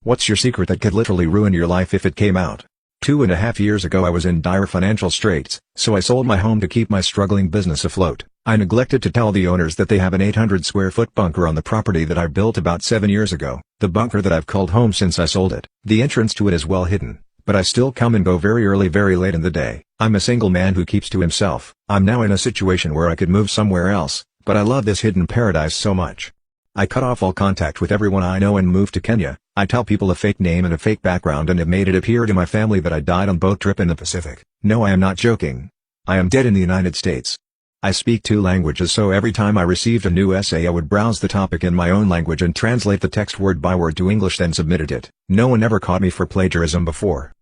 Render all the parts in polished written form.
What's your secret that could literally ruin your life if it came out? 2.5 years ago I was in dire financial straits, so I sold my home to keep my struggling business afloat. I neglected to tell the owners that they have an 800 square foot bunker on the property that I built about 7 years ago, the bunker that I've called home since I sold it. The entrance to it is well hidden, but I still come and go very early very late in the day. I'm a single man who keeps to himself. I'm now in a situation where I could move somewhere else, but I love this hidden paradise so much. I cut off all contact with everyone I know and moved to Kenya. I tell people a fake name and a fake background and have made it appear to my family that I died on boat trip in the Pacific. No, I am not joking. I am dead in the United States. I speak 2 languages, so every time I received a new essay I would browse the topic in my own language and translate the text word by word to English, then submitted it. No one ever caught me for plagiarism before.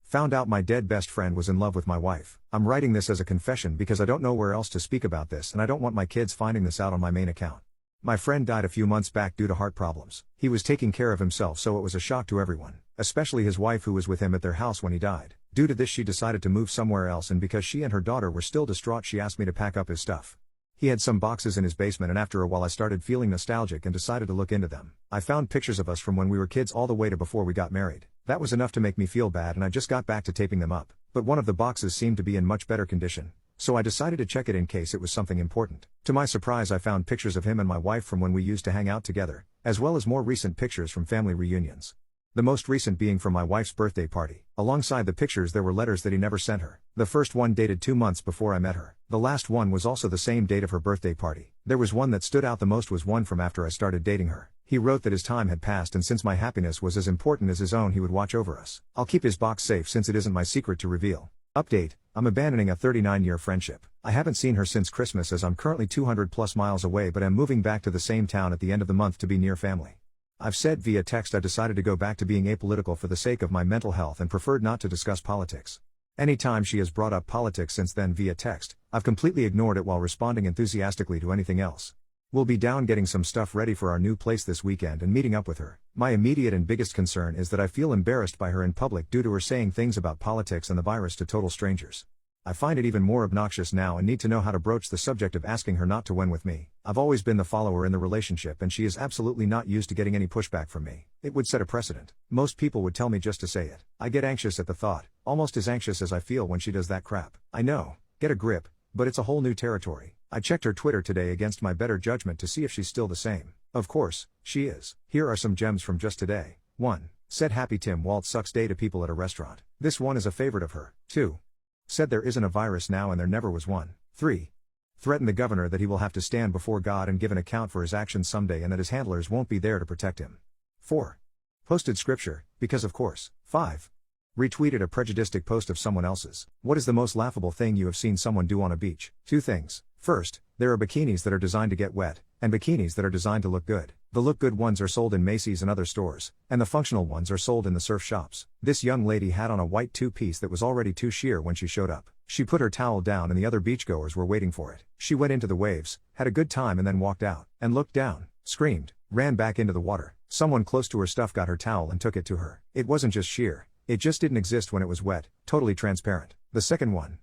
Found out my dead best friend was in love with my wife. I'm writing this as a confession because I don't know where else to speak about this and I don't want my kids finding this out on my main account. My friend died a few months back due to heart problems. He was taking care of himself, so it was a shock to everyone, especially his wife who was with him at their house when he died. Due to this she decided to move somewhere else, and because she and her daughter were still distraught she asked me to pack up his stuff. He had some boxes in his basement and after a while I started feeling nostalgic and decided to look into them. I found pictures of us from when we were kids all the way to before we got married. That was enough to make me feel bad and I just got back to taping them up. But one of the boxes seemed to be in much better condition, so I decided to check it in case it was something important. To my surprise I found pictures of him and my wife from when we used to hang out together, as well as more recent pictures from family reunions. The most recent being from my wife's birthday party. Alongside the pictures there were letters that he never sent her. The first one dated 2 months before I met her. The last one was also the same date of her birthday party. There was one that stood out the most, was one from after I started dating her. He wrote that his time had passed and since my happiness was as important as his own he would watch over us. I'll keep his box safe since it isn't my secret to reveal. Update: I'm abandoning a 39-year friendship. I haven't seen her since Christmas as I'm currently 200+ miles away, but am moving back to the same town at the end of the month to be near family. I've said via text I decided to go back to being apolitical for the sake of my mental health and preferred not to discuss politics. Anytime she has brought up politics since then via text, I've completely ignored it while responding enthusiastically to anything else. We'll be down getting some stuff ready for our new place this weekend and meeting up with her. My immediate and biggest concern is that I feel embarrassed by her in public due to her saying things about politics and the virus to total strangers. I find it even more obnoxious now and need to know how to broach the subject of asking her not to win with me. I've always been the follower in the relationship and she is absolutely not used to getting any pushback from me. It would set a precedent. Most people would tell me just to say it. I get anxious at the thought, almost as anxious as I feel when she does that crap. I know, get a grip, but it's a whole new territory. I checked her Twitter today against my better judgment to see if she's still the same. Of course, she is. Here are some gems from just today. 1. Said happy Tim Waltz sucks day to people at a restaurant. This one is a favorite of her. 2. Said there isn't a virus now and there never was one. 3. Threatened the governor that he will have to stand before God and give an account for his actions someday and that his handlers won't be there to protect him. 4. Posted scripture, because of course. 5. Retweeted a prejudiced post of someone else's. What is the most laughable thing you have seen someone do on a beach? 2 things. First, there are bikinis that are designed to get wet, and bikinis that are designed to look good. The look good ones are sold in Macy's and other stores, and the functional ones are sold in the surf shops. This young lady had on a white 2-piece that was already too sheer when she showed up. She put her towel down and the other beachgoers were waiting for it. She went into the waves, had a good time and then walked out, and looked down, screamed, ran back into the water. Someone close to her stuff got her towel and took it to her. It wasn't just sheer, it just didn't exist when it was wet, totally transparent. The second one.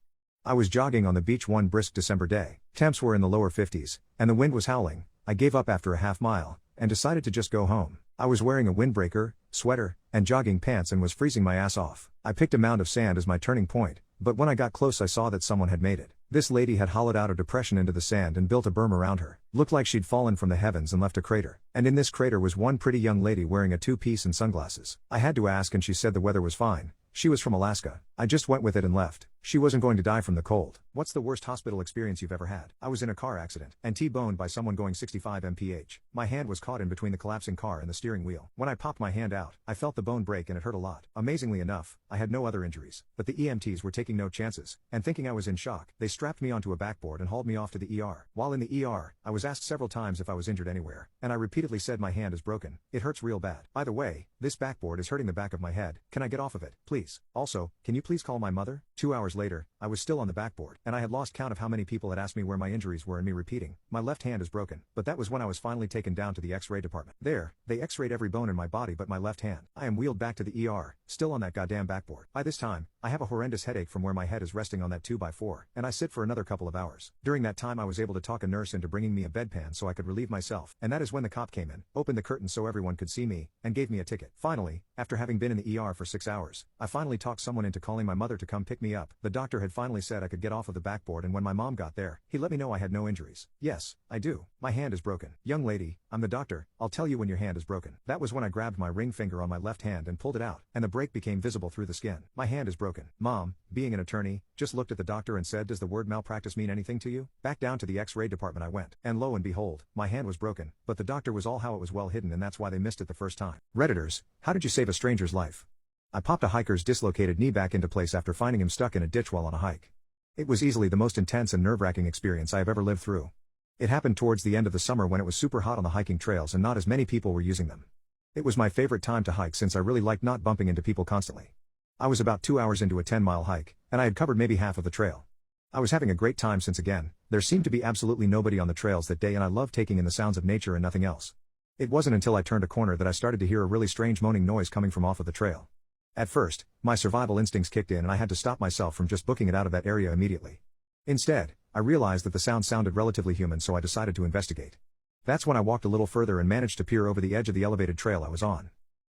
I was jogging on the beach one brisk December day. Temps were in the lower 50s, and the wind was howling. I gave up after a half mile, and decided to just go home. I was wearing a windbreaker, sweater, and jogging pants and was freezing my ass off. I picked a mound of sand as my turning point, but when I got close I saw that someone had made it. This lady had hollowed out a depression into the sand and built a berm around her. Looked like she'd fallen from the heavens and left a crater. And in this crater was one pretty young lady wearing a 2-piece and sunglasses. I had to ask and she said the weather was fine. She was from Alaska. I just went with it and left. She wasn't going to die from the cold. What's the worst hospital experience you've ever had? I was in a car accident and T-boned by someone going 65 mph. My hand was caught in between the collapsing car and the steering wheel. When I popped my hand out, I felt the bone break and it hurt a lot. Amazingly enough, I had no other injuries. But the EMTs were taking no chances, and thinking I was in shock, they strapped me onto a backboard and hauled me off to the ER. While in the ER, I was asked several times if I was injured anywhere, and I repeatedly said my hand is broken. It hurts real bad. By the way, this backboard is hurting the back of my head. Can I get off of it, please? Also, can you please call my mother? 2 hours later, I was still on the backboard, and I had lost count of how many people had asked me where my injuries were and me repeating, my left hand is broken. But that was when I was finally taken down to the X-ray department. There, they X-rayed every bone in my body but my left hand. I am wheeled back to the ER, still on that goddamn backboard. By this time, I have a horrendous headache from where my head is resting on that 2x4, and I sit for another couple of hours. During that time I was able to talk a nurse into bringing me a bedpan so I could relieve myself, and that is when the cop came in, opened the curtain so everyone could see me, and gave me a ticket. Finally, after having been in the ER for 6 hours, I finally talked someone into calling my mother to come pick me up. The doctor had finally said I could get off of the backboard, and when my mom got there, he let me know I had no injuries. Yes, I do. My hand is broken. Young lady, I'm the doctor, I'll tell you when your hand is broken. That was when I grabbed my ring finger on my left hand and pulled it out, and the break became visible through the skin. My hand is broken. Mom, being an attorney, just looked at the doctor and said, does the word malpractice mean anything to you? Back down to the X-ray department I went, and lo and behold, my hand was broken, but the doctor was all how it was well hidden, and that's why they missed it the first time. Redditors, how did you save a stranger's life? I popped a hiker's dislocated knee back into place after finding him stuck in a ditch while on a hike. It was easily the most intense and nerve-wracking experience I have ever lived through. It happened towards the end of the summer when it was super hot on the hiking trails and not as many people were using them. It was my favorite time to hike since I really liked not bumping into people constantly. I was about 2 hours into a 10-mile hike, and I had covered maybe half of the trail. I was having a great time since again, there seemed to be absolutely nobody on the trails that day, and I loved taking in the sounds of nature and nothing else. It wasn't until I turned a corner that I started to hear a really strange moaning noise coming from off of the trail. At first, my survival instincts kicked in and I had to stop myself from just booking it out of that area immediately. Instead, I realized that the sound sounded relatively human, so I decided to investigate. That's when I walked a little further and managed to peer over the edge of the elevated trail I was on.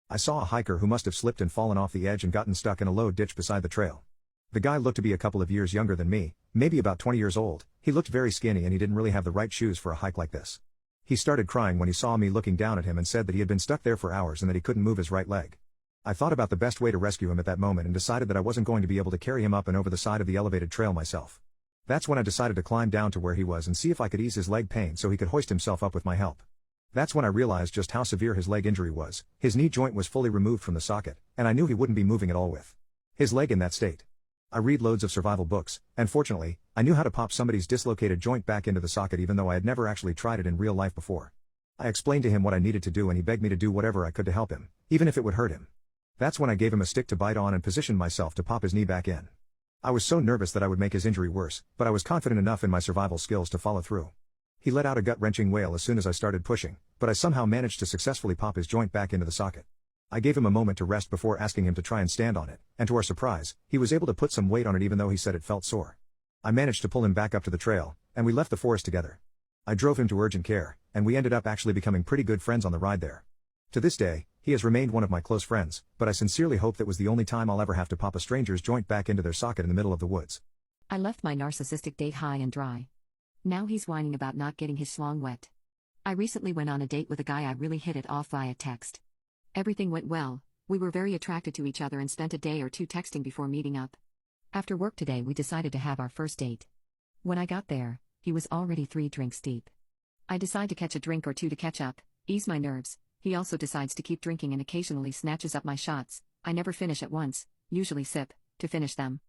I saw a hiker who must have slipped and fallen off the edge and gotten stuck in a low ditch beside the trail. The guy looked to be a couple of years younger than me, maybe about 20 years old. He looked very skinny and he didn't really have the right shoes for a hike like this. He started crying when he saw me looking down at him and said that he had been stuck there for hours and that he couldn't move his right leg. I thought about the best way to rescue him at that moment and decided that I wasn't going to be able to carry him up and over the side of the elevated trail myself. That's when I decided to climb down to where he was and see if I could ease his leg pain so he could hoist himself up with my help. That's when I realized just how severe his leg injury was. His knee joint was fully removed from the socket, and I knew he wouldn't be moving at all with his leg in that state. I read loads of survival books, and fortunately, I knew how to pop somebody's dislocated joint back into the socket even though I had never actually tried it in real life before. I explained to him what I needed to do and he begged me to do whatever I could to help him, even if it would hurt him. That's when I gave him a stick to bite on and positioned myself to pop his knee back in. I was so nervous that I would make his injury worse, but I was confident enough in my survival skills to follow through. He let out a gut-wrenching wail as soon as I started pushing, but I somehow managed to successfully pop his joint back into the socket. I gave him a moment to rest before asking him to try and stand on it, and to our surprise, he was able to put some weight on it even though he said it felt sore. I managed to pull him back up to the trail, and we left the forest together. I drove him to urgent care, and we ended up actually becoming pretty good friends on the ride there. To this day, he has remained one of my close friends, but I sincerely hope that was the only time I'll ever have to pop a stranger's joint back into their socket in the middle of the woods. I left my narcissistic date high and dry. Now he's whining about not getting his schlong wet. I recently went on a date with a guy I really hit it off via text. Everything went well, we were very attracted to each other and spent a day or two texting before meeting up. After work today we decided to have our first date. When I got there, he was already 3 drinks deep. I decide to catch a drink or two to catch up, ease my nerves. He also decides to keep drinking and occasionally snatches up my shots. I never finish at once, usually sip, to finish them.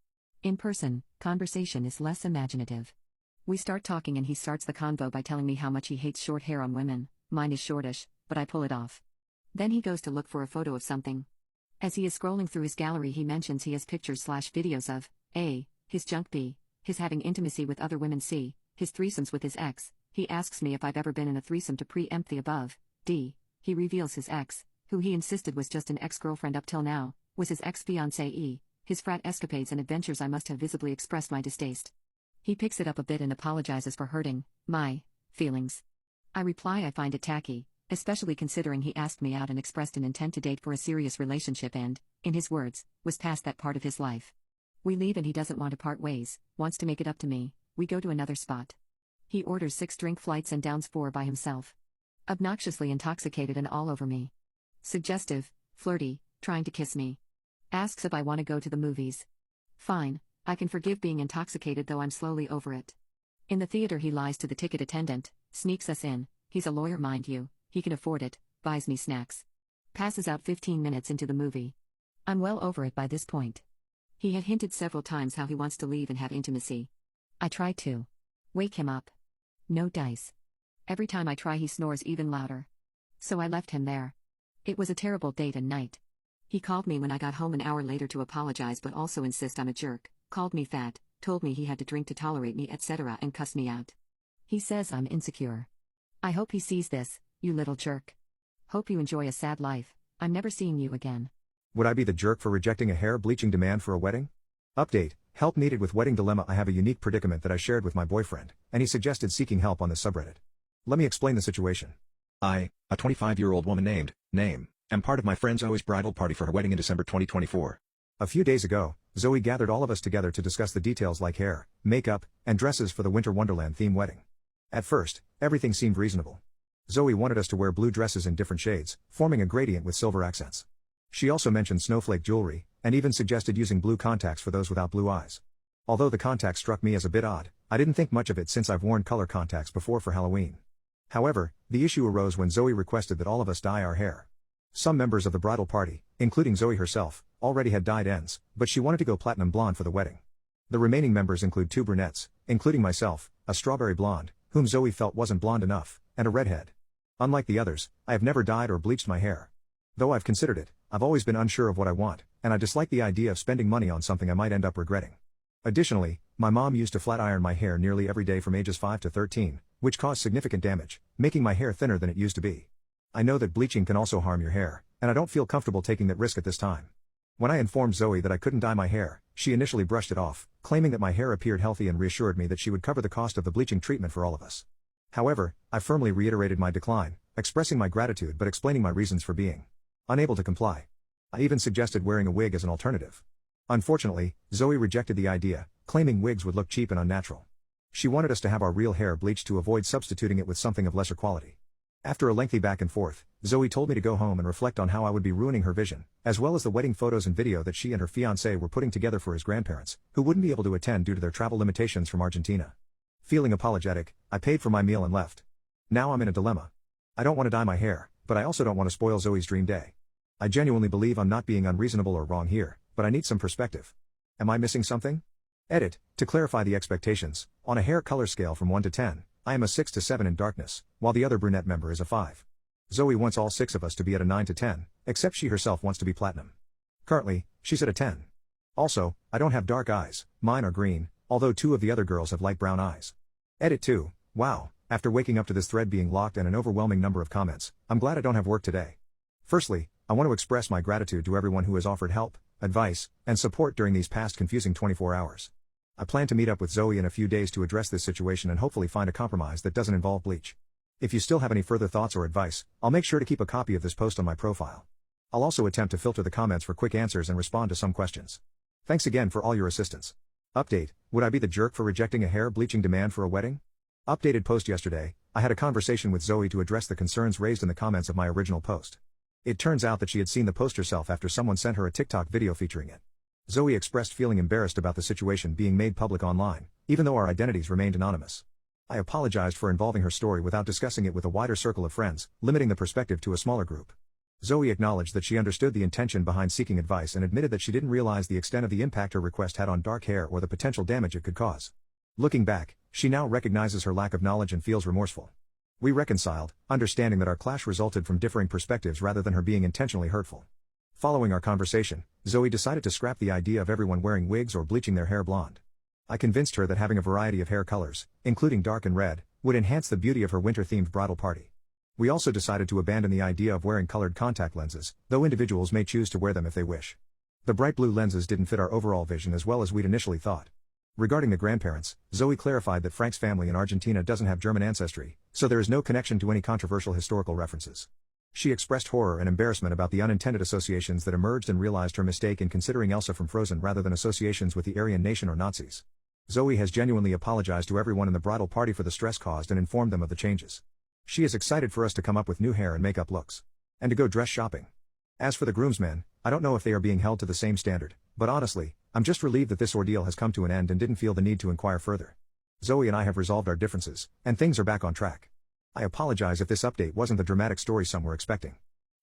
In person, conversation is less imaginative. We start talking and he starts the convo by telling me how much he hates short hair on women. Mine is shortish, but I pull it off. Then he goes to look for a photo of something. As he is scrolling through his gallery he mentions he has pictures/videos of A. His junk, B. His having intimacy with other women, C. His threesomes with his ex. He asks me if I've ever been in a threesome to preempt the above. D. He reveals his ex, who he insisted was just an ex-girlfriend up till now, was his ex-fiancée. His frat escapades and adventures. I must have visibly expressed my distaste. He picks it up a bit and apologizes for hurting my feelings. I reply I find it tacky, especially considering he asked me out and expressed an intent to date for a serious relationship and, in his words, was past that part of his life. We leave and he doesn't want to part ways, wants to make it up to me. We go to another spot. He orders 6 drink flights and downs 4 by himself. Obnoxiously intoxicated and all over me. Suggestive, flirty, trying to kiss me. Asks if I want to go to the movies. Fine, I can forgive being intoxicated though I'm slowly over it. In the theater he lies to the ticket attendant, sneaks us in, he's a lawyer mind you, he can afford it, buys me snacks. Passes out 15 minutes into the movie. I'm well over it by this point. He had hinted several times how he wants to leave and have intimacy. I try to wake him up. No dice. Every time I try he snores even louder. So I left him there. It was a terrible date and night. He called me when I got home an hour later to apologize but also insist I'm a jerk, called me fat, told me he had to drink to tolerate me etc. and cussed me out. He says I'm insecure. I hope he sees this, you little jerk. Hope you enjoy a sad life, I'm never seeing you again. Would I be the jerk for rejecting a hair bleaching demand for a wedding? Update, help needed with wedding dilemma. I have a unique predicament that I shared with my boyfriend, and he suggested seeking help on this subreddit. Let me explain the situation. I, a 25-year-old woman named, am part of my friend Zoe's bridal party for her wedding in December 2024. A few days ago, Zoe gathered all of us together to discuss the details like hair, makeup, and dresses for the Winter Wonderland theme wedding. At first, everything seemed reasonable. Zoe wanted us to wear blue dresses in different shades, forming a gradient with silver accents. She also mentioned snowflake jewelry, and even suggested using blue contacts for those without blue eyes. Although the contacts struck me as a bit odd, I didn't think much of it since I've worn color contacts before for Halloween. However, the issue arose when Zoe requested that all of us dye our hair. Some members of the bridal party, including Zoe herself, already had dyed ends, but she wanted to go platinum blonde for the wedding. The remaining members include two brunettes, including myself, a strawberry blonde, whom Zoe felt wasn't blonde enough, and a redhead. Unlike the others, I have never dyed or bleached my hair. Though I've considered it, I've always been unsure of what I want, and I dislike the idea of spending money on something I might end up regretting. Additionally, my mom used to flat iron my hair nearly every day from ages 5 to 13, which caused significant damage, making my hair thinner than it used to be. I know that bleaching can also harm your hair, and I don't feel comfortable taking that risk at this time. When I informed Zoe that I couldn't dye my hair, she initially brushed it off, claiming that my hair appeared healthy and reassured me that she would cover the cost of the bleaching treatment for all of us. However, I firmly reiterated my decline, expressing my gratitude but explaining my reasons for being unable to comply. I even suggested wearing a wig as an alternative. Unfortunately, Zoe rejected the idea, claiming wigs would look cheap and unnatural. She wanted us to have our real hair bleached to avoid substituting it with something of lesser quality. After a lengthy back and forth, Zoe told me to go home and reflect on how I would be ruining her vision, as well as the wedding photos and video that she and her fiancé were putting together for his grandparents, who wouldn't be able to attend due to their travel limitations from Argentina. Feeling apologetic, I paid for my meal and left. Now I'm in a dilemma. I don't want to dye my hair, but I also don't want to spoil Zoe's dream day. I genuinely believe I'm not being unreasonable or wrong here, but I need some perspective. Am I missing something? Edit, to clarify the expectations, on a hair color scale from 1 to 10, I am a 6 to 7 in darkness, while the other brunette member is a 5. Zoe wants all 6 of us to be at a 9 to 10, except she herself wants to be platinum. Currently, she's at a 10. Also, I don't have dark eyes, mine are green, although 2 of the other girls have light brown eyes. Edit 2, wow, after waking up to this thread being locked and an overwhelming number of comments, I'm glad I don't have work today. Firstly, I want to express my gratitude to everyone who has offered help, advice, and support during these past confusing 24 hours. I plan to meet up with Zoe in a few days to address this situation and hopefully find a compromise that doesn't involve bleach. If you still have any further thoughts or advice, I'll make sure to keep a copy of this post on my profile. I'll also attempt to filter the comments for quick answers and respond to some questions. Thanks again for all your assistance. Update, would I be the jerk for rejecting a hair bleaching demand for a wedding? Updated post yesterday, I had a conversation with Zoe to address the concerns raised in the comments of my original post. It turns out that she had seen the post herself after someone sent her a TikTok video featuring it. Zoe expressed feeling embarrassed about the situation being made public online, even though our identities remained anonymous. I apologized for involving her story without discussing it with a wider circle of friends, limiting the perspective to a smaller group. Zoe acknowledged that she understood the intention behind seeking advice and admitted that she didn't realize the extent of the impact her request had on dark hair or the potential damage it could cause. Looking back, she now recognizes her lack of knowledge and feels remorseful. We reconciled, understanding that our clash resulted from differing perspectives rather than her being intentionally hurtful. Following our conversation, Zoe decided to scrap the idea of everyone wearing wigs or bleaching their hair blonde. I convinced her that having a variety of hair colors, including dark and red, would enhance the beauty of her winter-themed bridal party. We also decided to abandon the idea of wearing colored contact lenses, though individuals may choose to wear them if they wish. The bright blue lenses didn't fit our overall vision as well as we'd initially thought. Regarding the grandparents, Zoe clarified that Frank's family in Argentina doesn't have German ancestry, so there is no connection to any controversial historical references. She expressed horror and embarrassment about the unintended associations that emerged and realized her mistake in considering Elsa from Frozen rather than associations with the Aryan nation or Nazis. Zoe has genuinely apologized to everyone in the bridal party for the stress caused and informed them of the changes. She is excited for us to come up with new hair and makeup looks. And to go dress shopping. As for the groomsmen, I don't know if they are being held to the same standard, but honestly, I'm just relieved that this ordeal has come to an end and didn't feel the need to inquire further. Zoe and I have resolved our differences, and things are back on track. I apologize if this update wasn't the dramatic story some were expecting.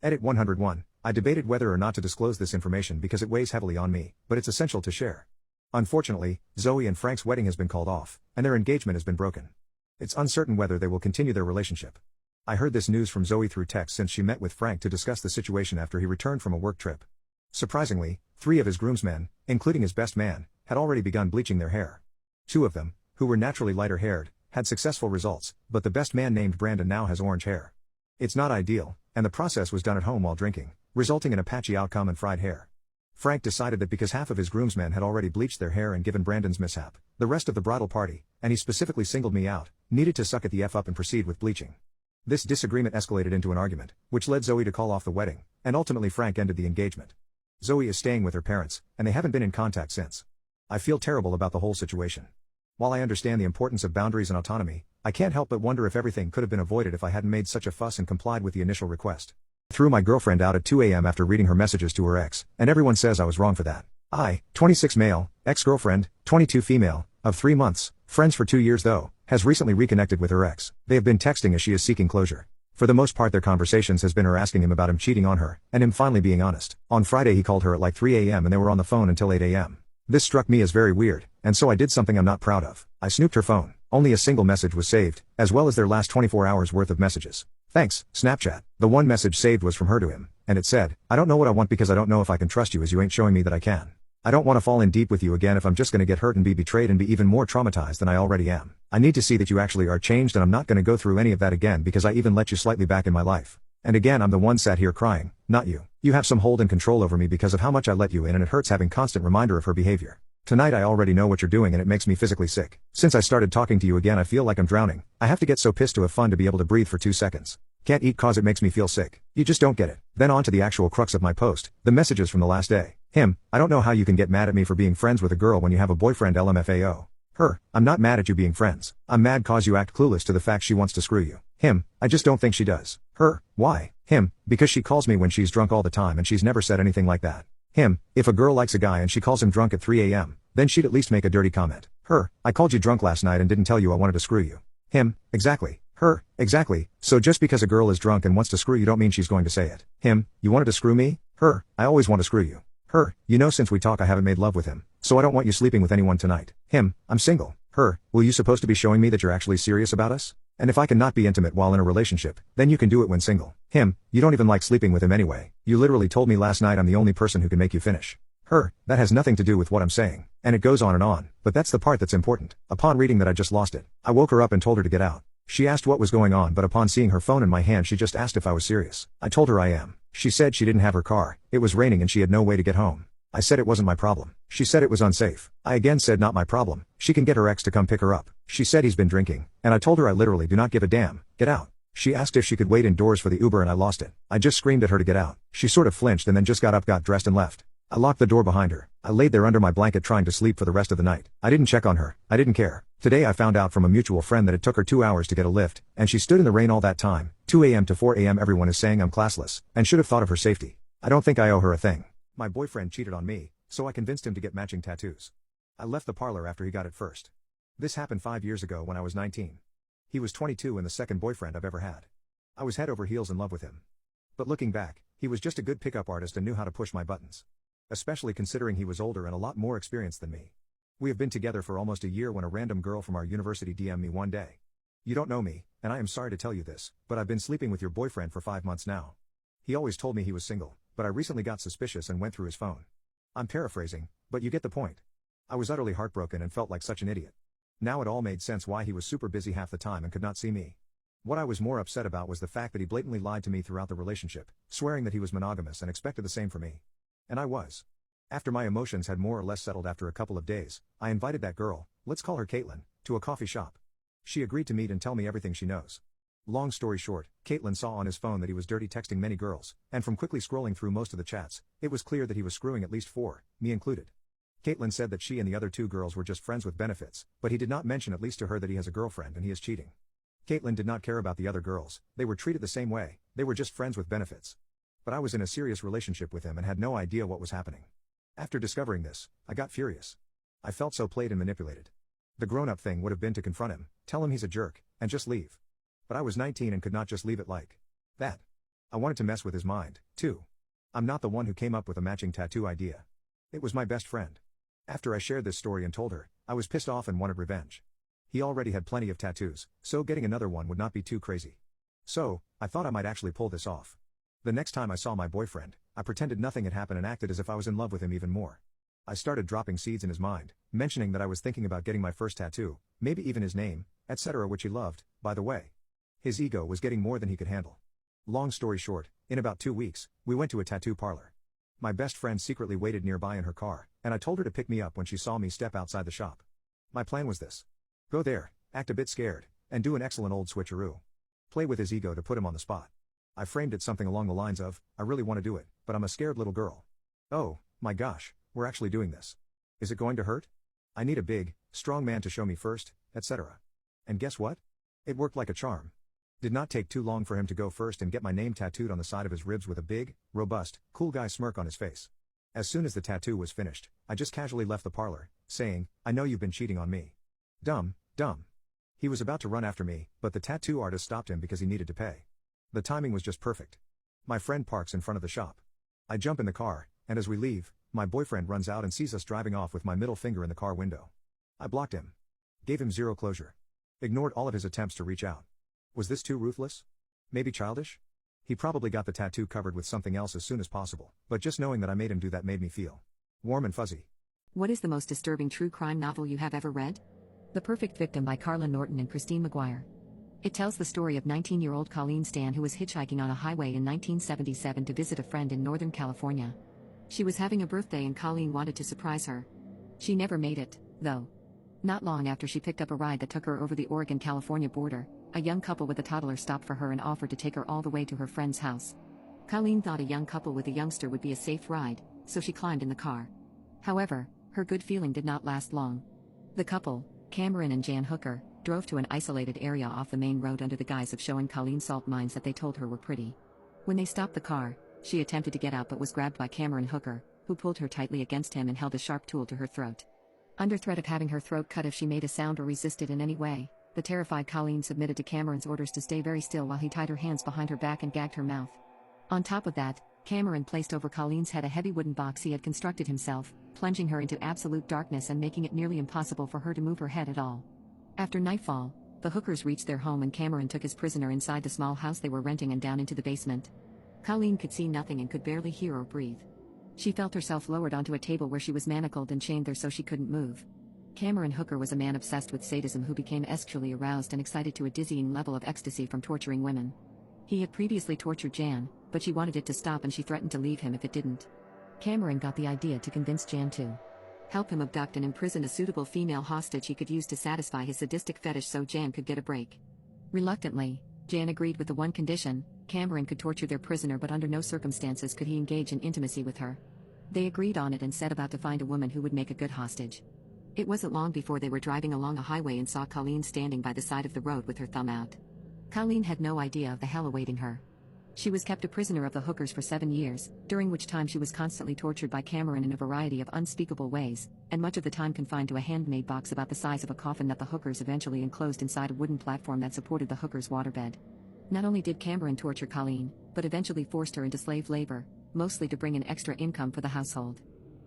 Edit 101, I debated whether or not to disclose this information because it weighs heavily on me, but it's essential to share. Unfortunately, Zoe and Frank's wedding has been called off, and their engagement has been broken. It's uncertain whether they will continue their relationship. I heard this news from Zoe through text since she met with Frank to discuss the situation after he returned from a work trip. Surprisingly, 3 of his groomsmen, including his best man, had already begun bleaching their hair. 2 of them, who were naturally lighter haired, had successful results, but the best man named Brandon now has orange hair. It's not ideal, and the process was done at home while drinking, resulting in a patchy outcome and fried hair. Frank decided that because half of his groomsmen had already bleached their hair and given Brandon's mishap, the rest of the bridal party, and he specifically singled me out, needed to suck it the F up and proceed with bleaching. This disagreement escalated into an argument, which led Zoe to call off the wedding, and ultimately Frank ended the engagement. Zoe is staying with her parents, and they haven't been in contact since. I feel terrible about the whole situation. While I understand the importance of boundaries and autonomy, I can't help but wonder if everything could have been avoided if I hadn't made such a fuss and complied with the initial request. Threw my girlfriend out at 2 a.m. after reading her messages to her ex, and everyone says I was wrong for that. I, 26 male, ex-girlfriend, 22 female, of 3 months, friends for 2 years though, has recently reconnected with her ex. They have been texting as she is seeking closure. For the most part their conversations has been her asking him about him cheating on her, and him finally being honest. On Friday he called her at like 3 a.m. and they were on the phone until 8 a.m. This struck me as very weird, and so I did something I'm not proud of. I snooped her phone. Only a single message was saved, as well as their last 24 hours worth of messages. Thanks, Snapchat. The one message saved was from her to him, and it said, I don't know what I want because I don't know if I can trust you as you ain't showing me that I can. I don't want to fall in deep with you again if I'm just gonna get hurt and be betrayed and be even more traumatized than I already am. I need to see that you actually are changed and I'm not gonna go through any of that again because I even let you slightly back in my life. And again I'm the one sat here crying, not you. You have some hold and control over me because of how much I let you in and it hurts having constant reminder of her behavior. Tonight I already know what you're doing and it makes me physically sick. Since I started talking to you again I feel like I'm drowning. I have to get so pissed to have fun to be able to breathe for 2 seconds. Can't eat cause it makes me feel sick. You just don't get it. Then on to the actual crux of my post, the messages from the last day. Him, I don't know how you can get mad at me for being friends with a girl when you have a boyfriend LMFAO. Her, I'm not mad at you being friends. I'm mad cause you act clueless to the fact she wants to screw you. Him, I just don't think she does. Her, why? Him, because she calls me when she's drunk all the time and she's never said anything like that. Him, if a girl likes a guy and she calls him drunk at 3 a.m., then she'd at least make a dirty comment. Her, I called you drunk last night and didn't tell you I wanted to screw you. Him, exactly. Her, exactly. So just because a girl is drunk and wants to screw you don't mean she's going to say it. Him, you wanted to screw me? Her, I always want to screw you. Her, you know since we talk I haven't made love with him, so I don't want you sleeping with anyone tonight. Him, I'm single. Her, will you supposed to be showing me that you're actually serious about us? And if I cannot be intimate while in a relationship, then you can do it when single. Him, you don't even like sleeping with him anyway. You literally told me last night I'm the only person who can make you finish. Her, that has nothing to do with what I'm saying. And it goes on, but that's the part that's important. Upon reading that I just lost it. I woke her up and told her to get out. She asked what was going on but upon seeing her phone in my hand she just asked if I was serious. I told her I am. She said she didn't have her car, it was raining and she had no way to get home. I said it wasn't my problem. She said it was unsafe. I again said not my problem, she can get her ex to come pick her up. She said he's been drinking, and I told her I literally do not give a damn, get out. She asked if she could wait indoors for the Uber and I lost it. I just screamed at her to get out. She sort of flinched and then just got up, got dressed and left. I locked the door behind her. I laid there under my blanket trying to sleep for the rest of the night. I didn't check on her. I didn't care. Today I found out from a mutual friend that it took her 2 hours to get a lift, and she stood in the rain all that time. 2 a.m. to 4 a.m. everyone is saying I'm classless, and should have thought of her safety. I don't think I owe her a thing. My boyfriend cheated on me, so I convinced him to get matching tattoos. I left the parlor after he got it first. This happened 5 years ago when I was 19. He was 22 and the second boyfriend I've ever had. I was head over heels in love with him. But looking back, he was just a good pickup artist and knew how to push my buttons. Especially considering he was older and a lot more experienced than me. We have been together for almost a year when a random girl from our university DM'd me one day. You don't know me, and I am sorry to tell you this, but I've been sleeping with your boyfriend for 5 months now. He always told me he was single, but I recently got suspicious and went through his phone. I'm paraphrasing, but you get the point. I was utterly heartbroken and felt like such an idiot. Now it all made sense why he was super busy half the time and could not see me. What I was more upset about was the fact that he blatantly lied to me throughout the relationship, swearing that he was monogamous and expected the same for me. And I was. After my emotions had more or less settled after a couple of days, I invited that girl, let's call her Caitlin, to a coffee shop. She agreed to meet and tell me everything she knows. Long story short, Caitlin saw on his phone that he was dirty texting many girls, and from quickly scrolling through most of the chats, it was clear that he was screwing at least 4, me included. Caitlin said that she and the other 2 girls were just friends with benefits, but he did not mention at least to her that he has a girlfriend and he is cheating. Caitlin did not care about the other girls, they were treated the same way, they were just friends with benefits. But I was in a serious relationship with him and had no idea what was happening. After discovering this, I got furious. I felt so played and manipulated. The grown-up thing would have been to confront him, tell him he's a jerk, and just leave. But I was 19 and could not just leave it like that. I wanted to mess with his mind, too. I'm not the one who came up with a matching tattoo idea. It was my best friend. After I shared this story and told her, I was pissed off and wanted revenge. He already had plenty of tattoos, so getting another one would not be too crazy. So, I thought I might actually pull this off. The next time I saw my boyfriend, I pretended nothing had happened and acted as if I was in love with him even more. I started dropping seeds in his mind, mentioning that I was thinking about getting my first tattoo, maybe even his name, etc., which he loved, by the way. His ego was getting more than he could handle. Long story short, in about 2 weeks, we went to a tattoo parlor. My best friend secretly waited nearby in her car, and I told her to pick me up when she saw me step outside the shop. My plan was this. Go there, act a bit scared, and do an excellent old switcheroo. Play with his ego to put him on the spot. I framed it something along the lines of, I really want to do it, but I'm a scared little girl. Oh, my gosh, we're actually doing this. Is it going to hurt? I need a big, strong man to show me first, etc. And guess what? It worked like a charm. Did not take too long for him to go first and get my name tattooed on the side of his ribs with a big, robust, cool guy smirk on his face. As soon as the tattoo was finished, I just casually left the parlor, saying, I know you've been cheating on me. Dumb. He was about to run after me, but the tattoo artist stopped him because he needed to pay. The timing was just perfect. My friend parks in front of the shop. I jump in the car, and as we leave, my boyfriend runs out and sees us driving off with my middle finger in the car window. I blocked him. Gave him zero closure. Ignored all of his attempts to reach out. Was this too ruthless? Maybe childish? He probably got the tattoo covered with something else as soon as possible, but just knowing that I made him do that made me feel warm and fuzzy. What is the most disturbing true crime novel you have ever read? The Perfect Victim by Carla Norton and Christine McGuire. It tells the story of 19-year-old Colleen Stan, who was hitchhiking on a highway in 1977 to visit a friend in Northern California. She was having a birthday and Colleen wanted to surprise her. She never made it, though. Not long after she picked up a ride that took her over the Oregon-California border, a young couple with a toddler stopped for her and offered to take her all the way to her friend's house. Colleen thought a young couple with a youngster would be a safe ride, so she climbed in the car. However, her good feeling did not last long. The couple, Cameron and Jan Hooker, drove to an isolated area off the main road under the guise of showing Colleen salt mines that they told her were pretty. When they stopped the car, she attempted to get out but was grabbed by Cameron Hooker, who pulled her tightly against him and held a sharp tool to her throat. Under threat of having her throat cut if she made a sound or resisted in any way, the terrified Colleen submitted to Cameron's orders to stay very still while he tied her hands behind her back and gagged her mouth. On top of that, Cameron placed over Colleen's head a heavy wooden box he had constructed himself, plunging her into absolute darkness and making it nearly impossible for her to move her head at all. After nightfall, the Hookers reached their home and Cameron took his prisoner inside the small house they were renting and down into the basement. Colleen could see nothing and could barely hear or breathe. She felt herself lowered onto a table where she was manacled and chained there so she couldn't move. Cameron Hooker was a man obsessed with sadism who became sexually aroused and excited to a dizzying level of ecstasy from torturing women. He had previously tortured Jan, but she wanted it to stop and she threatened to leave him if it didn't. Cameron got the idea to convince Jan to help him abduct and imprison a suitable female hostage he could use to satisfy his sadistic fetish so Jan could get a break. Reluctantly, Jan agreed with the one condition: Cameron could torture their prisoner but under no circumstances could he engage in intimacy with her. They agreed on it and set about to find a woman who would make a good hostage. It wasn't long before they were driving along a highway and saw Colleen standing by the side of the road with her thumb out. Colleen had no idea of the hell awaiting her. She was kept a prisoner of the Hookers for 7 years, during which time she was constantly tortured by Cameron in a variety of unspeakable ways, and much of the time confined to a handmade box about the size of a coffin that the Hookers eventually enclosed inside a wooden platform that supported the Hookers' waterbed. Not only did Cameron torture Colleen, but eventually forced her into slave labor, mostly to bring in extra income for the household.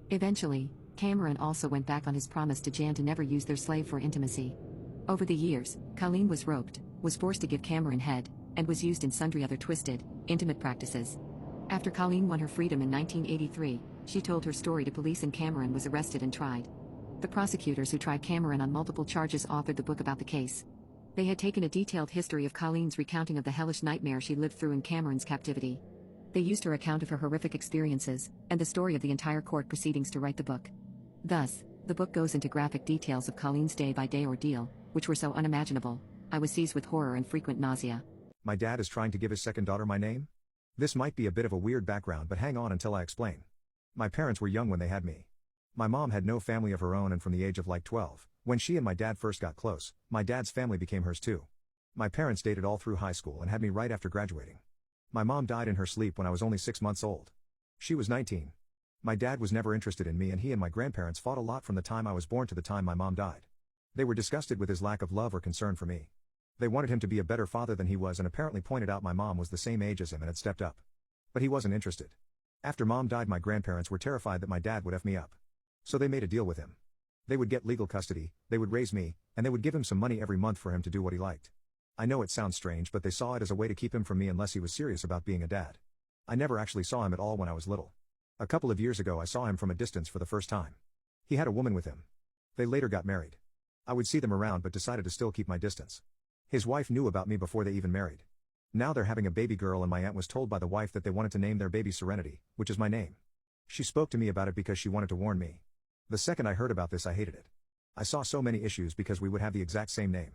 Eventually, Cameron also went back on his promise to Jan to never use their slave for intimacy. Over the years, Colleen was roped, was forced to give Cameron head, and was used in sundry other twisted, intimate practices. After Colleen won her freedom in 1983, she told her story to police and Cameron was arrested and tried. The prosecutors who tried Cameron on multiple charges authored the book about the case. They had taken a detailed history of Colleen's recounting of the hellish nightmare she lived through in Cameron's captivity. They used her account of her horrific experiences, and the story of the entire court proceedings to write the book. Thus, the book goes into graphic details of Colleen's day-by-day ordeal, which were so unimaginable, I was seized with horror and frequent nausea. My dad is trying to give his second daughter my name? This might be a bit of a weird background, but hang on until I explain. My parents were young when they had me. My mom had no family of her own, and from the age of like 12, when she and my dad first got close, my dad's family became hers too. My parents dated all through high school and had me right after graduating. My mom died in her sleep when I was only 6 months old. She was 19. My dad was never interested in me, and he and my grandparents fought a lot from the time I was born to the time my mom died. They were disgusted with his lack of love or concern for me. They wanted him to be a better father than he was and apparently pointed out my mom was the same age as him and had stepped up. But he wasn't interested. After mom died, my grandparents were terrified that my dad would F me up. So they made a deal with him. They would get legal custody, they would raise me, and they would give him some money every month for him to do what he liked. I know it sounds strange, but they saw it as a way to keep him from me unless he was serious about being a dad. I never actually saw him at all when I was little. A couple of years ago I saw him from a distance for the first time. He had a woman with him. They later got married. I would see them around but decided to still keep my distance. His wife knew about me before they even married. Now they're having a baby girl and my aunt was told by the wife that they wanted to name their baby Serenity, which is my name. She spoke to me about it because she wanted to warn me. The second I heard about this I hated it. I saw so many issues because we would have the exact same name.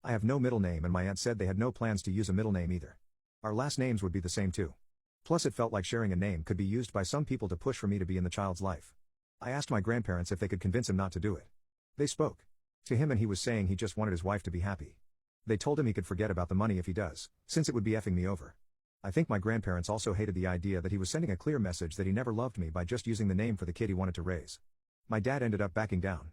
I have no middle name and my aunt said they had no plans to use a middle name either. Our last names would be the same too. Plus it felt like sharing a name could be used by some people to push for me to be in the child's life. I asked my grandparents if they could convince him not to do it. They spoke to him and he was saying he just wanted his wife to be happy. They told him he could forget about the money if he does, since it would be effing me over. I think my grandparents also hated the idea that he was sending a clear message that he never loved me by just using the name for the kid he wanted to raise. My dad ended up backing down.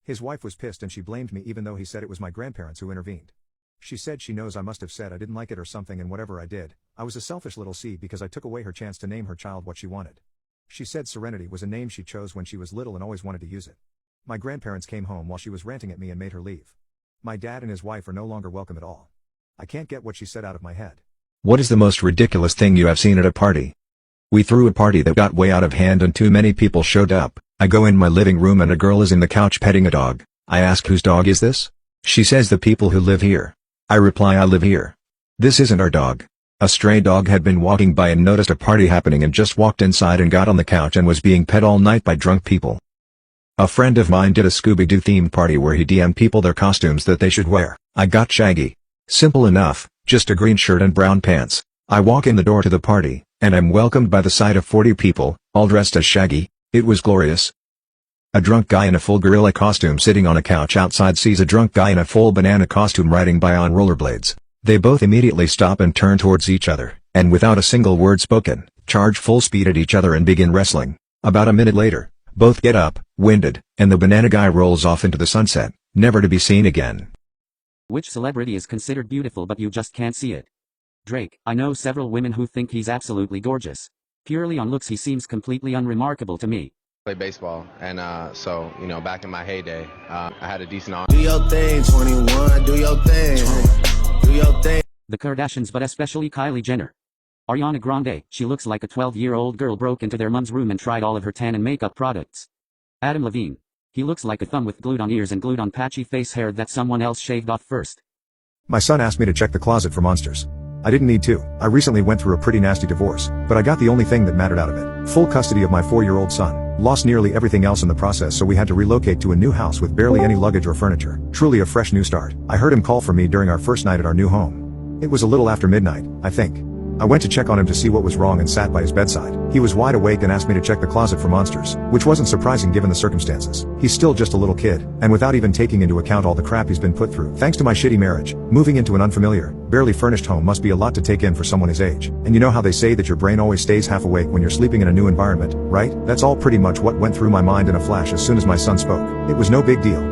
His wife was pissed and she blamed me even though he said it was my grandparents who intervened. She said she knows I must have said I didn't like it or something and whatever I did, I was a selfish little C because I took away her chance to name her child what she wanted. She said Serenity was a name she chose when she was little and always wanted to use it. My grandparents came home while she was ranting at me and made her leave. My dad and his wife are no longer welcome at all. I can't get what she said out of my head. What is the most ridiculous thing you have seen at a party? We threw a party that got way out of hand and too many people showed up. I go in my living room and a girl is in the couch petting a dog. I ask whose dog is this? She says the people who live here. I reply I live here. This isn't our dog. A stray dog had been walking by and noticed a party happening and just walked inside and got on the couch and was being pet all night by drunk people. A friend of mine did a Scooby-Doo themed party where he DM'd people their costumes that they should wear. I got Shaggy. Simple enough, just a green shirt and brown pants. I walk in the door to the party, and I'm welcomed by the sight of 40 people, all dressed as Shaggy. It was glorious. A drunk guy in a full gorilla costume sitting on a couch outside sees a drunk guy in a full banana costume riding by on rollerblades. They both immediately stop and turn towards each other, and without a single word spoken, charge full speed at each other and begin wrestling. About a minute later, both get up, winded, and the banana guy rolls off into the sunset, never to be seen again. Which celebrity is considered beautiful but you just can't see it? Drake. I know several women who think he's absolutely gorgeous. Purely on looks he seems completely unremarkable to me. Play baseball, and so back in my heyday, I had a decent arm. Do your thing, 21, do your thing, do your thing. The Kardashians, but especially Kylie Jenner. Ariana Grande, she looks like a 12-year-old girl broke into their mom's room and tried all of her tan and makeup products. Adam Levine. He looks like a thumb with glued on ears and glued on patchy face hair that someone else shaved off first. My son asked me to check the closet for monsters. I didn't need to. I recently went through a pretty nasty divorce, but I got the only thing that mattered out of it. Full custody of my 4-year-old son. Lost nearly everything else in the process, so we had to relocate to a new house with barely any luggage or furniture. Truly a fresh new start. I heard him call for me during our first night at our new home. It was a little after midnight, I think. I went to check on him to see what was wrong and sat by his bedside. He was wide awake and asked me to check the closet for monsters, which wasn't surprising given the circumstances. He's still just a little kid, and without even taking into account all the crap he's been put through. Thanks to my shitty marriage, moving into an unfamiliar, barely furnished home must be a lot to take in for someone his age. And you know how they say that your brain always stays half awake when you're sleeping in a new environment, right? That's all pretty much what went through my mind in a flash as soon as my son spoke. It was no big deal.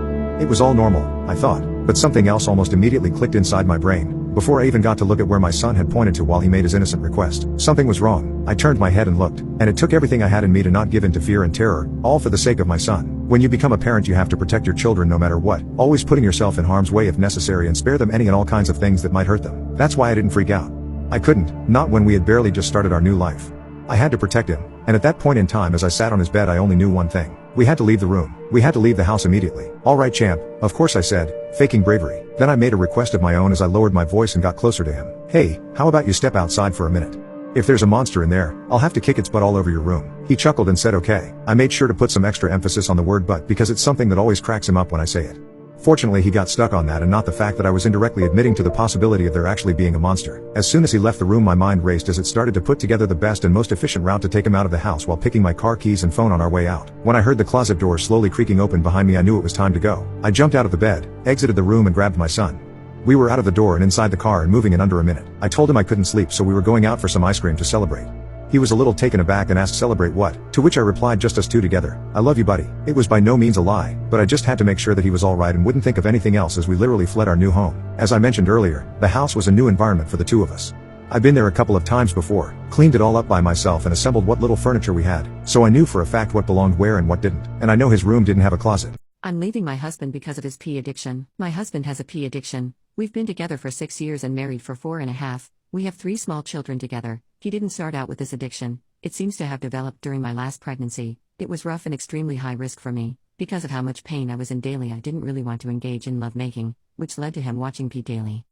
It was all normal, I thought, but something else almost immediately clicked inside my brain. Before I even got to look at where my son had pointed to while he made his innocent request. Something was wrong. I turned my head and looked, and it took everything I had in me to not give in to fear and terror, all for the sake of my son. When you become a parent you have to protect your children no matter what, always putting yourself in harm's way if necessary and spare them any and all kinds of things that might hurt them. That's why I didn't freak out. I couldn't, not when we had barely just started our new life. I had to protect him, and at that point in time as I sat on his bed I only knew one thing. We had to leave the room. We had to leave the house immediately. Alright champ, of course I said, faking bravery. Then I made a request of my own as I lowered my voice and got closer to him. Hey, how about you step outside for a minute? If there's a monster in there, I'll have to kick its butt all over your room. He chuckled and said okay. I made sure to put some extra emphasis on the word butt because it's something that always cracks him up when I say it. Fortunately he got stuck on that and not the fact that I was indirectly admitting to the possibility of there actually being a monster. As soon as he left the room my mind raced as it started to put together the best and most efficient route to take him out of the house while picking my car keys and phone on our way out. When I heard the closet door slowly creaking open behind me I knew it was time to go. I jumped out of the bed, exited the room and grabbed my son. We were out of the door and inside the car and moving in under a minute. I told him I couldn't sleep so we were going out for some ice cream to celebrate. He was a little taken aback and asked celebrate what, to which I replied just us two together. I love you buddy. It was by no means a lie, but I just had to make sure that he was alright and wouldn't think of anything else as we literally fled our new home. As I mentioned earlier, the house was a new environment for the two of us. I'd been there a couple of times before, cleaned it all up by myself and assembled what little furniture we had, so I knew for a fact what belonged where and what didn't, and I know his room didn't have a closet. I'm leaving my husband because of his pee addiction. My husband has a pee addiction. We've been together for 6 years and married for 4.5. We have 3 small children together. He didn't start out with this addiction, it seems to have developed during my last pregnancy. It was rough and extremely high risk for me. Because of how much pain I was in daily, I didn't really want to engage in lovemaking, which led to him watching P daily.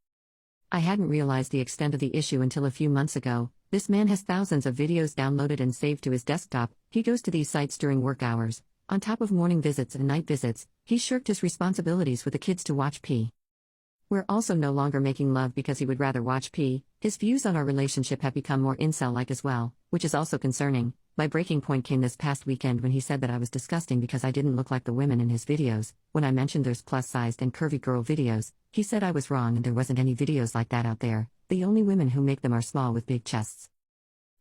I hadn't realized the extent of the issue until a few months ago. This man has thousands of videos downloaded and saved to his desktop. He goes to these sites during work hours. On top of morning visits and night visits, he shirked his responsibilities with the kids to watch P. We're also no longer making love because he would rather watch P. His views on our relationship have become more incel-like as well, which is also concerning. My breaking point came this past weekend when he said that I was disgusting because I didn't look like the women in his videos. When I mentioned there's plus-sized and curvy girl videos, he said I was wrong and there wasn't any videos like that out there. The only women who make them are small with big chests.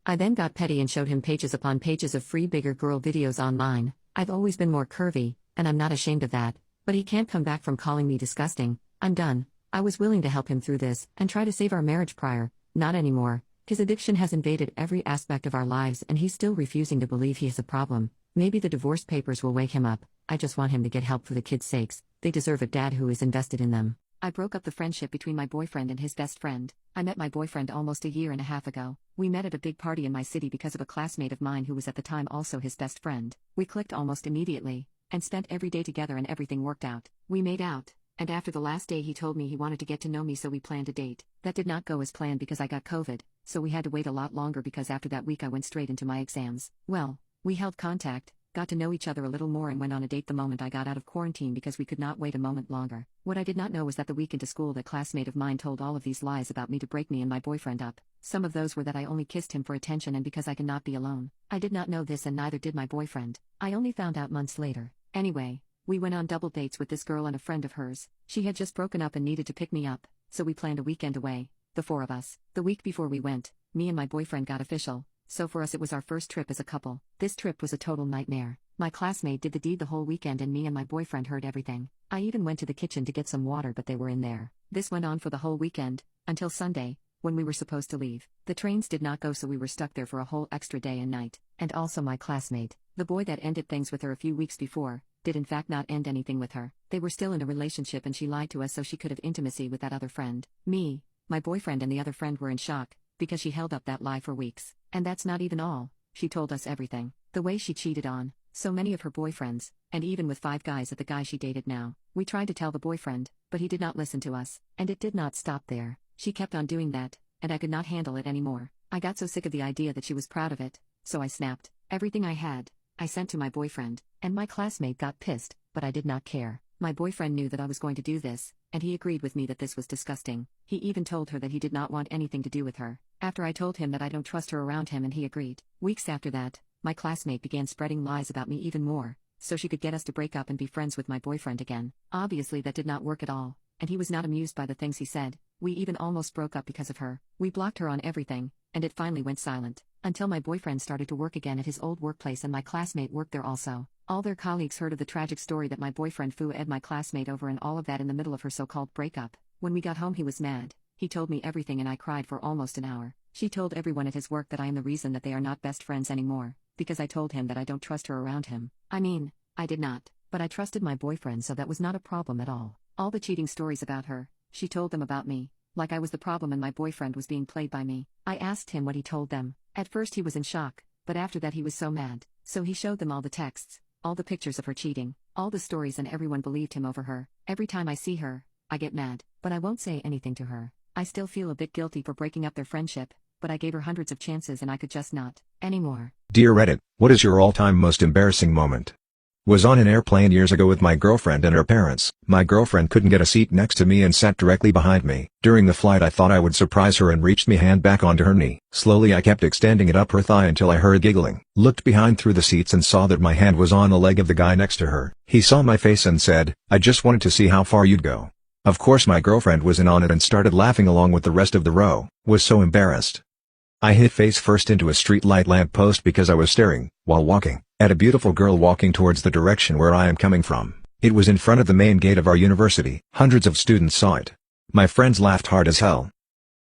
I then got petty and showed him pages upon pages of free bigger girl videos online. I've always been more curvy, and I'm not ashamed of that, but he can't come back from calling me disgusting. I'm done. I was willing to help him through this and try to save our marriage prior, not anymore. His addiction has invaded every aspect of our lives and he's still refusing to believe he has a problem. Maybe the divorce papers will wake him up. I just want him to get help for the kids' sakes. They deserve a dad who is invested in them. I broke up the friendship between my boyfriend and his best friend. I met my boyfriend almost a year and a half ago. We met at a big party in my city because of a classmate of mine who was at the time also his best friend. We clicked almost immediately and spent every day together and everything worked out. We made out. And after the last day he told me he wanted to get to know me, so we planned a date. That did not go as planned because I got COVID, so we had to wait a lot longer because after that week I went straight into my exams. Well, we held contact, got to know each other a little more and went on a date the moment I got out of quarantine because we could not wait a moment longer. What I did not know was that the week into school that classmate of mine told all of these lies about me to break me and my boyfriend up. Some of those were that I only kissed him for attention and because I cannot be alone. I did not know this and neither did my boyfriend. I only found out months later. Anyway, we went on double dates with this girl and a friend of hers. She had just broken up and needed to pick me up, so we planned a weekend away, the four of us. The week before we went, me and my boyfriend got official, so for us it was our first trip as a couple. This trip was a total nightmare. My classmate did the deed the whole weekend and me and my boyfriend heard everything. I even went to the kitchen to get some water but they were in there. This went on for the whole weekend, until Sunday, when we were supposed to leave. The trains did not go so we were stuck there for a whole extra day and night. And also my classmate, the boy that ended things with her a few weeks before, did in fact not end anything with her. They were still in a relationship and she lied to us so she could have intimacy with that other friend. Me, my boyfriend and the other friend were in shock, because she held up that lie for weeks. And that's not even all. She told us everything. The way she cheated on so many of her boyfriends, and even with 5 guys at the guy she dated now. We tried to tell the boyfriend, but he did not listen to us. And it did not stop there. She kept on doing that, and I could not handle it anymore. I got so sick of the idea that she was proud of it, so I snapped. Everything I had, I sent to my boyfriend, and my classmate got pissed, but I did not care. My boyfriend knew that I was going to do this, and he agreed with me that this was disgusting. He even told her that he did not want anything to do with her. After I told him that I don't trust her around him and he agreed. Weeks after that, my classmate began spreading lies about me even more, so she could get us to break up and be friends with my boyfriend again. Obviously that did not work at all, and he was not amused by the things he said. We even almost broke up because of her. We blocked her on everything, and it finally went silent. Until my boyfriend started to work again at his old workplace and my classmate worked there also. All their colleagues heard of the tragic story that my boyfriend foo-ed my classmate over and all of that in the middle of her so-called breakup. When we got home he was mad. He told me everything and I cried for almost an hour. She told everyone at his work that I am the reason that they are not best friends anymore, because I told him that I don't trust her around him. I mean, I did not, but I trusted my boyfriend so that was not a problem at all. All the cheating stories about her, she told them about me, like I was the problem and my boyfriend was being played by me. I asked him what he told them. At first he was in shock, but after that he was so mad. So he showed them all the texts, all the pictures of her cheating, all the stories, and everyone believed him over her. Every time I see her, I get mad, but I won't say anything to her. I still feel a bit guilty for breaking up their friendship, but I gave her hundreds of chances and I could just not anymore. Dear Reddit, what is your all-time most embarrassing moment? Was on an airplane years ago with my girlfriend and her parents. My girlfriend couldn't get a seat next to me and sat directly behind me. During the flight I thought I would surprise her and reached my hand back onto her knee. Slowly I kept extending it up her thigh until I heard giggling. Looked behind through the seats and saw that my hand was on the leg of the guy next to her. He saw my face and said, "I just wanted to see how far you'd go." Of course my girlfriend was in on it and started laughing along with the rest of the row. Was so embarrassed. I hit face first into a streetlight lamp post because I was staring, while walking, at a beautiful girl walking towards the direction where I am coming from. It was in front of the main gate of our university. Hundreds of students saw it. My friends laughed hard as hell.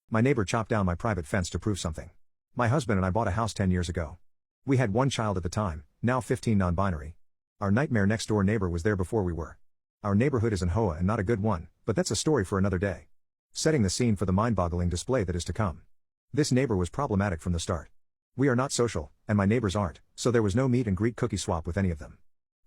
My neighbor chopped down my private fence to prove something. My husband and I bought a house 10 years ago. We had 1 child at the time, now 15 non-binary. Our nightmare next door neighbor was there before we were. Our neighborhood is in Hoa and not a good one, but that's a story for another day. Setting the scene for the mind-boggling display that is to come. This neighbor was problematic from the start. We are not social, and my neighbors aren't, so there was no meet and greet cookie swap with any of them.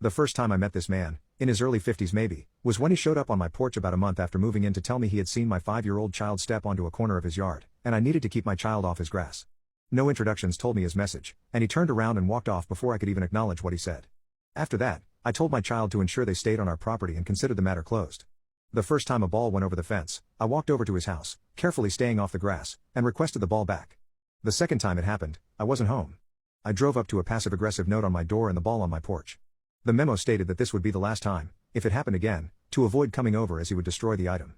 The first time I met this man, in his early 50s maybe, was when he showed up on my porch about a month after moving in to tell me he had seen my 5-year-old child step onto a corner of his yard, and I needed to keep my child off his grass. No introductions told me his message, and he turned around and walked off before I could even acknowledge what he said. After that, I told my child to ensure they stayed on our property and considered the matter closed. The first time a ball went over the fence, I walked over to his house, carefully staying off the grass, and requested the ball back. The second time it happened, I wasn't home. I drove up to a passive-aggressive note on my door and the ball on my porch. The memo stated that this would be the last time, if it happened again, to avoid coming over as he would destroy the item.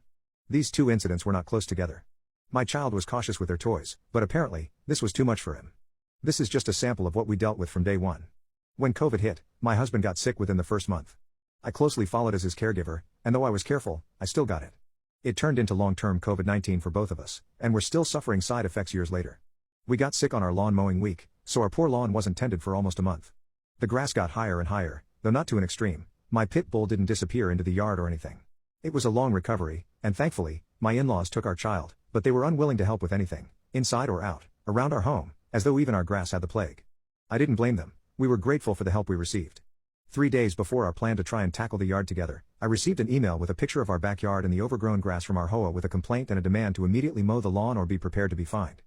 These two incidents were not close together. My child was cautious with their toys, but apparently, this was too much for him. This is just a sample of what we dealt with from day one. When COVID hit, my husband got sick within the first month. I closely followed as his caregiver, and though I was careful, I still got it. It turned into long-term COVID-19 for both of us, and we're still suffering side effects years later. We got sick on our lawn mowing week, so our poor lawn wasn't tended for almost a month. The grass got higher and higher, though not to an extreme. My pit bull didn't disappear into the yard or anything. It was a long recovery, and thankfully, my in-laws took our child, but they were unwilling to help with anything, inside or out, around our home, as though even our grass had the plague. I didn't blame them. We were grateful for the help we received. 3 days before our plan to try and tackle the yard together, I received an email with a picture of our backyard and the overgrown grass from our hoa with a complaint and a demand to immediately mow the lawn or be prepared to be fined.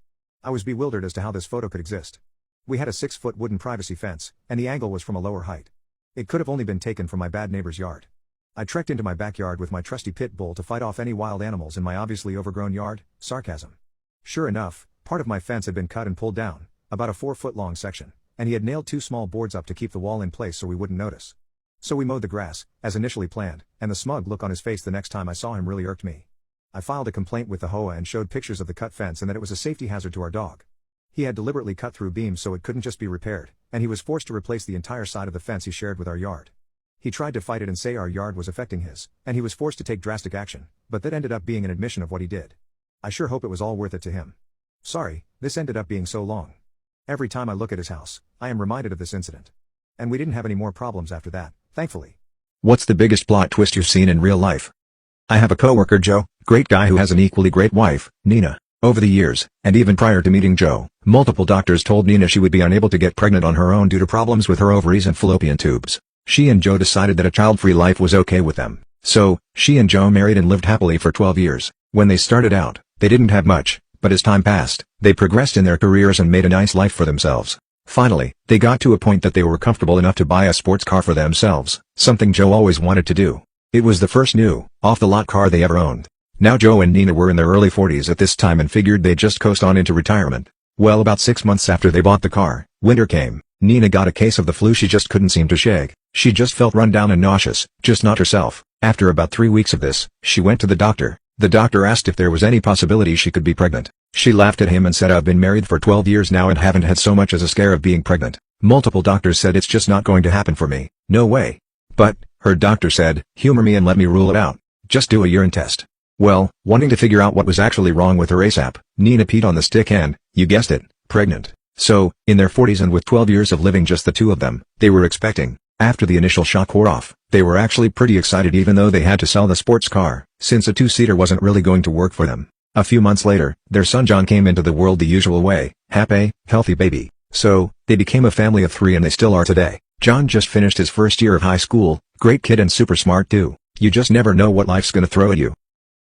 I was bewildered as to how this photo could exist. We had a 6-foot wooden privacy fence, and the angle was from a lower height. It could have only been taken from my bad neighbor's yard. I trekked into my backyard with my trusty pit bull to fight off any wild animals in my obviously overgrown yard. Sarcasm. Sure enough, part of my fence had been cut and pulled down, about a 4-foot-long section, and he had nailed 2 small boards up to keep the wall in place so we wouldn't notice. So we mowed the grass, as initially planned, and the smug look on his face the next time I saw him really irked me. I filed a complaint with the hoa and showed pictures of the cut fence and that it was a safety hazard to our dog. He had deliberately cut through beams so it couldn't just be repaired, and he was forced to replace the entire side of the fence he shared with our yard. He tried to fight it and say our yard was affecting his, and he was forced to take drastic action, but that ended up being an admission of what he did. I sure hope it was all worth it to him. Sorry, this ended up being so long. Every time I look at his house, I am reminded of this incident. And we didn't have any more problems after that, thankfully. What's the biggest plot twist you've seen in real life? I have a coworker Joe, great guy who has an equally great wife, Nina. Over the years, and even prior to meeting Joe, multiple doctors told Nina she would be unable to get pregnant on her own due to problems with her ovaries and fallopian tubes. She and Joe decided that a child-free life was okay with them. So, she and Joe married and lived happily for 12 years. When they started out, they didn't have much, but as time passed, they progressed in their careers and made a nice life for themselves. Finally, they got to a point that they were comfortable enough to buy a sports car for themselves, something Joe always wanted to do. It was the first new, off-the-lot car they ever owned. Now Joe and Nina were in their early 40s at this time and figured they'd just coast on into retirement. Well, about 6 months after they bought the car, winter came. Nina got a case of the flu she just couldn't seem to shake. She just felt run down and nauseous, just not herself. After about 3 weeks of this, she went to the doctor. The doctor asked if there was any possibility she could be pregnant. She laughed at him and said, "I've been married for 12 years now and haven't had so much as a scare of being pregnant. Multiple doctors said it's just not going to happen for me. No way." But, her doctor said, "Humor me and let me rule it out. Just do a urine test." Well, wanting to figure out what was actually wrong with her ASAP, Nina peed on the stick and, you guessed it, pregnant. So, in their 40s and with 12 years of living just the two of them, they were expecting. After the initial shock wore off, they were actually pretty excited even though they had to sell the sports car, since a 2-seater wasn't really going to work for them. A few months later, their son John came into the world the usual way, happy, healthy baby. So, they became a family of 3 and they still are today. John just finished his first year of high school, great kid and super smart too. You just never know what life's gonna throw at you.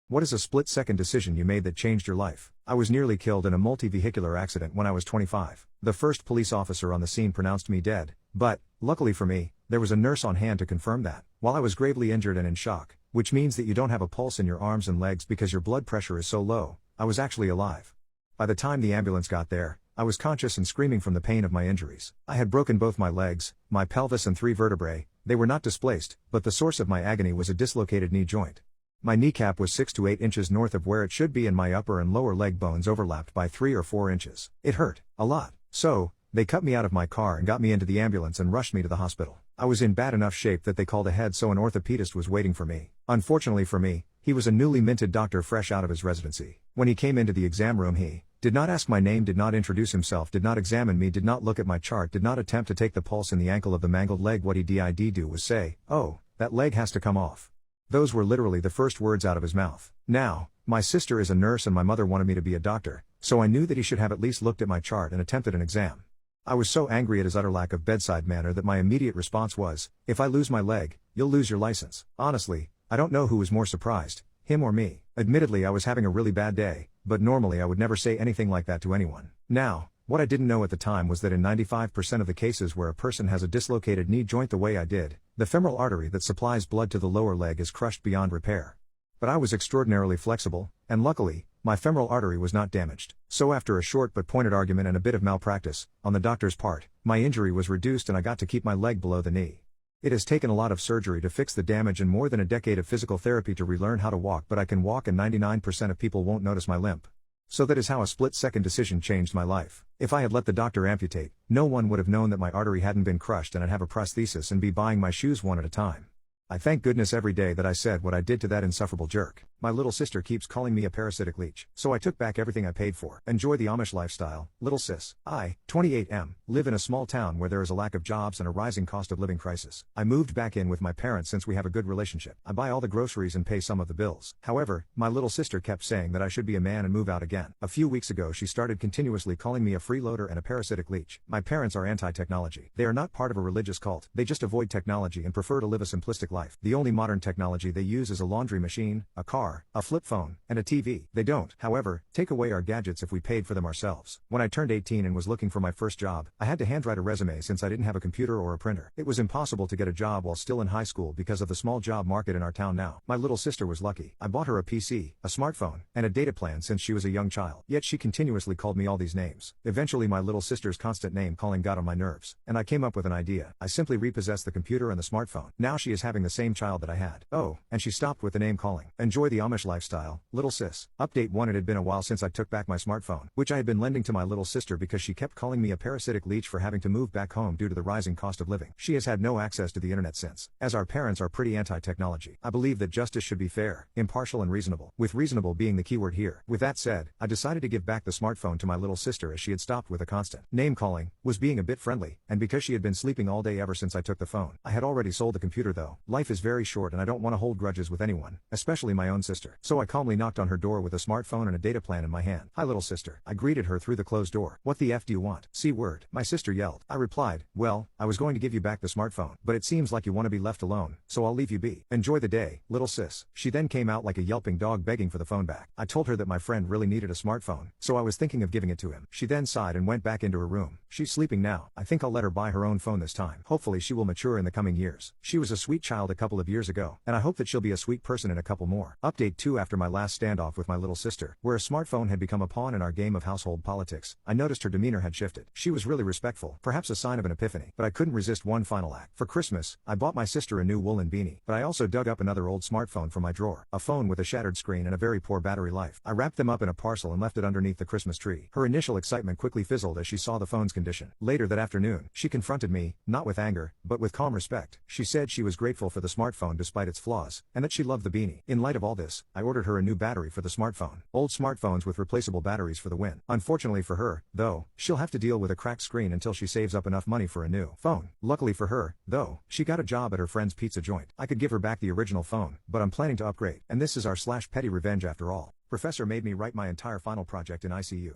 What is a split-second decision you made that changed your life? I was nearly killed in a multi-vehicular accident when I was 25. The first police officer on the scene pronounced me dead, but, luckily for me, there was a nurse on hand to confirm that. While I was gravely injured and in shock, which means that you don't have a pulse in your arms and legs because your blood pressure is so low, I was actually alive. By the time the ambulance got there, I was conscious and screaming from the pain of my injuries. I had broken both my legs, my pelvis and 3 vertebrae. They were not displaced, but the source of my agony was a dislocated knee joint. My kneecap was 6 to 8 inches north of where it should be and my upper and lower leg bones overlapped by 3 or 4 inches. It hurt, a lot. So, they cut me out of my car and got me into the ambulance and rushed me to the hospital. I was in bad enough shape that they called ahead so an orthopedist was waiting for me. Unfortunately for me, he was a newly minted doctor fresh out of his residency. When he came into the exam room he did not ask my name, did not introduce himself, did not examine me, did not look at my chart, did not attempt to take the pulse in the ankle of the mangled leg. What he did do was say, "Oh, that leg has to come off." Those were literally the first words out of his mouth. Now, my sister is a nurse and my mother wanted me to be a doctor, so I knew that he should have at least looked at my chart and attempted an exam. I was so angry at his utter lack of bedside manner that my immediate response was, "If I lose my leg, you'll lose your license." Honestly, I don't know who was more surprised, him or me. Admittedly, I was having a really bad day, but normally I would never say anything like that to anyone. Now, what I didn't know at the time was that in 95% of the cases where a person has a dislocated knee joint the way I did, the femoral artery that supplies blood to the lower leg is crushed beyond repair. But I was extraordinarily flexible, and luckily, my femoral artery was not damaged. So after a short but pointed argument and a bit of malpractice, on the doctor's part, my injury was reduced and I got to keep my leg below the knee. It has taken a lot of surgery to fix the damage and more than a decade of physical therapy to relearn how to walk, but I can walk and 99% of people won't notice my limp. So that is how a split-second decision changed my life. If I had let the doctor amputate, no one would have known that my artery hadn't been crushed and I'd have a prosthesis and be buying my shoes one at a time. I thank goodness every day that I said what I did to that insufferable jerk. My little sister keeps calling me a parasitic leech, so I took back everything I paid for. Enjoy the Amish lifestyle, little sis. I, 28M, live in a small town where there is a lack of jobs and a rising cost of living crisis. I moved back in with my parents since we have a good relationship. I buy all the groceries and pay some of the bills. However, my little sister kept saying that I should be a man and move out again. A few weeks ago she started continuously calling me a freeloader and a parasitic leech. My parents are anti-technology. They are not part of a religious cult. They just avoid technology and prefer to live a simplistic life. The only modern technology they use is a laundry machine, a car, a flip phone, and a TV. They don't, however, take away our gadgets if we paid for them ourselves. When I turned 18 and was looking for my first job, I had to handwrite a resume since I didn't have a computer or a printer. It was impossible to get a job while still in high school because of the small job market in our town now. My little sister was lucky. I bought her a PC, a smartphone, and a data plan since she was a young child. Yet she continuously called me all these names. Eventually my little sister's constant name calling got on my nerves, and I came up with an idea. I simply repossessed the computer and the smartphone. Now she is having the same child that I had. Oh, and she stopped with the name calling. Enjoy the Amish lifestyle, little sis. Update 1. It had been a while since I took back my smartphone, which I had been lending to my little sister because she kept calling me a parasitic leech for having to move back home due to the rising cost of living. She has had no access to the internet since, as our parents are pretty anti-technology. I believe that justice should be fair, impartial and reasonable, with reasonable being the keyword here. With that said, I decided to give back the smartphone to my little sister as she had stopped with a constant name calling, was being a bit friendly, and because she had been sleeping all day ever since I took the phone. I had already sold the computer though. Life is very short and I don't want to hold grudges with anyone, especially my own sister. So I calmly knocked on her door with a smartphone and a data plan in my hand. "Hi little sister." I greeted her through the closed door. "What the F do you want?" "C-word," my sister yelled. I replied, "Well, I was going to give you back the smartphone, but it seems like you want to be left alone, so I'll leave you be. Enjoy the day, little sis." She then came out like a yelping dog begging for the phone back. I told her that my friend really needed a smartphone, so I was thinking of giving it to him. She then sighed and went back into her room. She's sleeping now. I think I'll let her buy her own phone this time. Hopefully she will mature in the coming years. She was a sweet child a couple of years ago, and I hope that she'll be a sweet person in a couple more. Update 2. After my last standoff with my little sister, where a smartphone had become a pawn in our game of household politics, I noticed her demeanor had shifted. She was really respectful, perhaps a sign of an epiphany, but I couldn't resist one final act. For Christmas, I bought my sister a new woolen beanie, but I also dug up another old smartphone from my drawer, a phone with a shattered screen and a very poor battery life. I wrapped them up in a parcel and left it underneath the Christmas tree. Her initial excitement quickly fizzled as she saw the phone's condition. Later that afternoon, she confronted me, not with anger, but with calm respect. She said she was grateful for the smartphone despite its flaws, and that she loved the beanie. In light of all this, I ordered her a new battery for the smartphone. Old smartphones with replaceable batteries for the win. Unfortunately for her, though, she'll have to deal with a cracked screen until she saves up enough money for a new phone. Luckily for her, though, she got a job at her friend's pizza joint. I could give her back the original phone, but I'm planning to upgrade. And this is our petty revenge after all. Professor made me write my entire final project in ICU.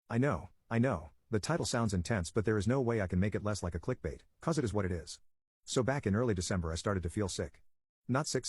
I know, the title sounds intense, but there is no way I can make it less like a clickbait, cause it is what it is. So back in early December I started to feel sick. Not sick,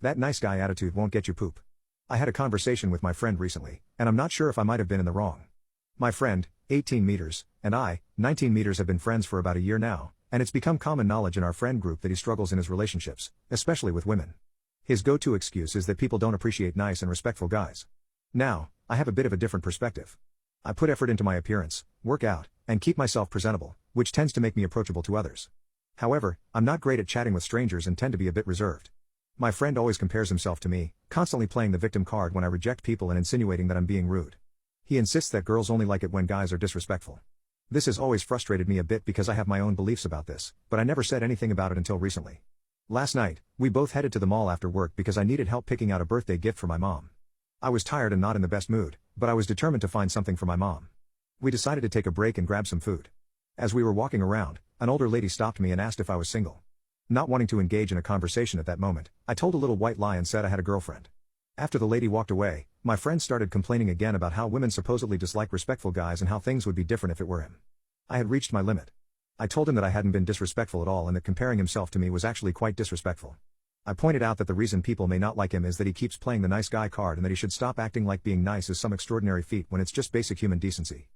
That nice guy attitude won't get you poop. I had a conversation with my friend recently, and I'm not sure if I might have been in the wrong. My friend, 18 meters, and I, 19 meters, have been friends for about a year now, and it's become common knowledge in our friend group that he struggles in his relationships, especially with women. His go-to excuse is that people don't appreciate nice and respectful guys. Now, I have a bit of a different perspective. I put effort into my appearance, work out, and keep myself presentable, which tends to make me approachable to others. However, I'm not great at chatting with strangers and tend to be a bit reserved. My friend always compares himself to me, constantly playing the victim card when I reject people and insinuating that I'm being rude. He insists that girls only like it when guys are disrespectful. This has always frustrated me a bit because I have my own beliefs about this, but I never said anything about it until recently. Last night, we both headed to the mall after work because I needed help picking out a birthday gift for my mom. I was tired and not in the best mood, but I was determined to find something for my mom. We decided to take a break and grab some food. As we were walking around, an older lady stopped me and asked if I was single. Not wanting to engage in a conversation at that moment, I told a little white lie and said I had a girlfriend. After the lady walked away, my friend started complaining again about how women supposedly dislike respectful guys and how things would be different if it were him. I had reached my limit. I told him that I hadn't been disrespectful at all and that comparing himself to me was actually quite disrespectful. I pointed out that the reason people may not like him is that he keeps playing the nice guy card and that he should stop acting like being nice is some extraordinary feat when it's just basic human decency.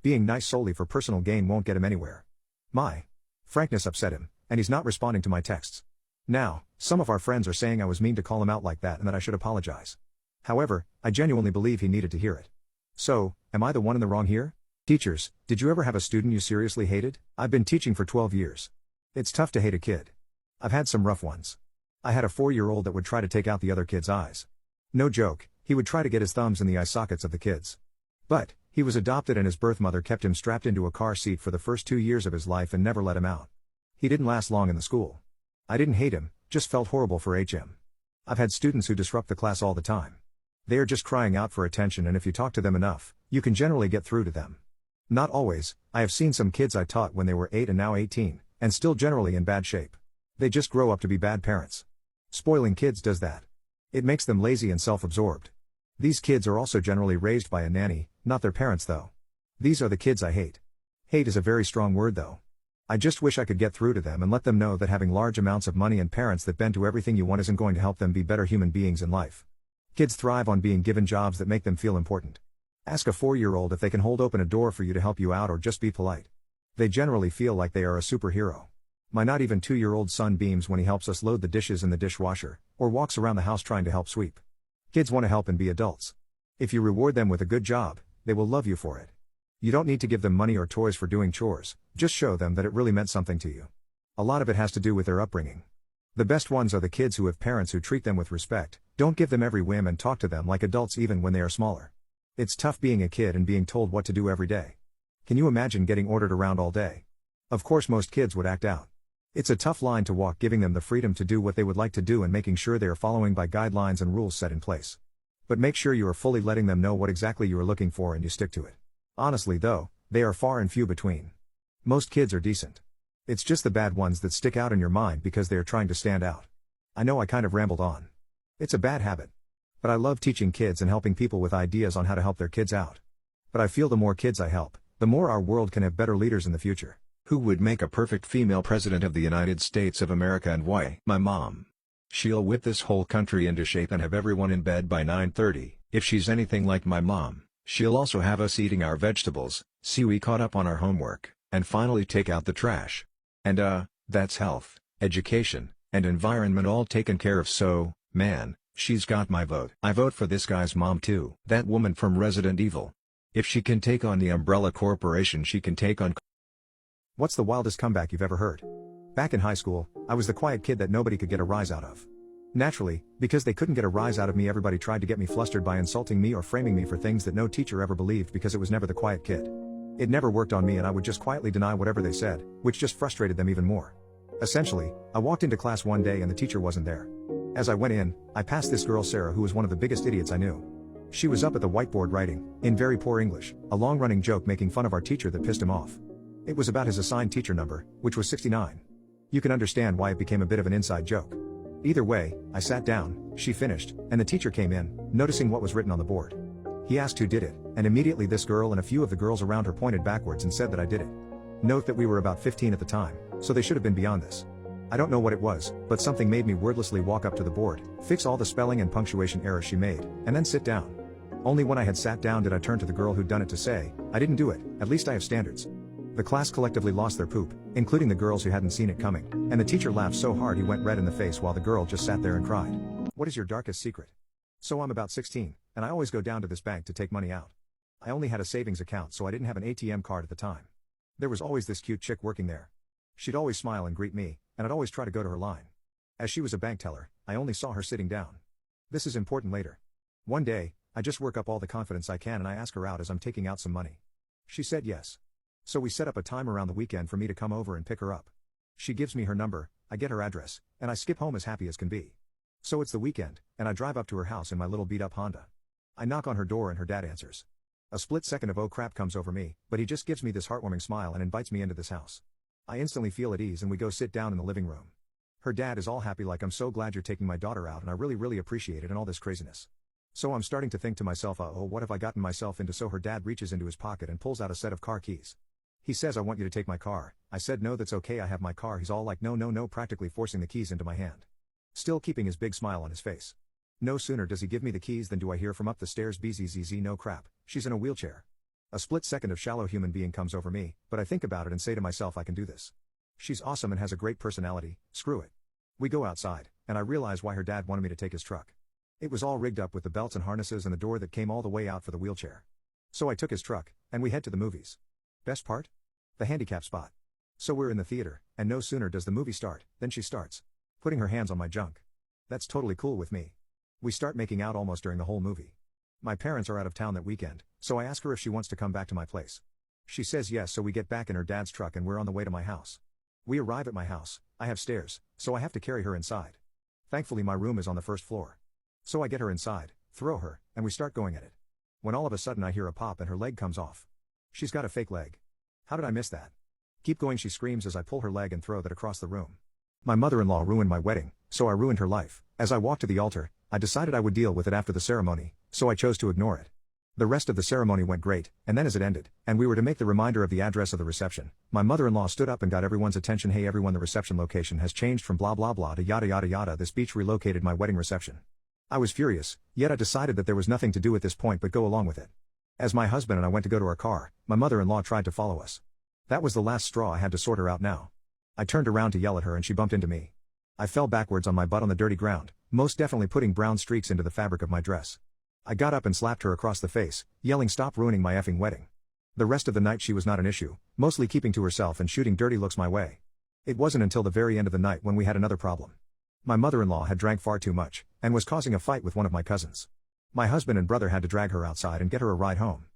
Being nice solely for personal gain won't get him anywhere. My frankness upset him, and he's not responding to my texts. Now, some of our friends are saying I was mean to call him out like that and that I should apologize. However, I genuinely believe he needed to hear it. So, am I the one in the wrong here? Teachers, did you ever have a student you seriously hated? I've been teaching for 12 years. It's tough to hate a kid. I've had some rough ones. I had a 4-year-old that would try to take out the other kid's eyes. No joke, he would try to get his thumbs in the eye sockets of the kids. But, he was adopted and his birth mother kept him strapped into a car seat for the first 2 years of his life and never let him out. He didn't last long in the school. I didn't hate him, just felt horrible for him. I've had students who disrupt the class all the time. They are just crying out for attention, and if you talk to them enough, you can generally get through to them. Not always. I have seen some kids I taught when they were 8 and now 18, and still generally in bad shape. They just grow up to be bad parents. Spoiling kids does that. It makes them lazy and self-absorbed. These kids are also generally raised by a nanny, not their parents though. These are the kids I hate. Hate is a very strong word though. I just wish I could get through to them and let them know that having large amounts of money and parents that bend to everything you want isn't going to help them be better human beings in life. Kids thrive on being given jobs that make them feel important. Ask a 4-year-old if they can hold open a door for you to help you out or just be polite. They generally feel like they are a superhero. My not even 2-year-old son beams when he helps us load the dishes in the dishwasher, or walks around the house trying to help sweep. Kids want to help and be adults. If you reward them with a good job, they will love you for it. You don't need to give them money or toys for doing chores, just show them that it really meant something to you. A lot of it has to do with their upbringing. The best ones are the kids who have parents who treat them with respect, don't give them every whim and talk to them like adults even when they are smaller. It's tough being a kid and being told what to do every day. Can you imagine getting ordered around all day? Of course most kids would act out. It's a tough line to walk, giving them the freedom to do what they would like to do and making sure they are following by guidelines and rules set in place. But make sure you are fully letting them know what exactly you are looking for and you stick to it. Honestly though, they are far and few between. Most kids are decent. It's just the bad ones that stick out in your mind because they are trying to stand out. I know I kind of rambled on. It's a bad habit. But I love teaching kids and helping people with ideas on how to help their kids out. But I feel the more kids I help, the more our world can have better leaders in the future. Who would make a perfect female president of the United States of America and why? My mom. She'll whip this whole country into shape and have everyone in bed by 9:30. If she's anything like my mom, she'll also have us eating our vegetables, see we caught up on our homework, and finally take out the trash. And that's health, education, and environment all taken care of, so, man, she's got my vote. I vote for this guy's mom too. That woman from Resident Evil. If she can take on the Umbrella Corporation, she can take on... What's the wildest comeback you've ever heard? Back in high school, I was the quiet kid that nobody could get a rise out of. Naturally, because they couldn't get a rise out of me, everybody tried to get me flustered by insulting me or framing me for things that no teacher ever believed because it was never the quiet kid. It never worked on me and I would just quietly deny whatever they said, which just frustrated them even more. Essentially, I walked into class one day and the teacher wasn't there. As I went in, I passed this girl Sarah who was one of the biggest idiots I knew. She was up at the whiteboard writing, in very poor English, a long-running joke making fun of our teacher that pissed him off. It was about his assigned teacher number, which was 69. You can understand why it became a bit of an inside joke. Either way, I sat down, she finished, and the teacher came in, noticing what was written on the board. He asked who did it, and immediately this girl and a few of the girls around her pointed backwards and said that I did it. Note that we were about 15 at the time, so they should have been beyond this. I don't know what it was, but something made me wordlessly walk up to the board, fix all the spelling and punctuation errors she made, and then sit down. Only when I had sat down did I turn to the girl who'd done it to say, I didn't do it, at least I have standards. The class collectively lost their poop, including the girls who hadn't seen it coming, and the teacher laughed so hard he went red in the face while the girl just sat there and cried. What is your darkest secret? So I'm about 16, and I always go down to this bank to take money out. I only had a savings account, so I didn't have an ATM card at the time. There was always this cute chick working there. She'd always smile and greet me, and I'd always try to go to her line. As she was a bank teller, I only saw her sitting down. This is important later. One day, I just work up all the confidence I can and I ask her out as I'm taking out some money. She said yes. So we set up a time around the weekend for me to come over and pick her up. She gives me her number, I get her address, and I skip home as happy as can be. So it's the weekend, and I drive up to her house in my little beat-up Honda. I knock on her door and her dad answers. A split second of oh crap comes over me, but he just gives me this heartwarming smile and invites me into this house. I instantly feel at ease and we go sit down in the living room. Her dad is all happy like I'm so glad you're taking my daughter out and I really appreciate it and all this craziness. So I'm starting to think to myself, oh what have I gotten myself into? So her dad reaches into his pocket and pulls out a set of car keys. He says I want you to take my car. I said no, that's okay, I have my car. He's all like no, practically forcing the keys into my hand. Still keeping his big smile on his face. No sooner does he give me the keys than do I hear from up the stairs, bzzz, no crap, she's in a wheelchair. A split second of shallow human being comes over me, but I think about it and say to myself I can do this. She's awesome and has a great personality, screw it. We go outside, and I realize why her dad wanted me to take his truck. It was all rigged up with the belts and harnesses and the door that came all the way out for the wheelchair. So I took his truck, and we head to the movies. Best part? The handicap spot. So we're in the theater, and no sooner does the movie start, than she starts putting her hands on my junk. That's totally cool with me. We start making out almost during the whole movie. My parents are out of town that weekend, so I ask her if she wants to come back to my place. She says yes, so we get back in her dad's truck and we're on the way to my house. We arrive at my house, I have stairs, so I have to carry her inside. Thankfully my room is on the first floor. So I get her inside, throw her, and we start going at it. When all of a sudden I hear a pop and her leg comes off. She's got a fake leg. How did I miss that? Keep going, she screams as I pull her leg and throw that across the room. My mother-in-law ruined my wedding, so I ruined her life. As I walked to the altar, I decided I would deal with it after the ceremony, so I chose to ignore it. The rest of the ceremony went great, and then as it ended, and we were to make the reminder of the address of the reception, my mother-in-law stood up and got everyone's attention. Hey everyone, the reception location has changed from blah blah blah to yada yada yada. This beach relocated my wedding reception. I was furious, yet I decided that there was nothing to do at this point but go along with it. As my husband and I went to go to our car, my mother-in-law tried to follow us. That was the last straw. I had to sort her out now. I turned around to yell at her and she bumped into me. I fell backwards on my butt on the dirty ground, most definitely putting brown streaks into the fabric of my dress. I got up and slapped her across the face, yelling stop ruining my effing wedding. The rest of the night she was not an issue, mostly keeping to herself and shooting dirty looks my way. It wasn't until the very end of the night when we had another problem. My mother-in-law had drank far too much, and was causing a fight with one of my cousins. My husband and brother had to drag her outside and get her a ride home.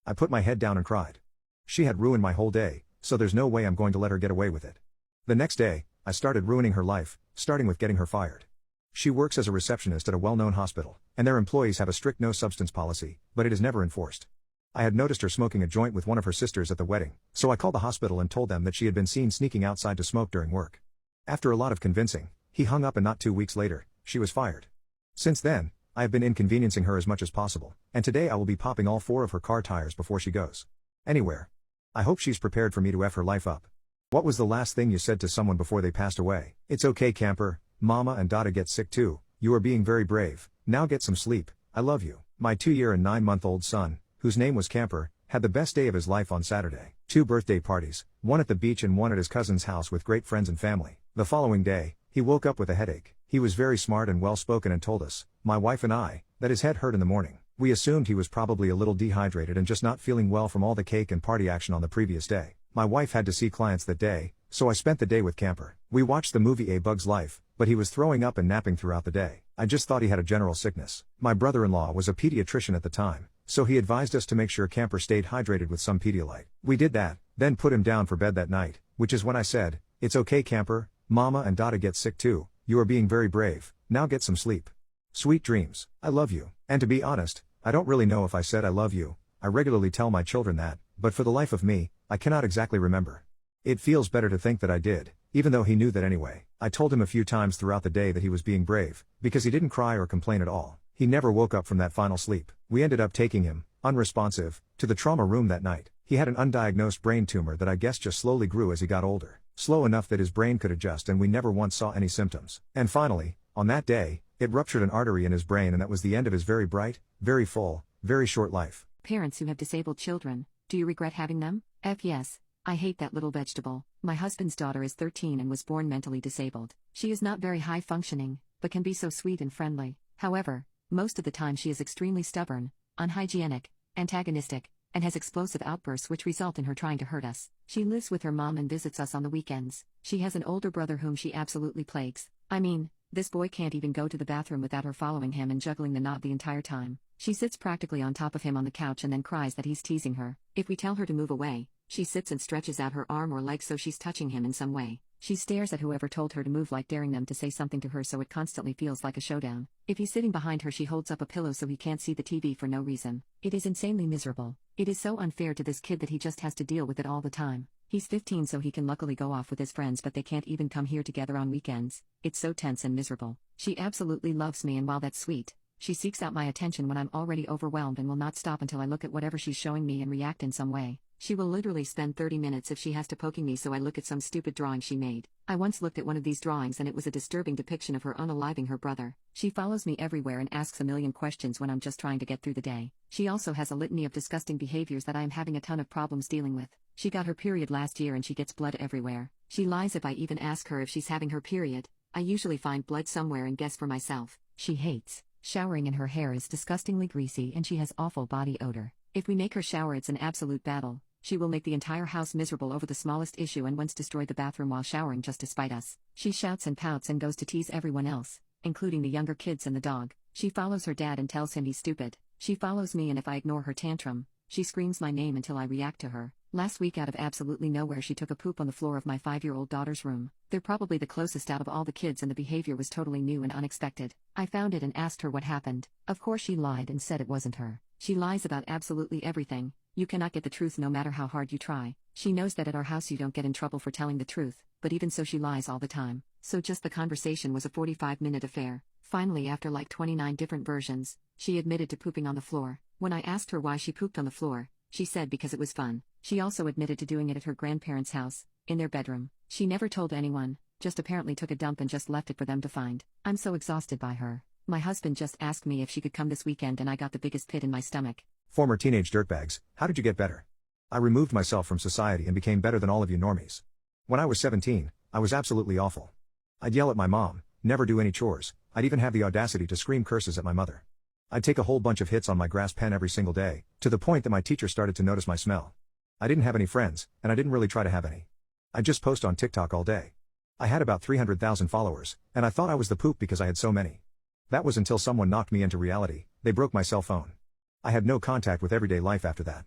I put my head down and cried. She had ruined my whole day, so there's no way I'm going to let her get away with it. The next day, I started ruining her life, starting with getting her fired. She works as a receptionist at a well-known hospital, and their employees have a strict no-substance policy, but it is never enforced. I had noticed her smoking a joint with one of her sisters at the wedding, so I called the hospital and told them that she had been seen sneaking outside to smoke during work. After a lot of convincing, he hung up and not 2 weeks later, she was fired. Since then, I have been inconveniencing her as much as possible, and today I will be popping all 4 of her car tires before she goes anywhere. I hope she's prepared for me to F her life up. What was the last thing you said to someone before they passed away? It's okay, camper. Mama and Dada get sick too. You are being very brave. Now get some sleep. I love you. My 2-year and 9-month-old son, whose name was Camper, had the best day of his life on Saturday. 2 birthday parties, one at the beach and one at his cousin's house with great friends and family. The following day, he woke up with a headache. He was very smart and well-spoken and told us, my wife and I, that his head hurt in the morning. We assumed he was probably a little dehydrated and just not feeling well from all the cake and party action on the previous day. My wife had to see clients that day, so I spent the day with Camper. We watched the movie A Bug's Life, but he was throwing up and napping throughout the day. I just thought he had a general sickness. My brother-in-law was a pediatrician at the time, so he advised us to make sure Camper stayed hydrated with some Pedialyte. We did that, then put him down for bed that night, which is when I said, it's okay, Camper. Mama and Dada get sick too. You are being very brave. Now get some sleep. Sweet dreams. I love you. And to be honest, I don't really know if I said I love you. I regularly tell my children that, but for the life of me, I cannot exactly remember. It feels better to think that I did, even though he knew that anyway. I told him a few times throughout the day that he was being brave, because he didn't cry or complain at all. He never woke up from that final sleep. We ended up taking him, unresponsive, to the trauma room that night. He had an undiagnosed brain tumor that I guess just slowly grew as he got older. Slow enough that his brain could adjust and we never once saw any symptoms. And finally, on that day, it ruptured an artery in his brain and that was the end of his very bright, very full, very short life. Parents who have disabled children, do you regret having them? Yes. I hate that little vegetable. My husband's daughter is 13 and was born mentally disabled. She is not very high functioning, but can be so sweet and friendly. However, most of the time she is extremely stubborn, unhygienic, antagonistic, and has explosive outbursts which result in her trying to hurt us. She lives with her mom and visits us on the weekends. She has an older brother whom she absolutely plagues. I mean, this boy can't even go to the bathroom without her following him and juggling the knob the entire time. She sits practically on top of him on the couch and then cries that he's teasing her. If we tell her to move away, she sits and stretches out her arm or leg so she's touching him in some way. She stares at whoever told her to move like daring them to say something to her so it constantly feels like a showdown. If he's sitting behind her she holds up a pillow so he can't see the TV for no reason. It is insanely miserable. It is so unfair to this kid that he just has to deal with it all the time. He's 15 so he can luckily go off with his friends but they can't even come here together on weekends. It's so tense and miserable. She absolutely loves me and while that's sweet, she seeks out my attention when I'm already overwhelmed and will not stop until I look at whatever she's showing me and react in some way. She will literally spend 30 minutes if she has to poking me so I look at some stupid drawing she made. I once looked at one of these drawings and it was a disturbing depiction of her unaliving her brother. She follows me everywhere and asks a million questions when I'm just trying to get through the day. She also has a litany of disgusting behaviors that I am having a ton of problems dealing with. She got her period last year and she gets blood everywhere. She lies if I even ask her if she's having her period. I usually find blood somewhere and guess for myself. She hates showering and her hair is disgustingly greasy and she has awful body odor. If we make her shower it's an absolute battle. She will make the entire house miserable over the smallest issue and once destroyed the bathroom while showering just to spite us. She shouts and pouts and goes to tease everyone else, including the younger kids and the dog. She follows her dad and tells him he's stupid. She follows me and if I ignore her tantrum, she screams my name until I react to her. Last week out of absolutely nowhere she took a poop on the floor of my 5-year-old daughter's room. They're probably the closest out of all the kids and the behavior was totally new and unexpected. I found it and asked her what happened. Of course she lied and said it wasn't her. She lies about absolutely everything. You cannot get the truth no matter how hard you try. She knows that at our house you don't get in trouble for telling the truth, but even so she lies all the time. So just the conversation was a 45-minute affair. Finally after like 29 different versions, she admitted to pooping on the floor. When I asked her why she pooped on the floor, she said because it was fun. She also admitted to doing it at her grandparents' house, in their bedroom. She never told anyone, just apparently took a dump and just left it for them to find. I'm so exhausted by her. My husband just asked me if she could come this weekend and I got the biggest pit in my stomach. Former teenage dirtbags, how did you get better? I removed myself from society and became better than all of you normies. When I was 17, I was absolutely awful. I'd yell at my mom, never do any chores, I'd even have the audacity to scream curses at my mother. I'd take a whole bunch of hits on my grass pen every single day, to the point that my teacher started to notice my smell. I didn't have any friends, and I didn't really try to have any. I'd just post on TikTok all day. I had about 300,000 followers, and I thought I was the poop because I had so many. That was until someone knocked me into reality. They broke my cell phone. I had no contact with everyday life after that.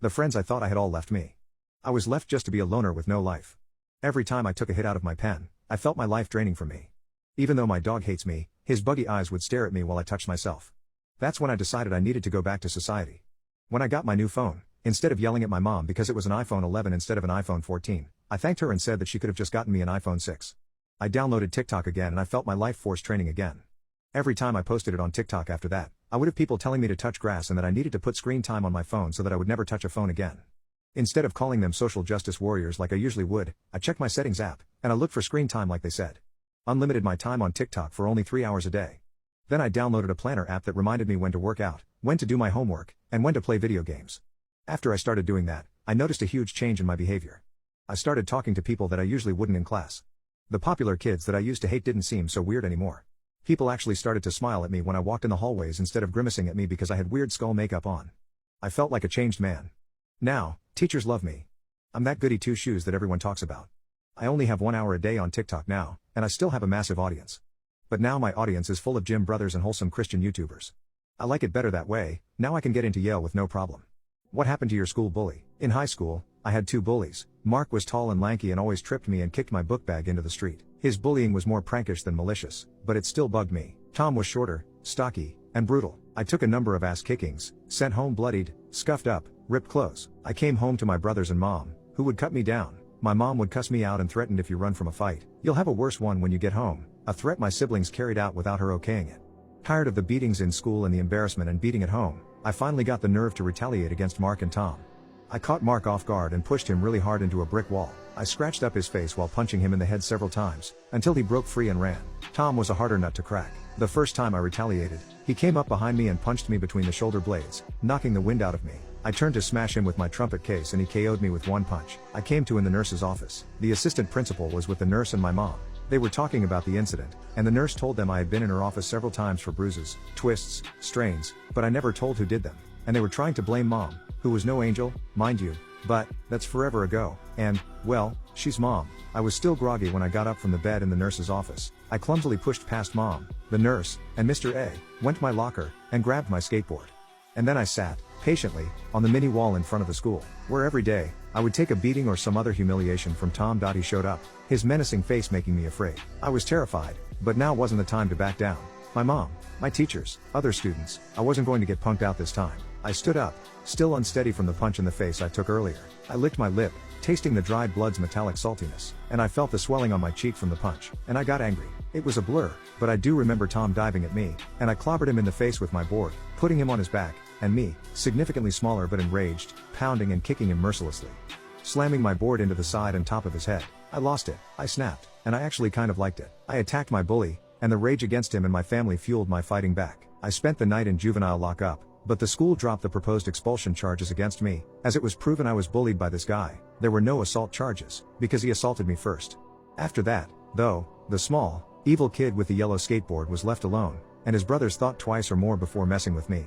The friends I thought I had all left me. I was left just to be a loner with no life. Every time I took a hit out of my pen, I felt my life draining from me. Even though my dog hates me, his buggy eyes would stare at me while I touched myself. That's when I decided I needed to go back to society. When I got my new phone, instead of yelling at my mom because it was an iPhone 11 instead of an iPhone 14, I thanked her and said that she could have just gotten me an iPhone 6. I downloaded TikTok again and I felt my life force training again. Every time I posted it on TikTok after that, I would have people telling me to touch grass and that I needed to put screen time on my phone so that I would never touch a phone again. Instead of calling them social justice warriors like I usually would, I checked my settings app, and I looked for screen time like they said. Unlimited my time on TikTok for only 3 hours a day. Then I downloaded a planner app that reminded me when to work out, when to do my homework, and when to play video games. After I started doing that, I noticed a huge change in my behavior. I started talking to people that I usually wouldn't in class. The popular kids that I used to hate didn't seem so weird anymore. People actually started to smile at me when I walked in the hallways instead of grimacing at me because I had weird skull makeup on. I felt like a changed man. Now, teachers love me. I'm that goody two-shoes that everyone talks about. I only have 1 hour a day on TikTok now, and I still have a massive audience. But now my audience is full of gym brothers and wholesome Christian YouTubers. I like it better that way. Now I can get into Yale with no problem. What happened to your school bully? In high school, I had 2 bullies. Mark was tall and lanky and always tripped me and kicked my book bag into the street. His bullying was more prankish than malicious, but it still bugged me. Tom was shorter, stocky, and brutal. I took a number of ass kickings, sent home bloodied, scuffed up, ripped clothes. I came home to my brothers and mom, who would cut me down. My mom would cuss me out and threatened if you run from a fight, you'll have a worse one when you get home, a threat my siblings carried out without her okaying it. Tired of the beatings in school and the embarrassment and beating at home, I finally got the nerve to retaliate against Mark and Tom. I caught Mark off guard and pushed him really hard into a brick wall. I scratched up his face while punching him in the head several times, until he broke free and ran. Tom was a harder nut to crack. The first time I retaliated, he came up behind me and punched me between the shoulder blades, knocking the wind out of me. I turned to smash him with my trumpet case and he KO'd me with one punch. I came to in the nurse's office. The assistant principal was with the nurse and my mom. They were talking about the incident, and the nurse told them I had been in her office several times for bruises, twists, strains, but I never told who did them. And they were trying to blame mom, who was no angel, mind you, but that's forever ago, and, well, she's mom. I was still groggy when I got up from the bed in the nurse's office. I clumsily pushed past mom, the nurse, and Mr. A, went to my locker, and grabbed my skateboard. And then I sat, patiently, on the mini wall in front of the school, where every day, I would take a beating or some other humiliation from Tom. He showed up, his menacing face making me afraid. I was terrified, but now wasn't the time to back down. My mom, my teachers, other students, I wasn't going to get punked out this time. I stood up, still unsteady from the punch in the face I took earlier. I licked my lip, tasting the dried blood's metallic saltiness, and I felt the swelling on my cheek from the punch, and I got angry. It was a blur, but I do remember Tom diving at me, and I clobbered him in the face with my board, putting him on his back, and me, significantly smaller but enraged, pounding and kicking him mercilessly. Slamming my board into the side and top of his head. I lost it, I snapped, and I actually kind of liked it. I attacked my bully, and the rage against him and my family fueled my fighting back. I spent the night in juvenile lockup, but the school dropped the proposed expulsion charges against me, as it was proven I was bullied by this guy. There were no assault charges, because he assaulted me first. After that, though, the small, evil kid with the yellow skateboard was left alone, and his brothers thought twice or more before messing with me.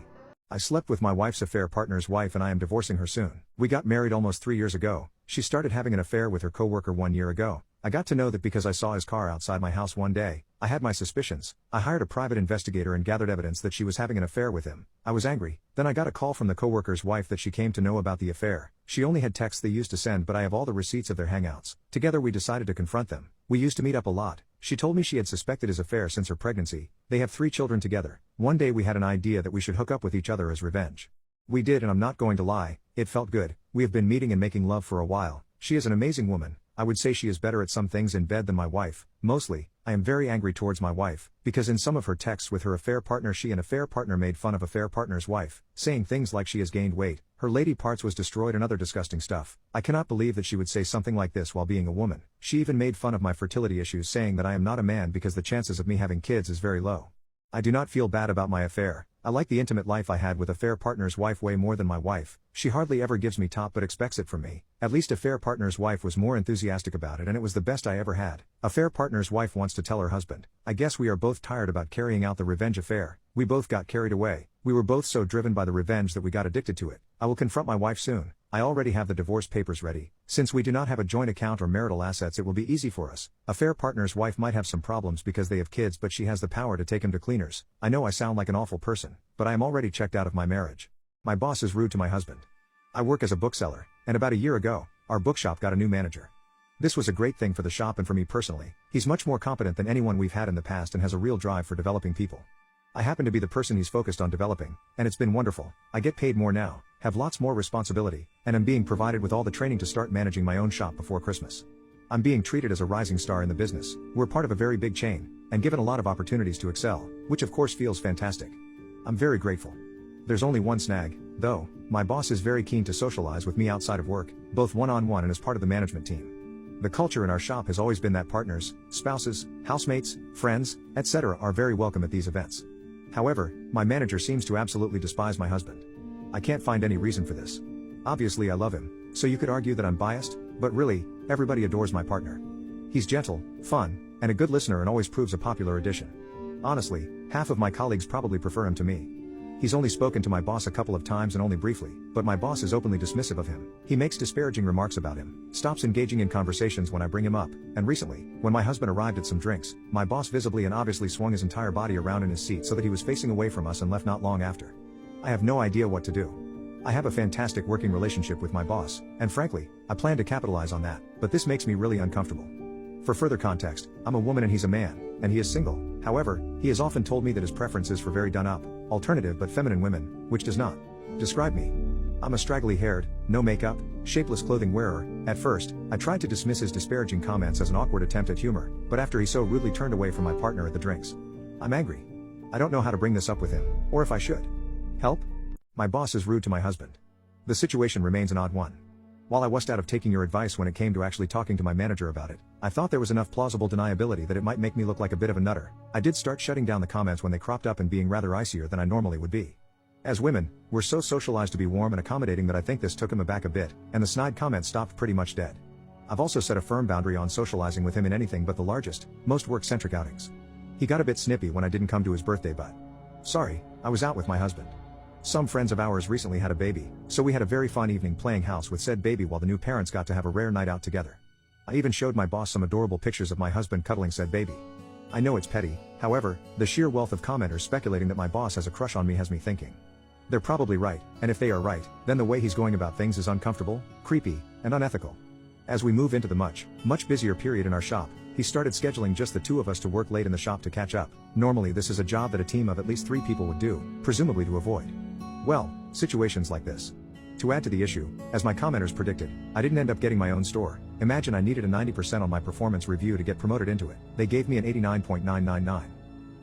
I slept with my wife's affair partner's wife and I am divorcing her soon. We got married almost 3 years ago. She started having an affair with her coworker 1 year ago. I got to know that because I saw his car outside my house one day. I had my suspicions. I hired a private investigator and gathered evidence that she was having an affair with him. I was angry. Then I got a call from the coworker's wife that she came to know about the affair. She only had texts they used to send, but I have all the receipts of their hangouts. Together we decided to confront them. We used to meet up a lot. She told me she had suspected his affair since her pregnancy. They have 3 children together. One day we had an idea that we should hook up with each other as revenge. We did, and I'm not going to lie, it felt good. We have been meeting and making love for a while. She is an amazing woman. I would say she is better at some things in bed than my wife. Mostly, I am very angry towards my wife, because in some of her texts with her affair partner she and affair partner made fun of affair partner's wife, saying things like she has gained weight, her lady parts was destroyed and other disgusting stuff. I cannot believe that she would say something like this while being a woman. She even made fun of my fertility issues, saying that I am not a man because the chances of me having kids is very low. I do not feel bad about my affair. I like the intimate life I had with affair partner's wife way more than my wife. She hardly ever gives me top but expects it from me. At least affair partner's wife was more enthusiastic about it and it was the best I ever had. Affair partner's wife wants to tell her husband. I guess we are both tired about carrying out the revenge affair. We both got carried away. We were both so driven by the revenge that we got addicted to it. I will confront my wife soon. I already have the divorce papers ready. Since we do not have a joint account or marital assets, it will be easy for us. Affair partner's wife might have some problems because they have kids, but she has the power to take him to cleaners. I know I sound like an awful person, but I am already checked out of my marriage. My boss is rude to my husband. I work as a bookseller, and about a year ago, our bookshop got a new manager. This was a great thing for the shop and for me personally. He's much more competent than anyone we've had in the past and has a real drive for developing people. I happen to be the person he's focused on developing, and it's been wonderful. I get paid more now, have lots more responsibility, and am being provided with all the training to start managing my own shop before Christmas. I'm being treated as a rising star in the business. We're part of a very big chain, and given a lot of opportunities to excel, which of course feels fantastic. I'm very grateful. There's only one snag, though. My boss is very keen to socialize with me outside of work, both one-on-one and as part of the management team. The culture in our shop has always been that partners, spouses, housemates, friends, etc. are very welcome at these events. However, my manager seems to absolutely despise my husband. I can't find any reason for this. Obviously I love him, so you could argue that I'm biased, but really, everybody adores my partner. He's gentle, fun, and a good listener and always proves a popular addition. Honestly, half of my colleagues probably prefer him to me. He's only spoken to my boss a couple of times and only briefly, but my boss is openly dismissive of him. He makes disparaging remarks about him, stops engaging in conversations when I bring him up, and recently, when my husband arrived at some drinks, my boss visibly and obviously swung his entire body around in his seat so that he was facing away from us and left not long after. I have no idea what to do. I have a fantastic working relationship with my boss, and frankly, I plan to capitalize on that, but this makes me really uncomfortable. For further context, I'm a woman and he's a man, and he is single. However, he has often told me that his preference is for very done-up, alternative but feminine women, which does not describe me. I'm a straggly-haired, no makeup, shapeless clothing wearer. At first, I tried to dismiss his disparaging comments as an awkward attempt at humor, but after he so rudely turned away from my partner at the drinks, I'm angry. I don't know how to bring this up with him, or if I should. Help? My boss is rude to my husband. The situation remains an odd one. While I was out of taking your advice when it came to actually talking to my manager about it, I thought there was enough plausible deniability that it might make me look like a bit of a nutter. I did start shutting down the comments when they cropped up and being rather icier than I normally would be. As women, we're so socialized to be warm and accommodating that I think this took him aback a bit, and the snide comments stopped pretty much dead. I've also set a firm boundary on socializing with him in anything but the largest, most work-centric outings. He got a bit snippy when I didn't come to his birthday, but sorry, I was out with my husband. Some friends of ours recently had a baby, so we had a very fun evening playing house with said baby while the new parents got to have a rare night out together. I even showed my boss some adorable pictures of my husband cuddling said baby. I know it's petty, however, the sheer wealth of commenters speculating that my boss has a crush on me has me thinking. They're probably right, and if they are right, then the way he's going about things is uncomfortable, creepy, and unethical. As we move into the much busier period in our shop, he started scheduling just the two of us to work late in the shop to catch up. Normally this is a job that a team of at least 3 people would do, presumably to avoid, well, situations like this. To add to the issue, as my commenters predicted, I didn't end up getting my own store. Imagine I needed a 90% on my performance review to get promoted into it. They gave me an 89.999.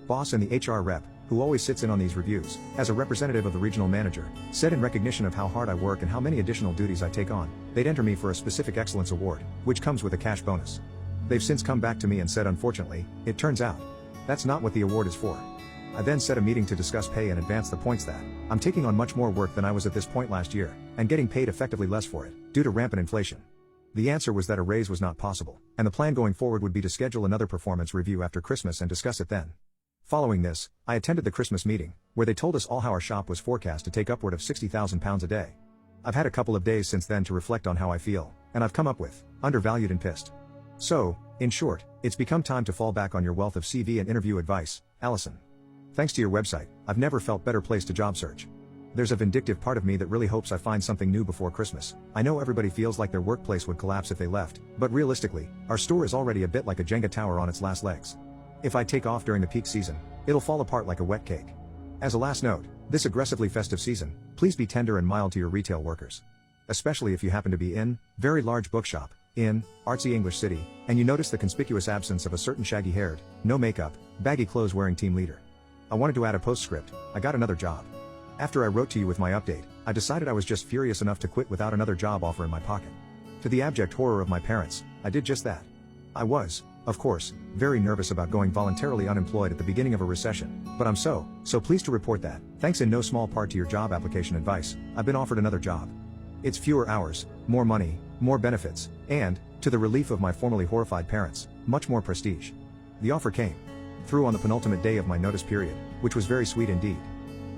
Boss and the HR rep, who always sits in on these reviews, as a representative of the regional manager, said in recognition of how hard I work and how many additional duties I take on, they'd enter me for a specific excellence award, which comes with a cash bonus. They've since come back to me and said unfortunately, it turns out, that's not what the award is for. I then set a meeting to discuss pay and advance the points that I'm taking on much more work than I was at this point last year, and getting paid effectively less for it, due to rampant inflation. The answer was that a raise was not possible, and the plan going forward would be to schedule another performance review after Christmas and discuss it then. Following this, I attended the Christmas meeting, where they told us all how our shop was forecast to take upward of £60,000 a day. I've had a couple of days since then to reflect on how I feel, and I've come up with, undervalued and pissed. So, in short, it's become time to fall back on your wealth of CV and interview advice, Allison. Thanks to your website, I've never felt better placed to job search. There's a vindictive part of me that really hopes I find something new before Christmas. I know everybody feels like their workplace would collapse if they left, but realistically, our store is already a bit like a Jenga tower on its last legs. If I take off during the peak season, it'll fall apart like a wet cake. As a last note, this aggressively festive season, please be tender and mild to your retail workers. Especially if you happen to be in, very large bookshop, in, artsy English city, and you notice the conspicuous absence of a certain shaggy-haired, no makeup, baggy clothes wearing team leader. I wanted to add a postscript, I got another job. After I wrote to you with my update, I decided I was just furious enough to quit without another job offer in my pocket. To the abject horror of my parents, I did just that. I was, of course, very nervous about going voluntarily unemployed at the beginning of a recession, but I'm so pleased to report that, thanks in no small part to your job application advice, I've been offered another job. It's fewer hours, more money, more benefits, and, to the relief of my formerly horrified parents, much more prestige. The offer came through on the penultimate day of my notice period, which was very sweet indeed.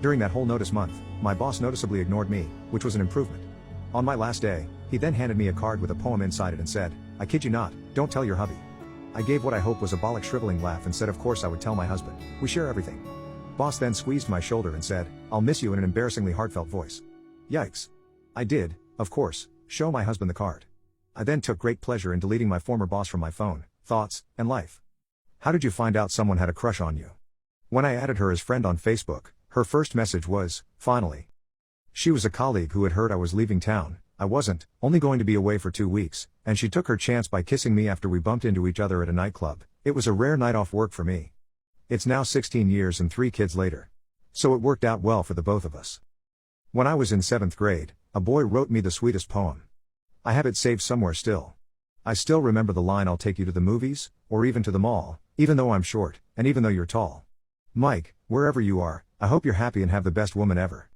During that whole notice month, my boss noticeably ignored me, which was an improvement. On my last day, he then handed me a card with a poem inside it and said, I kid you not, don't tell your hubby. I gave what I hope was a bollock shriveling laugh and said of course I would tell my husband, we share everything. Boss then squeezed my shoulder and said, I'll miss you in an embarrassingly heartfelt voice. Yikes. I did, of course, show my husband the card. I then took great pleasure in deleting my former boss from my phone, thoughts, and life. How did you find out someone had a crush on you? When I added her as friend on Facebook, her first message was, finally. She was a colleague who had heard I was leaving town. I wasn't, only going to be away for 2 weeks, and she took her chance by kissing me after we bumped into each other at a nightclub. It was a rare night off work for me. It's now 16 years and 3 kids later. So it worked out well for the both of us. When I was in 7th grade, a boy wrote me the sweetest poem. I have it saved somewhere still. I still remember the line, I'll take you to the movies, or even to the mall, even though I'm short, and even though you're tall. Mike, wherever you are, I hope you're happy and have the best woman ever.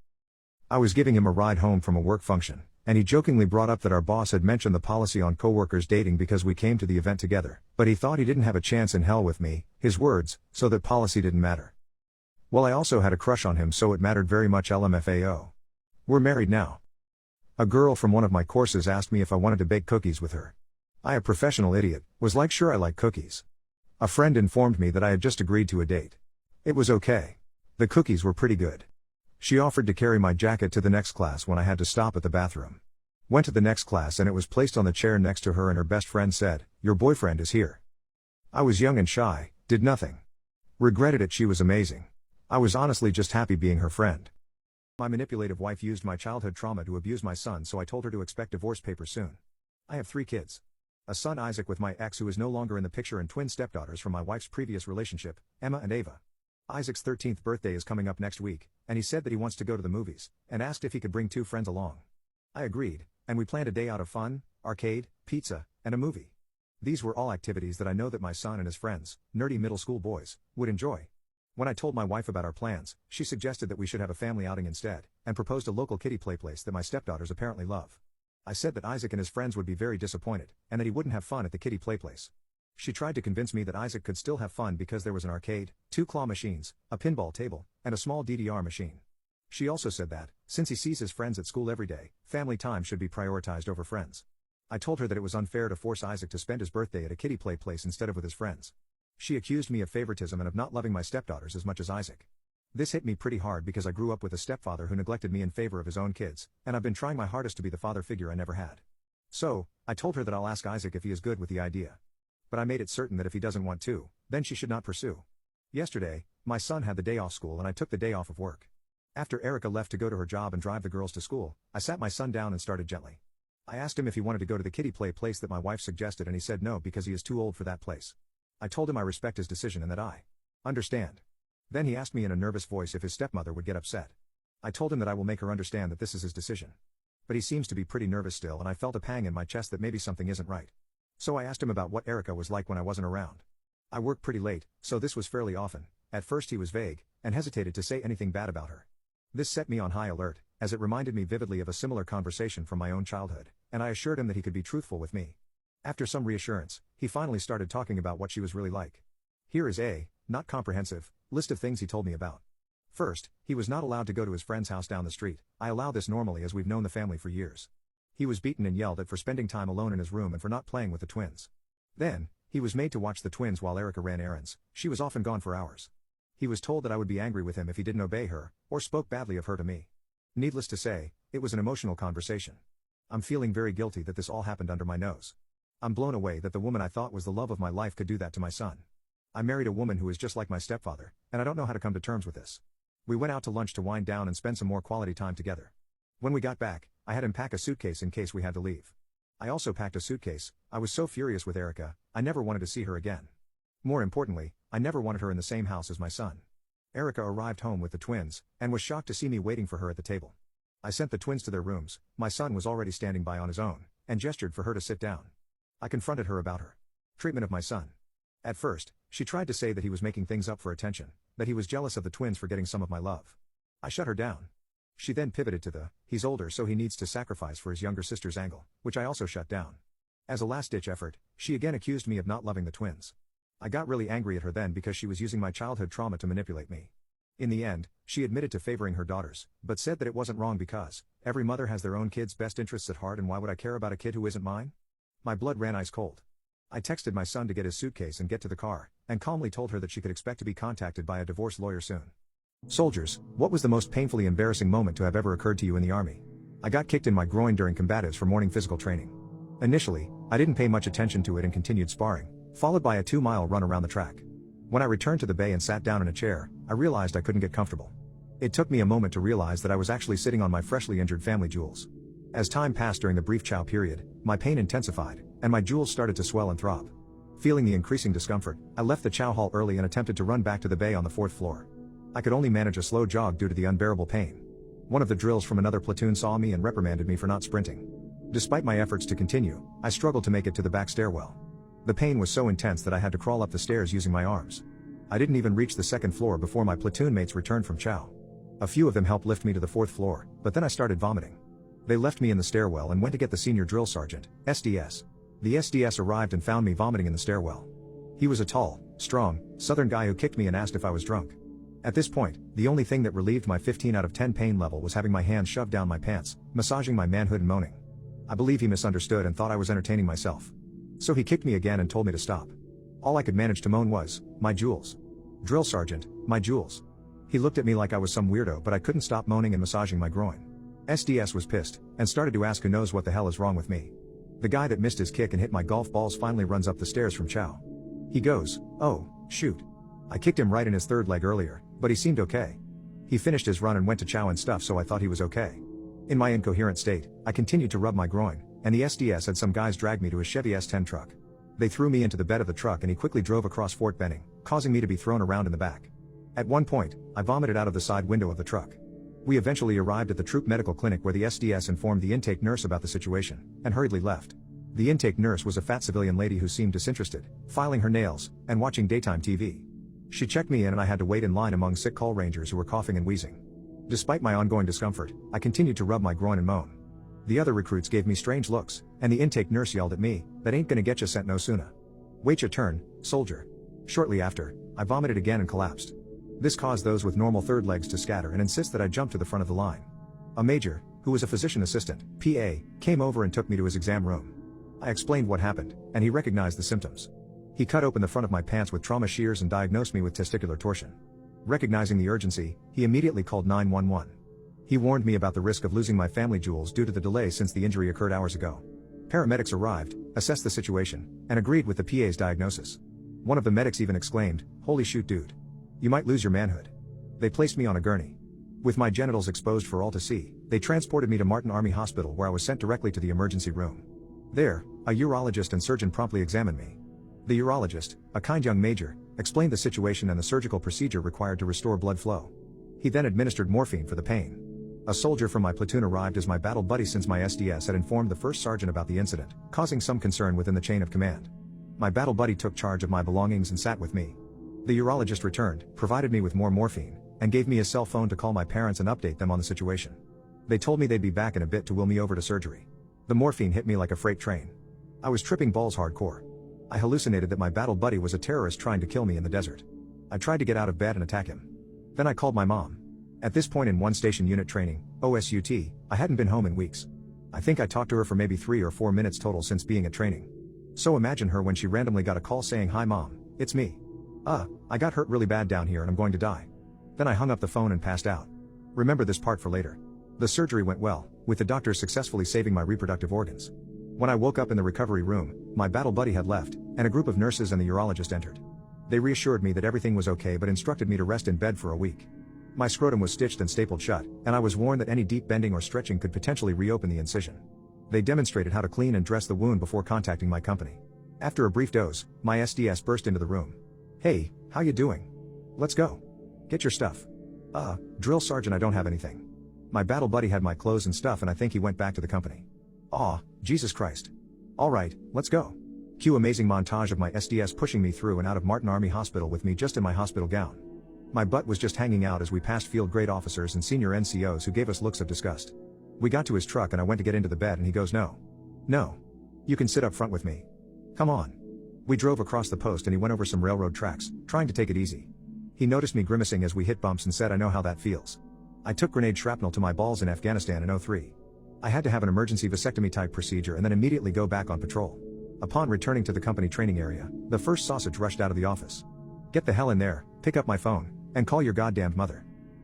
I was giving him a ride home from a work function, and he jokingly brought up that our boss had mentioned the policy on coworkers dating because we came to the event together, but he thought he didn't have a chance in hell with me, his words, so that policy didn't matter. Well, I also had a crush on him, so it mattered very much. LMFAO. We're married now. A girl from one of my courses asked me if I wanted to bake cookies with her. I, a professional idiot, was like, sure, I like cookies. A friend informed me that I had just agreed to a date. It was okay. The cookies were pretty good. She offered to carry my jacket to the next class when I had to stop at the bathroom. Went to the next class and it was placed on the chair next to her, and her best friend said, your boyfriend is here. I was young and shy, did nothing. Regretted it. She was amazing. I was honestly just happy being her friend. My manipulative wife used my childhood trauma to abuse my son, so I told her to expect divorce papers soon. I have 3 kids. A son, Isaac, with my ex who is no longer in the picture, and twin stepdaughters from my wife's previous relationship, Emma and Ava. Isaac's 13th birthday is coming up next week, and he said that he wants to go to the movies, and asked if he could bring 2 friends along. I agreed, and we planned a day out of fun, arcade, pizza, and a movie. These were all activities that I know that my son and his friends, nerdy middle school boys, would enjoy. When I told my wife about our plans, she suggested that we should have a family outing instead, and proposed a local kiddie play place that my stepdaughters apparently love. I said that Isaac and his friends would be very disappointed, and that he wouldn't have fun at the kiddie play place. She tried to convince me that Isaac could still have fun because there was an arcade, 2 claw machines, a pinball table, and a small DDR machine. She also said that, since he sees his friends at school every day, family time should be prioritized over friends. I told her that it was unfair to force Isaac to spend his birthday at a kiddie play place instead of with his friends. She accused me of favoritism and of not loving my stepdaughters as much as Isaac. This hit me pretty hard because I grew up with a stepfather who neglected me in favor of his own kids, and I've been trying my hardest to be the father figure I never had. So, I told her that I'll ask Isaac if he is good with the idea. But I made it certain that if he doesn't want to, then she should not pursue. Yesterday, my son had the day off school and I took the day off of work. After Erica left to go to her job and drive the girls to school, I sat my son down and started gently. I asked him if he wanted to go to the kiddie play place that my wife suggested, and he said no because he is too old for that place. I told him I respect his decision and that I understand. Then he asked me in a nervous voice if his stepmother would get upset. I told him that I will make her understand that this is his decision. But he seems to be pretty nervous still, and I felt a pang in my chest that maybe something isn't right. So I asked him about what Erica was like when I wasn't around. I work pretty late, so this was fairly often. At first he was vague, and hesitated to say anything bad about her. This set me on high alert, as it reminded me vividly of a similar conversation from my own childhood, and I assured him that he could be truthful with me. After some reassurance, he finally started talking about what she was really like. Here is a, not comprehensive, list of things he told me about. First, he was not allowed to go to his friend's house down the street. I allow this normally as we've known the family for years. He was beaten and yelled at for spending time alone in his room and for not playing with the twins. Then, he was made to watch the twins while Erica ran errands. She was often gone for hours. He was told that I would be angry with him if he didn't obey her, or spoke badly of her to me. Needless to say, it was an emotional conversation. I'm feeling very guilty that this all happened under my nose. I'm blown away that the woman I thought was the love of my life could do that to my son. I married a woman who is just like my stepfather, and I don't know how to come to terms with this. We went out to lunch to wind down and spend some more quality time together. When we got back, I had him pack a suitcase in case we had to leave. I also packed a suitcase. I was so furious with Erica, I never wanted to see her again. More importantly, I never wanted her in the same house as my son. Erica arrived home with the twins, and was shocked to see me waiting for her at the table. I sent the twins to their rooms. My son was already standing by on his own, and gestured for her to sit down. I confronted her about her treatment of my son. At first, she tried to say that he was making things up for attention, that he was jealous of the twins for getting some of my love. I shut her down. She then pivoted to the, he's older so he needs to sacrifice for his younger sister's angle, which I also shut down. As a last-ditch effort, she again accused me of not loving the twins. I got really angry at her then because she was using my childhood trauma to manipulate me. In the end, she admitted to favoring her daughters, but said that it wasn't wrong because every mother has their own kid's best interests at heart, and why would I care about a kid who isn't mine? My blood ran ice cold. I texted my son to get his suitcase and get to the car, and calmly told her that she could expect to be contacted by a divorce lawyer soon. Soldiers, what was the most painfully embarrassing moment to have ever occurred to you in the Army? I got kicked in my groin during combatives for morning physical training. Initially, I didn't pay much attention to it and continued sparring, followed by a 2-mile run around the track. When I returned to the bay and sat down in a chair, I realized I couldn't get comfortable. It took me a moment to realize that I was actually sitting on my freshly injured family jewels. As time passed during the brief chow period, my pain intensified, and my jewels started to swell and throb. Feeling the increasing discomfort, I left the chow hall early and attempted to run back to the bay on the 4th floor. I could only manage a slow jog due to the unbearable pain. One of the drills from another platoon saw me and reprimanded me for not sprinting. Despite my efforts to continue, I struggled to make it to the back stairwell. The pain was so intense that I had to crawl up the stairs using my arms. I didn't even reach the 2nd floor before my platoon mates returned from chow. A few of them helped lift me to the 4th floor, but then I started vomiting. They left me in the stairwell and went to get the senior drill sergeant, SDS. The SDS arrived and found me vomiting in the stairwell. He was a tall, strong, southern guy who kicked me and asked if I was drunk. At this point, the only thing that relieved my 15 out of 10 pain level was having my hands shoved down my pants, massaging my manhood and moaning. I believe he misunderstood and thought I was entertaining myself. So he kicked me again and told me to stop. All I could manage to moan was, "My jewels. Drill sergeant, my jewels." He looked at me like I was some weirdo, but I couldn't stop moaning and massaging my groin. SDS was pissed, and started to ask who knows what the hell is wrong with me. The guy that missed his kick and hit my golf balls finally runs up the stairs from chow. He goes, "Oh, shoot. I kicked him right in his 3rd leg earlier, but he seemed okay." He finished his run and went to chow and stuff, so I thought he was okay. In my incoherent state, I continued to rub my groin, and the SDS had some guys drag me to a Chevy S10 truck. They threw me into the bed of the truck and he quickly drove across Fort Benning, causing me to be thrown around in the back. At one point, I vomited out of the side window of the truck. We eventually arrived at the troop medical clinic where the SDS informed the intake nurse about the situation, and hurriedly left. The intake nurse was a fat civilian lady who seemed disinterested, filing her nails, and watching daytime TV. She checked me in and I had to wait in line among sick call rangers who were coughing and wheezing. Despite my ongoing discomfort, I continued to rub my groin and moan. The other recruits gave me strange looks, and the intake nurse yelled at me, "That ain't gonna getcha sent no sooner. Wait your turn, soldier." Shortly after, I vomited again and collapsed. This caused those with normal third legs to scatter and insist that I jump to the front of the line. A major, who was a physician assistant, PA, came over and took me to his exam room. I explained what happened, and he recognized the symptoms. He cut open the front of my pants with trauma shears and diagnosed me with testicular torsion. Recognizing the urgency, he immediately called 911. He warned me about the risk of losing my family jewels due to the delay since the injury occurred hours ago. Paramedics arrived, assessed the situation, and agreed with the PA's diagnosis. One of the medics even exclaimed, "Holy shoot dude. You might lose your manhood." They placed me on a gurney. With my genitals exposed for all to see, they transported me to Martin Army Hospital where I was sent directly to the emergency room. There, a urologist and surgeon promptly examined me. The urologist, a kind young major, explained the situation and the surgical procedure required to restore blood flow. He then administered morphine for the pain. A soldier from my platoon arrived as my battle buddy since my SDS had informed the first sergeant about the incident, causing some concern within the chain of command. My battle buddy took charge of my belongings and sat with me. The urologist returned, provided me with more morphine, and gave me his cell phone to call my parents and update them on the situation. They told me they'd be back in a bit to wheel me over to surgery. The morphine hit me like a freight train. I was tripping balls hardcore. I hallucinated that my battle buddy was a terrorist trying to kill me in the desert. I tried to get out of bed and attack him. Then I called my mom. At this point in one station unit training, OSUT, I hadn't been home in weeks. I think I talked to her for maybe 3 or 4 minutes total since being at training. So imagine her when she randomly got a call saying, "Hi mom, it's me. I got hurt really bad down here and I'm going to die." Then I hung up the phone and passed out. Remember this part for later. The surgery went well, with the doctors successfully saving my reproductive organs. When I woke up in the recovery room, my battle buddy had left, and a group of nurses and the urologist entered. They reassured me that everything was okay but instructed me to rest in bed for a week. My scrotum was stitched and stapled shut, and I was warned that any deep bending or stretching could potentially reopen the incision. They demonstrated how to clean and dress the wound before contacting my company. After a brief dose, my SDS burst into the room. "Hey, how you doing? Let's go. Get your stuff." Drill sergeant, I don't have anything." My battle buddy had my clothes and stuff and I think he went back to the company. Aw, Jesus Christ. Alright, let's go. Cue amazing montage of my SDS pushing me through and out of Martin Army Hospital with me just in my hospital gown. My butt was just hanging out as we passed field grade officers and senior NCOs who gave us looks of disgust. We got to his truck and I went to get into the bed and he goes, "No. No. You can sit up front with me. Come on." We drove across the post and he went over some railroad tracks, trying to take it easy. He noticed me grimacing as we hit bumps and said, "I know how that feels. I took grenade shrapnel to my balls in Afghanistan in '03. I had to have an emergency vasectomy type procedure and then immediately go back on patrol." Upon returning to the company training area, the first sausage rushed out of the office. "Get the hell in there, pick up my phone, and call your goddamned mother.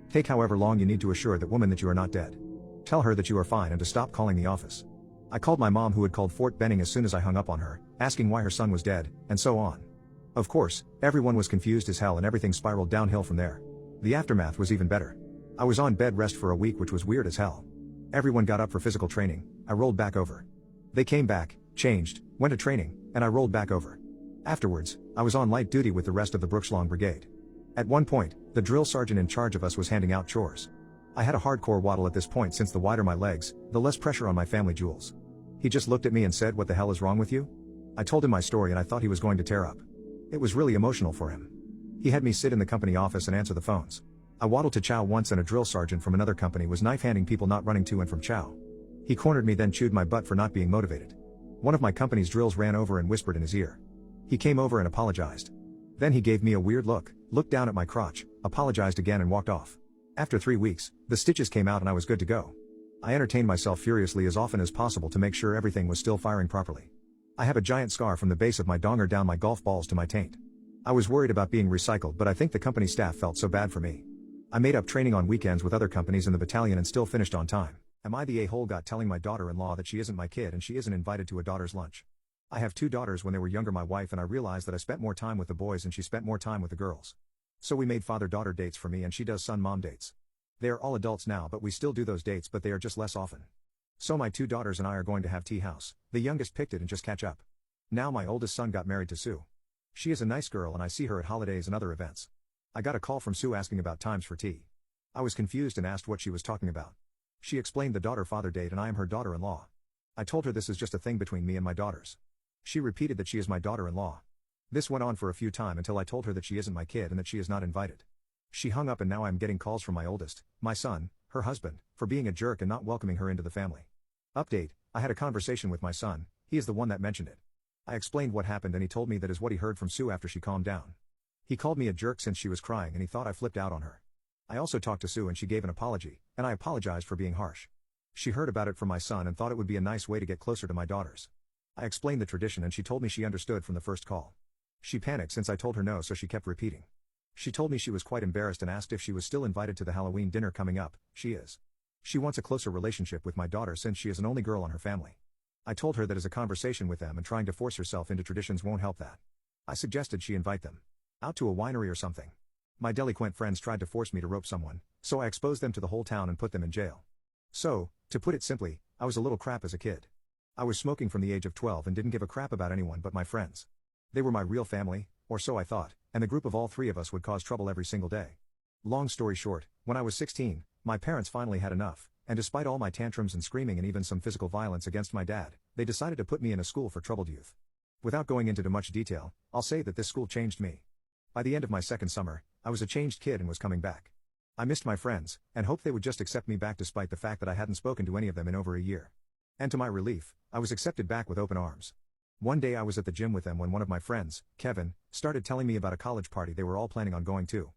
Take however long you need to assure that woman that you are not dead. Tell her that you are fine and to stop calling the office." I called my mom who had called Fort Benning as soon as I hung up on her, asking why her son was dead, and so on. Of course, everyone was confused as hell and everything spiraled downhill from there. The aftermath was even better. I was on bed rest for a week, which was weird as hell. Everyone got up for physical training, I rolled back over. They came back, changed, went to training, and I rolled back over. Afterwards, I was on light duty with the rest of the Brookschlong Brigade. At one point, the drill sergeant in charge of us was handing out chores. I had a hardcore waddle at this point since the wider my legs, the less pressure on my family jewels. He just looked at me and said, "What the hell is wrong with you?" I told him my story and I thought he was going to tear up. It was really emotional for him. He had me sit in the company office and answer the phones. I waddled to chow once and a drill sergeant from another company was knife-handing people not running to and from chow. He cornered me then chewed my butt for not being motivated. One of my company's drills ran over and whispered in his ear. He came over and apologized. Then he gave me a weird look, looked down at my crotch, apologized again and walked off. After 3 weeks, the stitches came out and I was good to go. I entertained myself furiously as often as possible to make sure everything was still firing properly. I have a giant scar from the base of my donger down my golf balls to my taint. I was worried about being recycled, but I think the company staff felt so bad for me. I made up training on weekends with other companies in the battalion and still finished on time. Am I the a-hole got telling my daughter-in-law that she isn't my kid and she isn't invited to a daughter's lunch? I have 2 daughters. When they were younger, my wife and I realized that I spent more time with the boys and she spent more time with the girls. So we made father-daughter dates for me and she does son-mom dates. They are all adults now, but we still do those dates, but they are just less often. So my 2 daughters and I are going to have tea house. The youngest picked it and just catch up. Now my oldest son got married to Sue. She is a nice girl and I see her at holidays and other events. I got a call from Sue asking about times for tea. I was confused and asked what she was talking about. She explained the daughter-father date and I am her daughter-in-law. I told her this is just a thing between me and my daughters. She repeated that she is my daughter-in-law. This went on for a few times until I told her that she isn't my kid and that she is not invited. She hung up and now I'm getting calls from my oldest, my son, her husband, for being a jerk and not welcoming her into the family. Update, I had a conversation with my son, he is the one that mentioned it. I explained what happened and he told me that is what he heard from Sue after she calmed down. He called me a jerk since she was crying and he thought I flipped out on her. I also talked to Sue and she gave an apology, and I apologized for being harsh. She heard about it from my son and thought it would be a nice way to get closer to my daughters. I explained the tradition and she told me she understood from the first call. She panicked since I told her no, so she kept repeating. She told me she was quite embarrassed and asked if she was still invited to the Halloween dinner coming up. She is. She wants a closer relationship with my daughter since she is an only girl on her family. I told her that as a conversation with them and trying to force herself into traditions won't help that. I suggested she invite them out to a winery or something. My delinquent friends tried to force me to rope someone, so I exposed them to the whole town and put them in jail. So, to put it simply, I was a little crap as a kid. I was smoking from the age of 12 and didn't give a crap about anyone but my friends. They were my real family, or so I thought, and the group of all three of us would cause trouble every single day. Long story short, when I was 16, my parents finally had enough, and despite all my tantrums and screaming and even some physical violence against my dad, they decided to put me in a school for troubled youth. Without going into too much detail, I'll say that this school changed me. By the end of my second summer, I was a changed kid and was coming back. I missed my friends, and hoped they would just accept me back despite the fact that I hadn't spoken to any of them in over a year. And to my relief, I was accepted back with open arms. One day I was at the gym with them when one of my friends, Kevin, started telling me about a college party they were all planning on going to.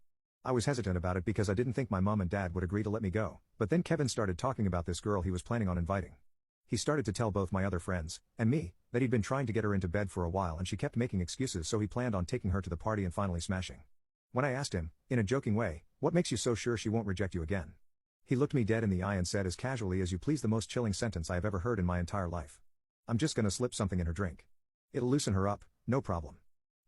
I was hesitant about it because I didn't think my mom and dad would agree to let me go, but then Kevin started talking about this girl he was planning on inviting. He started to tell both my other friends, and me, that he'd been trying to get her into bed for a while and she kept making excuses, so he planned on taking her to the party and finally smashing. When I asked him, in a joking way, what makes you so sure she won't reject you again? He looked me dead in the eye and said as casually as you please, the most chilling sentence I have ever heard in my entire life. I'm just gonna slip something in her drink. It'll loosen her up, no problem.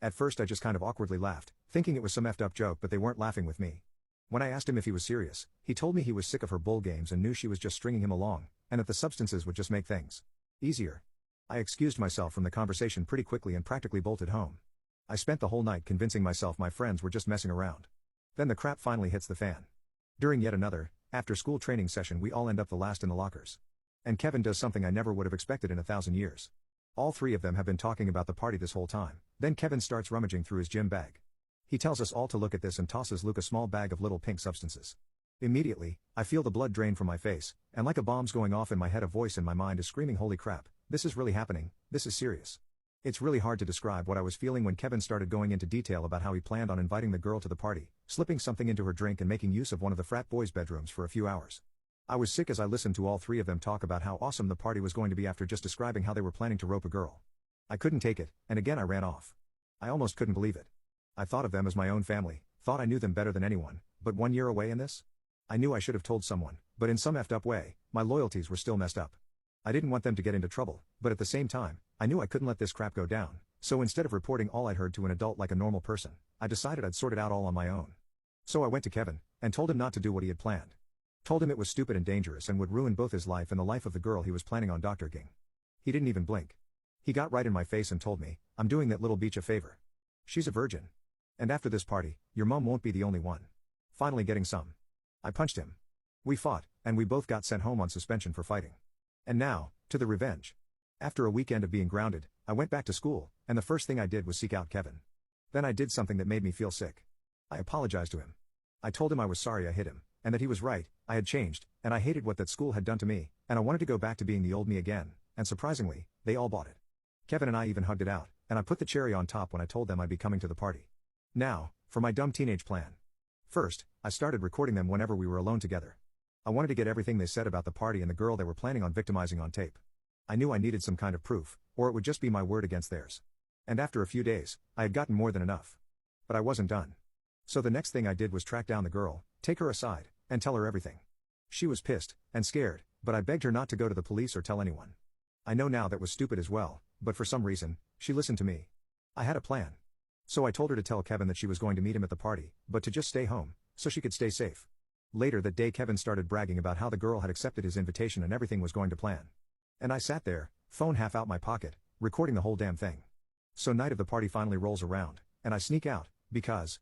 At first I just kind of awkwardly laughed, thinking it was some effed up joke, but they weren't laughing with me. When I asked him if he was serious, he told me he was sick of her bull games and knew she was just stringing him along, and that the substances would just make things easier. I excused myself from the conversation pretty quickly and practically bolted home. I spent the whole night convincing myself my friends were just messing around. Then the crap finally hits the fan. During yet another, after-school training session, we all end up the last in the lockers. And Kevin does something I never would have expected in 1,000 years. All three of them have been talking about the party this whole time, then Kevin starts rummaging through his gym bag. He tells us all to look at this and tosses Luke a small bag of little pink substances. Immediately, I feel the blood drain from my face, and like a bomb's going off in my head, a voice in my mind is screaming, holy crap, this is really happening, this is serious. It's really hard to describe what I was feeling when Kevin started going into detail about how he planned on inviting the girl to the party, slipping something into her drink and making use of one of the frat boys' bedrooms for a few hours. I was sick as I listened to all three of them talk about how awesome the party was going to be after just describing how they were planning to rope a girl. I couldn't take it, and again I ran off. I almost couldn't believe it. I thought of them as my own family, thought I knew them better than anyone, but 1 year away in this? I knew I should have told someone, but in some effed up way, my loyalties were still messed up. I didn't want them to get into trouble, but at the same time, I knew I couldn't let this crap go down, so instead of reporting all I'd heard to an adult like a normal person, I decided I'd sort it out all on my own. So I went to Kevin, and told him not to do what he had planned. Told him it was stupid and dangerous and would ruin both his life and the life of the girl he was planning on doctoring. He didn't even blink. He got right in my face and told me, I'm doing that little beach a favor. She's a virgin. And after this party, your mom won't be the only one. Finally getting some. I punched him. We fought, and we both got sent home on suspension for fighting. And now, to the revenge. After a weekend of being grounded, I went back to school, and the first thing I did was seek out Kevin. Then I did something that made me feel sick. I apologized to him. I told him I was sorry I hit him, and that he was right, I had changed, and I hated what that school had done to me, and I wanted to go back to being the old me again, and surprisingly, they all bought it. Kevin and I even hugged it out, and I put the cherry on top when I told them I'd be coming to the party. Now, for my dumb teenage plan. First, I started recording them whenever we were alone together. I wanted to get everything they said about the party and the girl they were planning on victimizing on tape. I knew I needed some kind of proof, or it would just be my word against theirs. And after a few days, I had gotten more than enough. But I wasn't done. So the next thing I did was track down the girl, take her aside, and tell her everything. She was pissed, and scared, but I begged her not to go to the police or tell anyone. I know now that was stupid as well, but for some reason, she listened to me. I had a plan. So I told her to tell Kevin that she was going to meet him at the party, but to just stay home, so she could stay safe. Later that day Kevin started bragging about how the girl had accepted his invitation and everything was going to plan. And I sat there, phone half out my pocket, recording the whole damn thing. So night of the party finally rolls around, and I sneak out, because,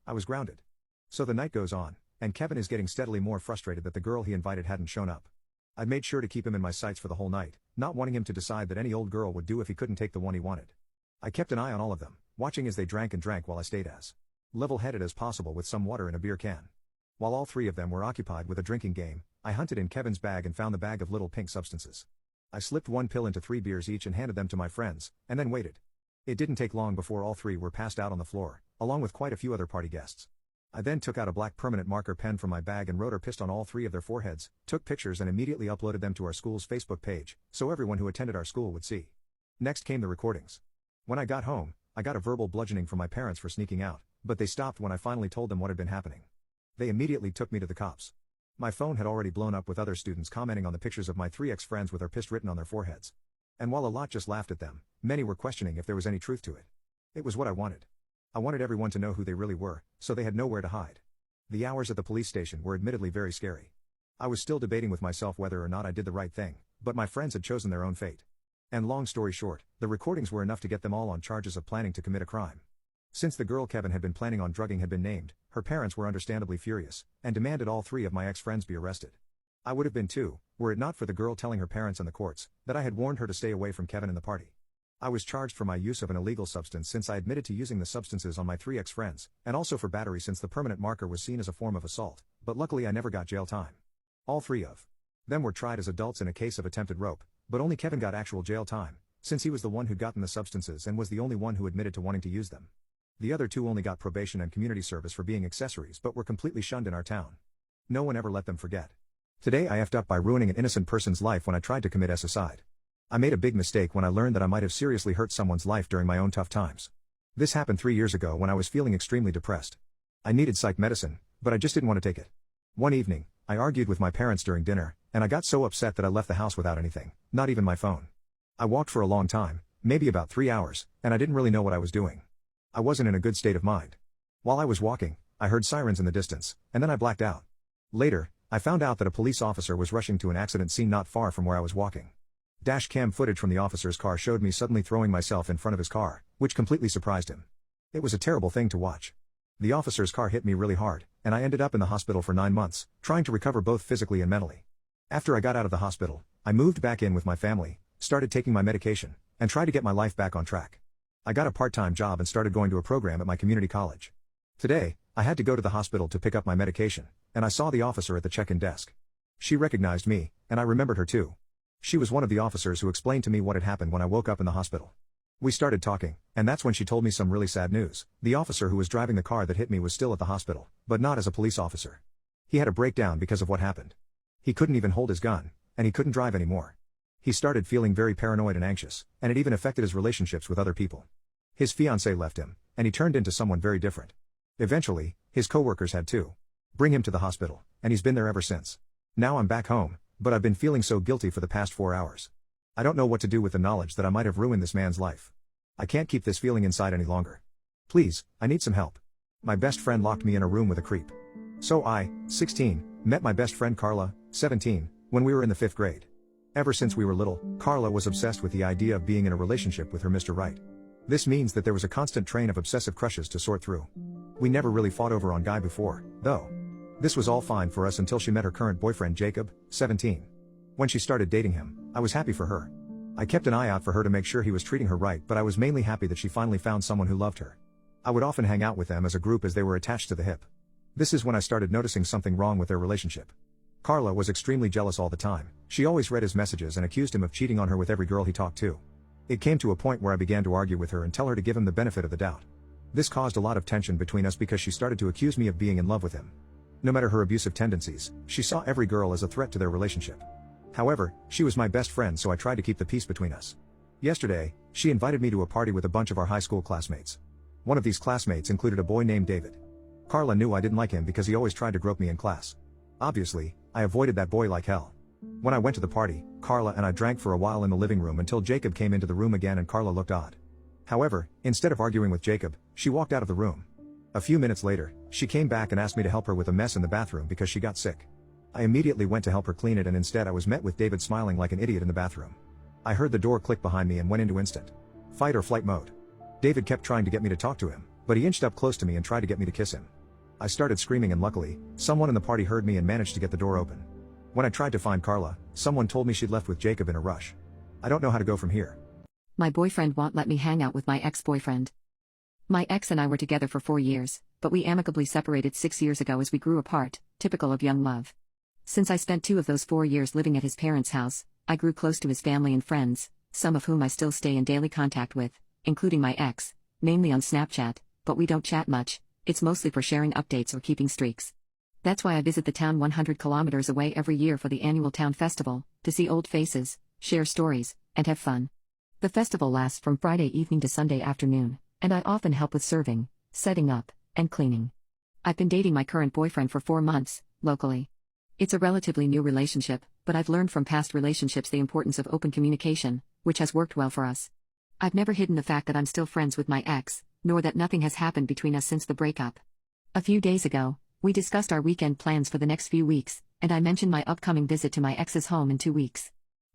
I was grounded. So the night goes on, And Kevin is getting steadily more frustrated that the girl he invited hadn't shown up. I'd made sure to keep him in my sights for the whole night, not wanting him to decide that any old girl would do if he couldn't take the one he wanted. I kept an eye on all of them, watching as they drank and drank while I stayed as level-headed as possible with some water and a beer can. While all three of them were occupied with a drinking game, I hunted in Kevin's bag and found the bag of little pink substances. I slipped one pill into 3 beers each and handed them to my friends, and then waited. It didn't take long before all three were passed out on the floor, along with quite a few other party guests. I then took out a black permanent marker pen from my bag and wrote or pissed on all three of their foreheads, took pictures and immediately uploaded them to our school's Facebook page, so everyone who attended our school would see. Next came the recordings. When I got home, I got a verbal bludgeoning from my parents for sneaking out, but they stopped when I finally told them what had been happening. They immediately took me to the cops. My phone had already blown up with other students commenting on the pictures of my 3 ex-friends with their pissed written on their foreheads. And while a lot just laughed at them, many were questioning if there was any truth to it. It was what I wanted. I wanted everyone to know who they really were, so they had nowhere to hide. The hours at the police station were admittedly very scary. I was still debating with myself whether or not I did the right thing, but my friends had chosen their own fate. And long story short, the recordings were enough to get them all on charges of planning to commit a crime. Since the girl Kevin had been planning on drugging had been named, her parents were understandably furious, and demanded all 3 of my ex-friends be arrested. I would have been too, were it not for the girl telling her parents and the courts that I had warned her to stay away from Kevin and the party. I was charged for my use of an illegal substance since I admitted to using the substances on my 3 ex-friends, and also for battery since the permanent marker was seen as a form of assault, but luckily I never got jail time. All 3 of them were tried as adults in a case of attempted rope, but only Kevin got actual jail time, since he was the one who'd gotten the substances and was the only one who admitted to wanting to use them. The other 2 only got probation and community service for being accessories but were completely shunned in our town. No one ever let them forget. Today I effed up by ruining an innocent person's life when I tried to commit suicide. I made a big mistake when I learned that I might have seriously hurt someone's life during my own tough times. This happened 3 years ago when I was feeling extremely depressed. I needed psych medicine, but I just didn't want to take it. One evening, I argued with my parents during dinner, and I got so upset that I left the house without anything, not even my phone. I walked for a long time, maybe about 3 hours, and I didn't really know what I was doing. I wasn't in a good state of mind. While I was walking, I heard sirens in the distance, and then I blacked out. Later, I found out that a police officer was rushing to an accident scene not far from where I was walking. Dash cam footage from the officer's car showed me suddenly throwing myself in front of his car, which completely surprised him. It was a terrible thing to watch. The officer's car hit me really hard, and I ended up in the hospital for 9 months, trying to recover both physically and mentally. After I got out of the hospital, I moved back in with my family, started taking my medication, and tried to get my life back on track. I got a part-time job and started going to a program at my community college. Today, I had to go to the hospital to pick up my medication, and I saw the officer at the check-in desk. She recognized me, and I remembered her too. She was one of the officers who explained to me what had happened when I woke up in the hospital. We started talking, and that's when she told me some really sad news. The officer who was driving the car that hit me was still at the hospital, but not as a police officer. He had a breakdown because of what happened. He couldn't even hold his gun, and he couldn't drive anymore. He started feeling very paranoid and anxious, and it even affected his relationships with other people. His fiancée left him, and he turned into someone very different. Eventually, his coworkers had to bring him to the hospital, and he's been there ever since. Now I'm back home, but I've been feeling so guilty for the past 4 hours. I don't know what to do with the knowledge that I might have ruined this man's life. I can't keep this feeling inside any longer. Please, I need some help. My best friend locked me in a room with a creep. So I, 16, met my best friend Carla, 17, when we were in the 5th grade. Ever since we were little, Carla was obsessed with the idea of being in a relationship with her Mr. Right. This means that there was a constant train of obsessive crushes to sort through. We never really fought over on guy before, though. This was all fine for us until she met her current boyfriend Jacob, 17. When she started dating him, I was happy for her. I kept an eye out for her to make sure he was treating her right, but I was mainly happy that she finally found someone who loved her. I would often hang out with them as a group as they were attached to the hip. This is when I started noticing something wrong with their relationship. Carla was extremely jealous all the time. She always read his messages and accused him of cheating on her with every girl he talked to. It came to a point where I began to argue with her and tell her to give him the benefit of the doubt. This caused a lot of tension between us because she started to accuse me of being in love with him. No matter her abusive tendencies, she saw every girl as a threat to their relationship. However, she was my best friend, so I tried to keep the peace between us. Yesterday, she invited me to a party with a bunch of our high school classmates. One of these classmates included a boy named David. Carla knew I didn't like him because he always tried to grope me in class. Obviously, I avoided that boy like hell. When I went to the party, Carla and I drank for a while in the living room until Jacob came into the room again and Carla looked odd. However, instead of arguing with Jacob, she walked out of the room. A few minutes later, she came back and asked me to help her with a mess in the bathroom because she got sick. I immediately went to help her clean it, and instead I was met with David smiling like an idiot in the bathroom. I heard the door click behind me and went into instant fight or flight mode. David kept trying to get me to talk to him, but he inched up close to me and tried to get me to kiss him. I started screaming and luckily, someone in the party heard me and managed to get the door open. When I tried to find Carla, someone told me she'd left with Jacob in a rush. I don't know how to go from here. My boyfriend won't let me hang out with my ex-boyfriend. My ex and I were together for 4 years, but we amicably separated 6 years ago as we grew apart, typical of young love. Since I spent 2 of those 4 years living at his parents' house, I grew close to his family and friends, some of whom I still stay in daily contact with, including my ex, mainly on Snapchat, but we don't chat much, it's mostly for sharing updates or keeping streaks. That's why I visit the town 100 kilometers away every year for the annual town festival, to see old faces, share stories, and have fun. The festival lasts from Friday evening to Sunday afternoon, and I often help with serving, setting up, and cleaning. I've been dating my current boyfriend for 4 months, locally. It's a relatively new relationship, but I've learned from past relationships the importance of open communication, which has worked well for us. I've never hidden the fact that I'm still friends with my ex, nor that nothing has happened between us since the breakup. A few days ago, we discussed our weekend plans for the next few weeks, and I mentioned my upcoming visit to my ex's home in 2 weeks.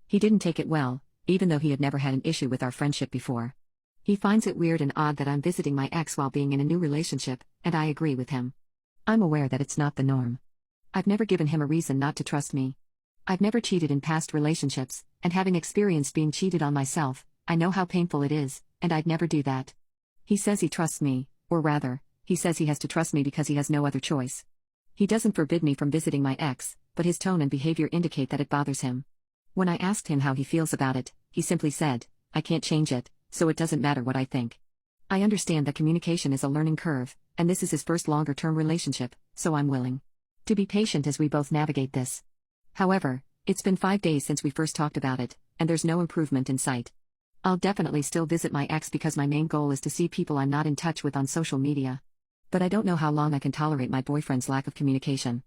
He didn't take it well, even though he had never had an issue with our friendship before. He finds it weird and odd that I'm visiting my ex while being in a new relationship, and I agree with him. I'm aware that it's not the norm. I've never given him a reason not to trust me. I've never cheated in past relationships, and having experienced being cheated on myself, I know how painful it is, and I'd never do that. He says he trusts me, or rather, he says he has to trust me because he has no other choice. He doesn't forbid me from visiting my ex, but his tone and behavior indicate that it bothers him. When I asked him how he feels about it, he simply said, "I can't change it, so it doesn't matter what I think." I understand that communication is a learning curve, and this is his first longer-term relationship, so I'm willing to be patient as we both navigate this. However, it's been 5 days since we first talked about it, and there's no improvement in sight. I'll definitely still visit my ex because my main goal is to see people I'm not in touch with on social media. But I don't know how long I can tolerate my boyfriend's lack of communication.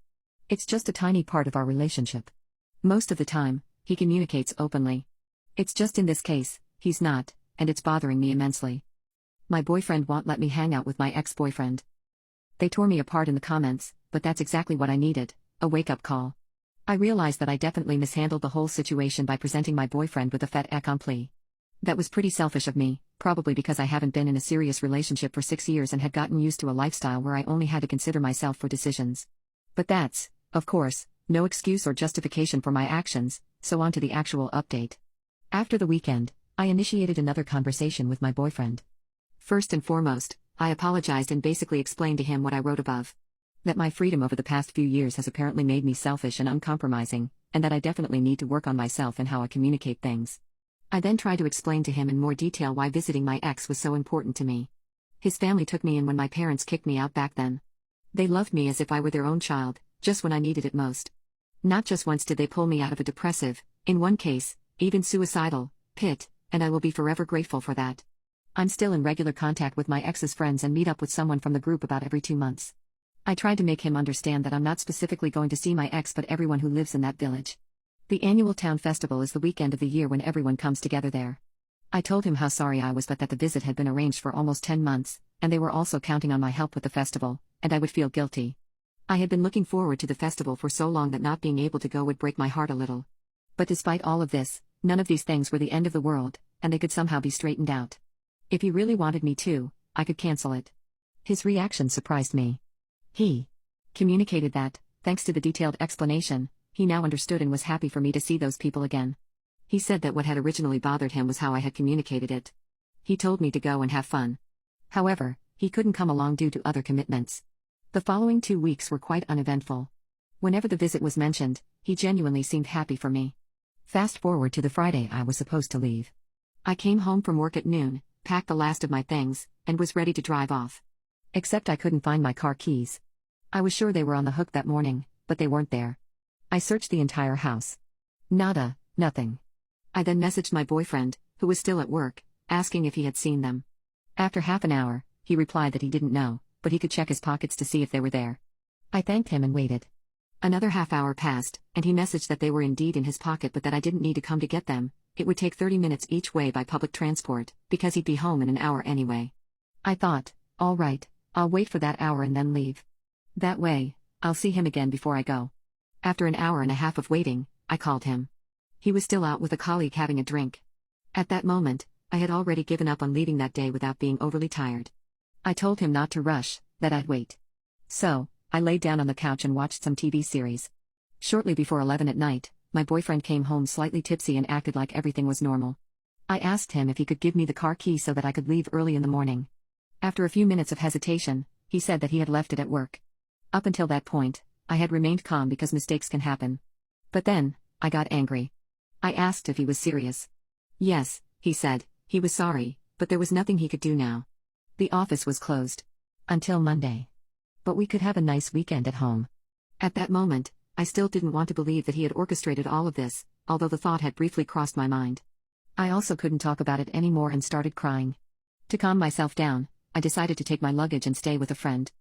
It's just a tiny part of our relationship. Most of the time, he communicates openly. It's just in this case, he's not, and it's bothering me immensely. My boyfriend won't let me hang out with my ex-boyfriend. They tore me apart in the comments, but that's exactly what I needed, a wake-up call. I realized that I definitely mishandled the whole situation by presenting my boyfriend with a fait accompli. That was pretty selfish of me, probably because I haven't been in a serious relationship for 6 years and had gotten used to a lifestyle where I only had to consider myself for decisions. But that's, of course, no excuse or justification for my actions, so on to the actual update. After the weekend, I initiated another conversation with my boyfriend. First and foremost, I apologized and basically explained to him what I wrote above. That my freedom over the past few years has apparently made me selfish and uncompromising, and that I definitely need to work on myself and how I communicate things. I then tried to explain to him in more detail why visiting my ex was so important to me. His family took me in when my parents kicked me out back then. They loved me as if I were their own child, just when I needed it most. Not just once did they pull me out of a depressive, in one case, even suicidal, pit, and I will be forever grateful for that. I'm still in regular contact with my ex's friends and meet up with someone from the group about every 2 months. I tried to make him understand that I'm not specifically going to see my ex but everyone who lives in that village. The annual town festival is the weekend of the year when everyone comes together there. I told him how sorry I was but that the visit had been arranged for almost 10 months, and they were also counting on my help with the festival, and I would feel guilty. I had been looking forward to the festival for so long that not being able to go would break my heart a little. But despite all of this, none of these things were the end of the world, and they could somehow be straightened out. If he really wanted me to, I could cancel it. His reaction surprised me. He communicated that, thanks to the detailed explanation, he now understood and was happy for me to see those people again. He said that what had originally bothered him was how I had communicated it. He told me to go and have fun. However, he couldn't come along due to other commitments. The following 2 weeks were quite uneventful. Whenever the visit was mentioned, he genuinely seemed happy for me. Fast forward to the Friday I was supposed to leave. I came home from work at noon, packed the last of my things, and was ready to drive off. Except I couldn't find my car keys. I was sure they were on the hook that morning, but they weren't there. I searched the entire house. Nada, nothing. I then messaged my boyfriend, who was still at work, asking if he had seen them. After half an hour, he replied that he didn't know, but he could check his pockets to see if they were there. I thanked him and waited. Another half hour passed, and he messaged that they were indeed in his pocket but that I didn't need to come to get them. It would take 30 minutes each way by public transport, because he'd be home in an hour anyway. I thought, all right, I'll wait for that hour and then leave. That way, I'll see him again before I go. After an hour and a half of waiting, I called him. He was still out with a colleague having a drink. At that moment, I had already given up on leaving that day without being overly tired. I told him not to rush, that I'd wait. So, I laid down on the couch and watched some TV series. Shortly before 11 at night, my boyfriend came home slightly tipsy and acted like everything was normal. I asked him if he could give me the car key so that I could leave early in the morning. After a few minutes of hesitation, he said that he had left it at work. Up until that point, I had remained calm because mistakes can happen. But then, I got angry. I asked if he was serious. Yes, he said, he was sorry, but there was nothing he could do now. The office was closed. Until Monday. But we could have a nice weekend at home. At that moment, I still didn't want to believe that he had orchestrated all of this, although the thought had briefly crossed my mind. I also couldn't talk about it anymore and started crying. To calm myself down, I decided to take my luggage and stay with a friend.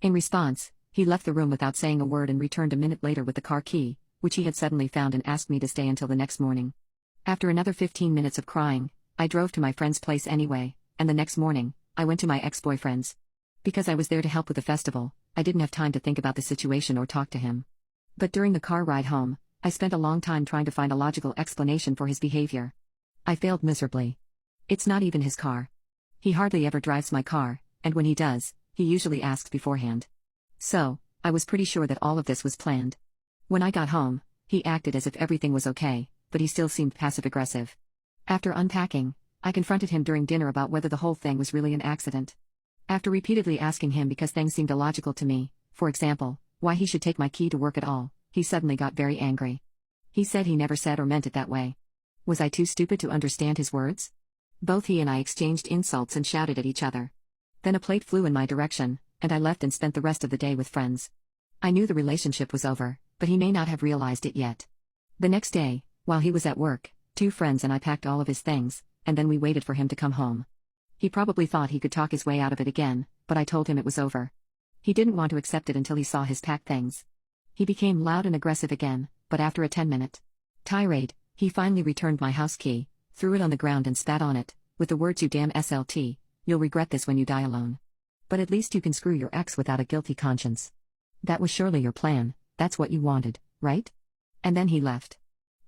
In response, he left the room without saying a word and returned a minute later with the car key, which he had suddenly found, and asked me to stay until the next morning. After another 15 minutes of crying, I drove to my friend's place anyway, and the next morning, I went to my ex-boyfriend's. Because I was there to help with the festival, I didn't have time to think about the situation or talk to him. But during the car ride home, I spent a long time trying to find a logical explanation for his behavior. I failed miserably. It's not even his car. He hardly ever drives my car, and when he does, he usually asks beforehand. So, I was pretty sure that all of this was planned. When I got home, he acted as if everything was okay, but he still seemed passive-aggressive. After unpacking, I confronted him during dinner about whether the whole thing was really an accident. After repeatedly asking him because things seemed illogical to me, for example, why he should take my key to work at all, he suddenly got very angry. He said he never said or meant it that way. Was I too stupid to understand his words? Both he and I exchanged insults and shouted at each other. Then a plate flew in my direction, and I left and spent the rest of the day with friends. I knew the relationship was over, but he may not have realized it yet. The next day, while he was at work, 2 friends and I packed all of his things, and then we waited for him to come home. He probably thought he could talk his way out of it again, but I told him it was over. He didn't want to accept it until he saw his packed things. He became loud and aggressive again, but after a 10-minute tirade, he finally returned my house key, threw it on the ground and spat on it, with the words, "You damn SLT, you'll regret this when you die alone. But at least you can screw your ex without a guilty conscience. That was surely your plan, that's what you wanted, right?" And then he left.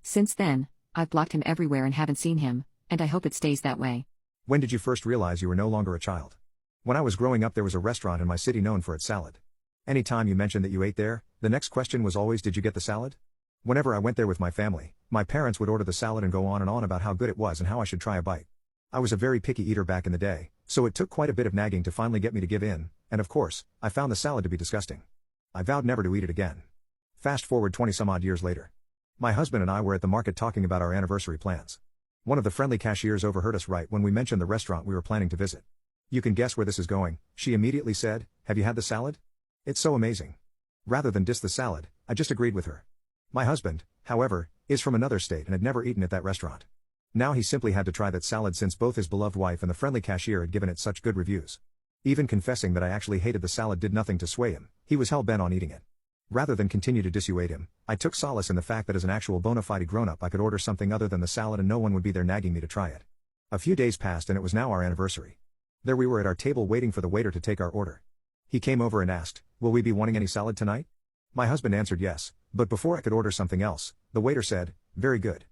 Since then, I've blocked him everywhere and haven't seen him, and I hope it stays that way. When did you first realize you were no longer a child? When I was growing up, there was a restaurant in my city known for its salad. Anytime you mentioned that you ate there, the next question was always, did you get the salad? Whenever I went there with my family, my parents would order the salad and go on and on about how good it was and how I should try a bite. I was a very picky eater back in the day, so it took quite a bit of nagging to finally get me to give in, and of course, I found the salad to be disgusting. I vowed never to eat it again. Fast forward 20-some-odd years later. My husband and I were at the market talking about our anniversary plans. One of the friendly cashiers overheard us right when we mentioned the restaurant we were planning to visit. "You can guess where this is going," she immediately said. "Have you had the salad? It's so amazing." Rather than diss the salad, I just agreed with her. My husband, however, is from another state and had never eaten at that restaurant. Now he simply had to try that salad since both his beloved wife and the friendly cashier had given it such good reviews. Even confessing that I actually hated the salad did nothing to sway him, he was hell-bent on eating it. Rather than continue to dissuade him, I took solace in the fact that as an actual bona fide grown-up I could order something other than the salad and no one would be there nagging me to try it. A few days passed and it was now our anniversary. There we were at our table waiting for the waiter to take our order. He came over and asked, "Will we be wanting any salad tonight?" My husband answered yes, but before I could order something else, the waiter said, "Very good.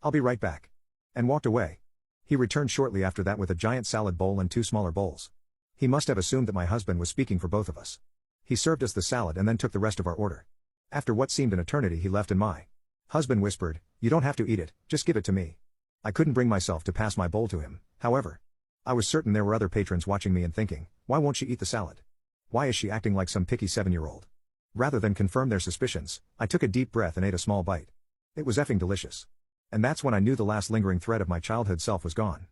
I'll be right back," and walked away. He returned shortly after that with a giant salad bowl and 2 smaller bowls. He must have assumed that my husband was speaking for both of us. He served us the salad and then took the rest of our order. After what seemed an eternity he left and my husband whispered, "You don't have to eat it, just give it to me." I couldn't bring myself to pass my bowl to him, however. I was certain there were other patrons watching me and thinking, why won't she eat the salad? Why is she acting like some picky 7-year-old? Rather than confirm their suspicions, I took a deep breath and ate a small bite. It was effing delicious. And that's when I knew the last lingering thread of my childhood self was gone.